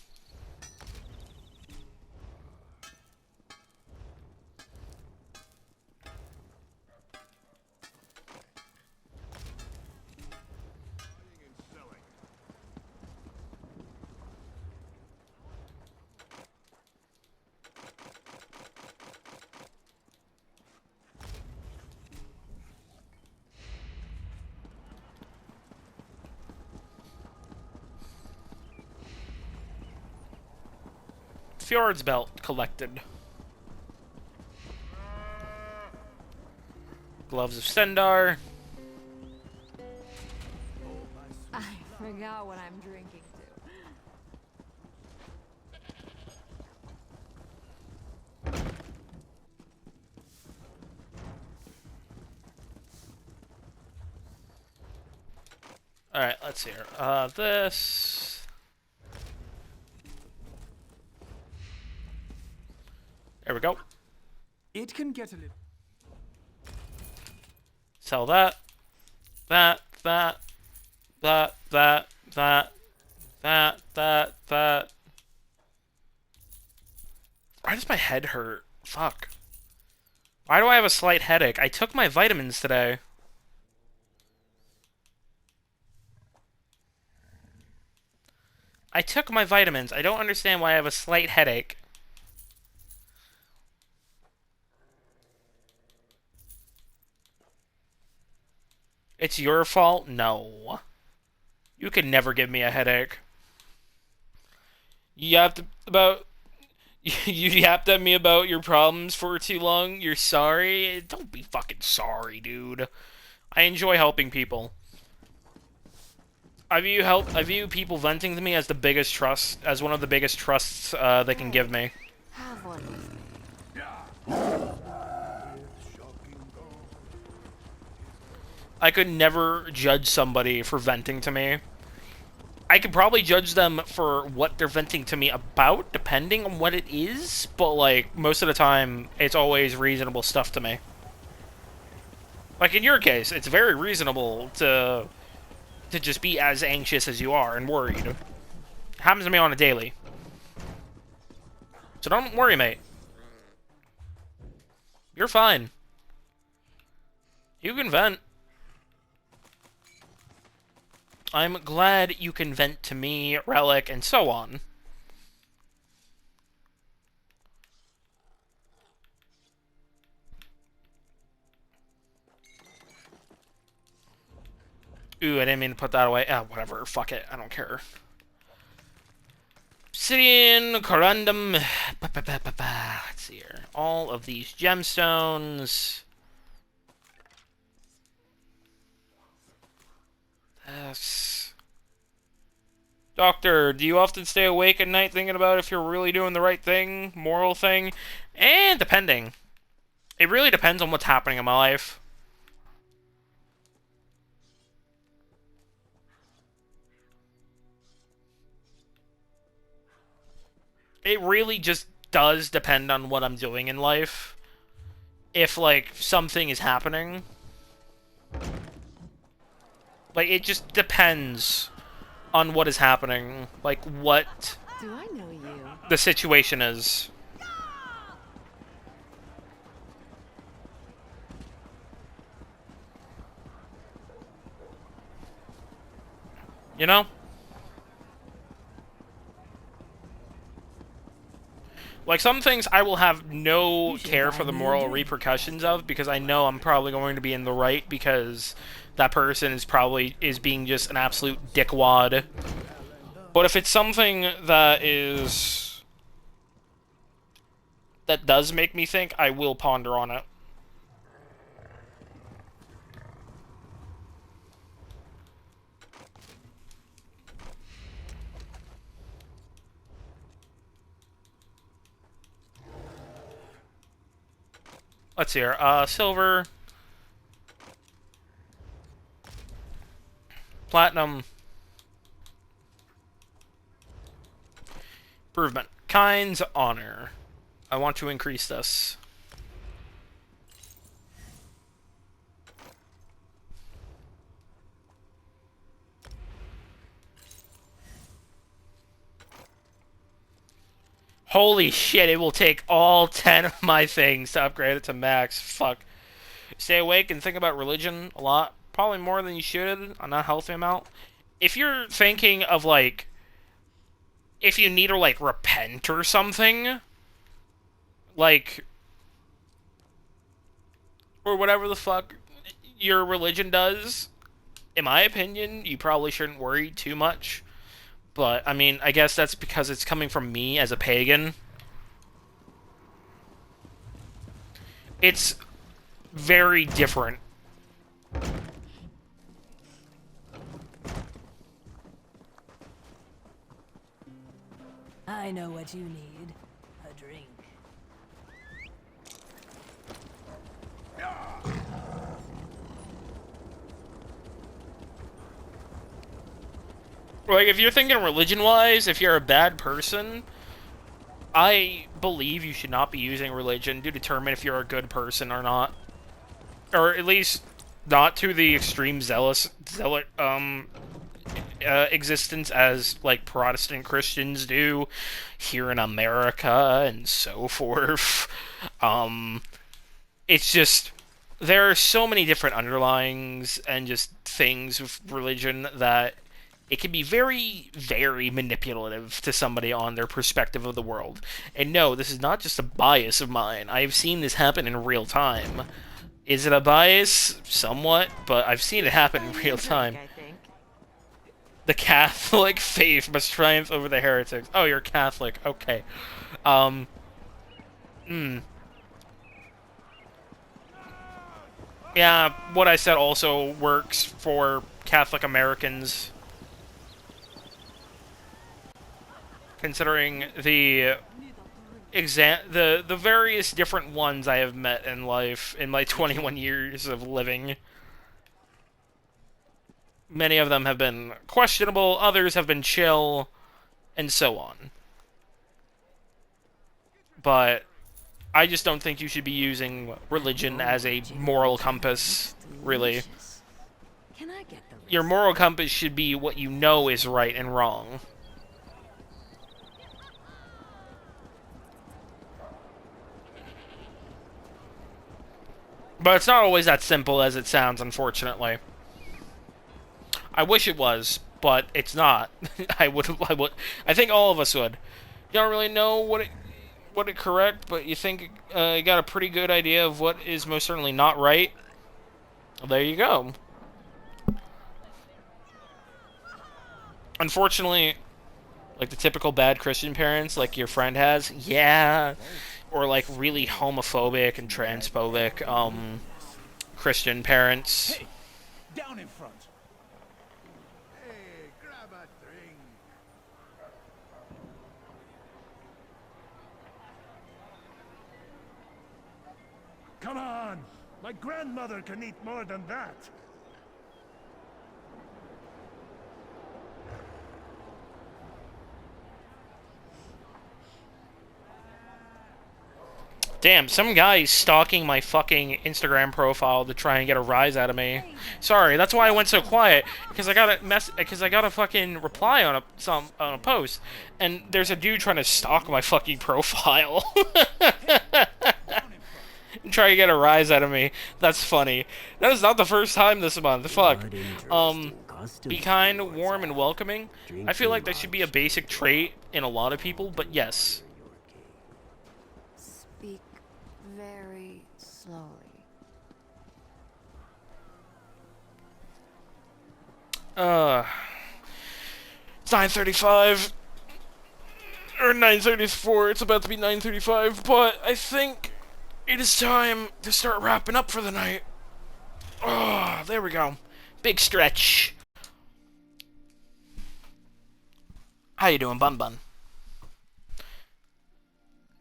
Fjord's belt collected. Gloves of Sendar. I forgot what I'm drinking to. Alright, let's see here. This... There we go. It can get a little... Sell that. That. Why does my head hurt? Fuck. Why do I have a slight headache? I took my vitamins today. I took my vitamins. I don't understand why I have a slight headache. It's your fault? No. You could never give me a headache. You yapped about... You yapped at me about your problems for too long? You're sorry? Don't be fucking sorry, dude. I enjoy helping people. I view people venting to me as the biggest trust, as one of the biggest trusts they can give me. Have one. I could never judge somebody for venting to me. I could probably judge them for what they're venting to me about, depending on what it is, but, like, most of the time, it's always reasonable stuff to me. Like, in your case, it's very reasonable to just be as anxious as you are and worried. It happens to me on a daily. So don't worry, mate. You're fine. You can vent. I'm glad you can vent to me, Relic, and so on. Ooh, I didn't mean to put that away. Ah, whatever. Fuck it. I don't care. Obsidian, corundum. Let's see here. All of these gemstones. This. Doctor, do you often stay awake at night thinking about if you're really doing the right thing, moral thing? And depending. It really depends on what's happening in my life. It really just does depend on what I'm doing in life. If, like, something is happening. Like, it just depends on what is happening. Like, what Do I know you? the situation is. You know? Like, some things I will have no care for the moral repercussions of, because I know I'm probably going to be in the right, because that person is being just an absolute dickwad. But if it's something that does make me think, I will ponder on it. Let's see here. Silver. Platinum. Improvement. Kind's honor. I want to increase this. Holy shit, it will take all 10 of my things to upgrade it to max. Fuck. Stay awake and think about religion a lot. Probably more than you should, a not healthy amount. If you're thinking of, like, if you need to, like, repent or something, like, or whatever the fuck your religion does, in my opinion, you probably shouldn't worry too much. But, I mean, I guess that's because it's coming from me as a pagan. It's very different. I know what you need. A drink. Like, if you're thinking religion-wise, if you're a bad person, I believe you should not be using religion to determine if you're a good person or not. Or at least not to the extreme zealot existence as, like, Protestant Christians do here in America and so forth. It's just, there are so many different underlyings and just things with religion that it can be very, very manipulative to somebody on their perspective of the world. And no, this is not just a bias of mine. I've seen this happen in real time. Is it a bias? Somewhat, but I've seen it happen in real time. The Catholic faith must triumph over the heretics. Oh, you're Catholic. Okay. Yeah, what I said also works for Catholic Americans. Considering the various different ones I have met in life in my 21 years of living. Many of them have been questionable, others have been chill, and so on. But I just don't think you should be using religion as a moral compass, really. Your moral compass should be what you know is right and wrong. But it's not always that simple as it sounds, unfortunately. I wish it was, but it's not. I think all of us would. You don't really know what it correct, but you think you got a pretty good idea of what is most certainly not right. Well, there you go. Unfortunately, like the typical bad Christian parents, like your friend has, yeah, or like really homophobic and transphobic Christian parents. Hey, down in front. Hey, grab a drink. Come on! My grandmother can eat more than that! Damn, some guy's stalking my fucking Instagram profile to try and get a rise out of me. Sorry, that's why I went so quiet, because I got a fucking reply on a post, and there's a dude trying to stalk my fucking profile. Try to get a rise out of me. That's funny. That is not the first time this month. Fuck. Be kind, warm, and welcoming. I feel like that should be a basic trait in a lot of people, but yes. Speak very slowly. It's 9:35 or 9:34. It's about to be 9:35, but I think it is time to start wrapping up for the night. Oh, there we go. Big stretch. How you doing, Bun Bun?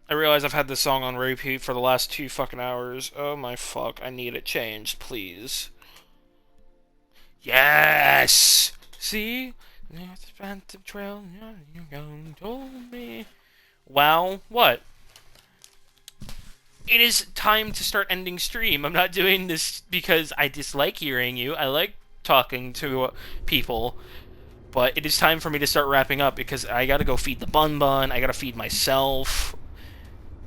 I realize I've had this song on repeat for the last 2 fucking hours. Oh my fuck, I need it changed, please. Yes! See? There's a phantom trail, you told me. Wow, what? It is time to start ending stream. I'm not doing this because I dislike hearing you. I like talking to people. But it is time for me to start wrapping up because I gotta go feed the Bun Bun. I gotta feed myself.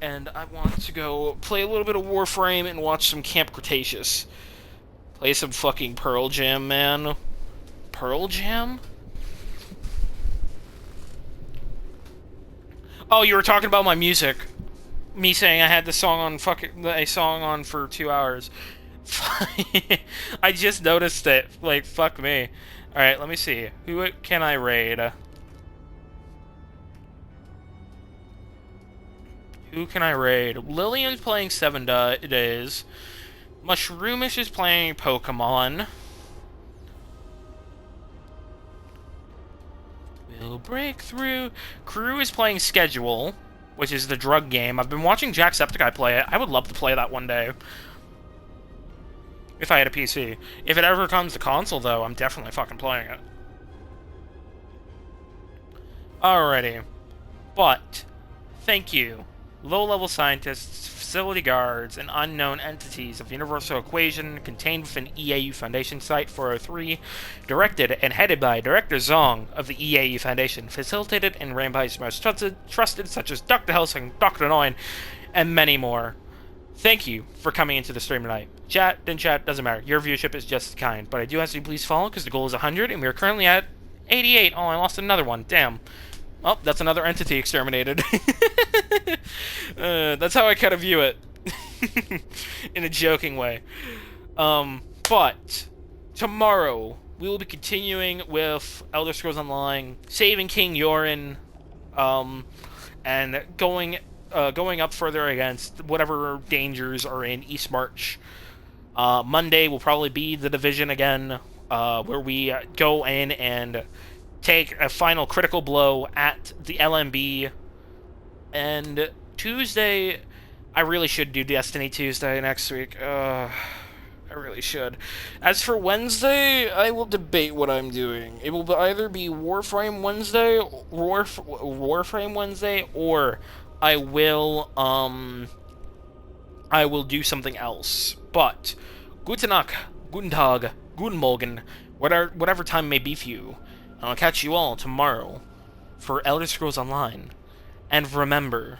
And I want to go play a little bit of Warframe and watch some Camp Cretaceous. Play some fucking Pearl Jam, man. Pearl Jam? Oh, you were talking about my music. Me saying I had the song on for 2 hours. I just noticed it. Like, fuck me. Alright, let me see. Who can I raid? Who can I raid? Lillian's playing 7 Days. Mushroomish is playing Pokemon. We'll break through. Crew is playing Schedule, which is the drug game. I've been watching Jacksepticeye play it. I would love to play that one day. If I had a PC. If it ever comes to console, though, I'm definitely fucking playing it. Alrighty. But, thank you, low-level scientists, facility guards, and unknown entities of the Universal Equation contained within EAU Foundation Site 403, directed and headed by Director Zong of the EAU Foundation, facilitated and ran by his most trusted such as Dr. Helsing, Dr. Noin, and many more. Thank you for coming into the stream tonight. Chat, didn't chat, doesn't matter. Your viewership is just kind. But I do ask you please follow, because the goal is 100, and we are currently at 88. Oh, I lost another one. Damn. Oh, that's another entity exterminated. That's how I kind of view it. In a joking way. But, tomorrow, we will be continuing with Elder Scrolls Online, saving King Yorin, and going up further against whatever dangers are in Eastmarch. Monday will probably be the Division again, where we go in and take a final critical blow at the LMB. And Tuesday, I really should do Destiny Tuesday next week. I really should. As for Wednesday, I will debate what I'm doing. It will either be Warframe Wednesday, or I will do something else. But guten Nacht, guten Tag, guten Morgen, whatever time may be for you. I'll catch you all tomorrow for Elder Scrolls Online. And remember,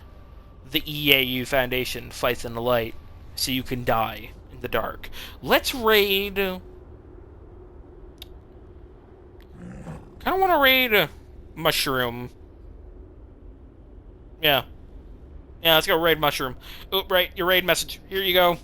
the EAU Foundation fights in the light, so you can die in the dark. Let's raid. Kind of want to raid Mushroom. Yeah. Yeah, let's go raid Mushroom. Oh, right, your raid message. Here you go.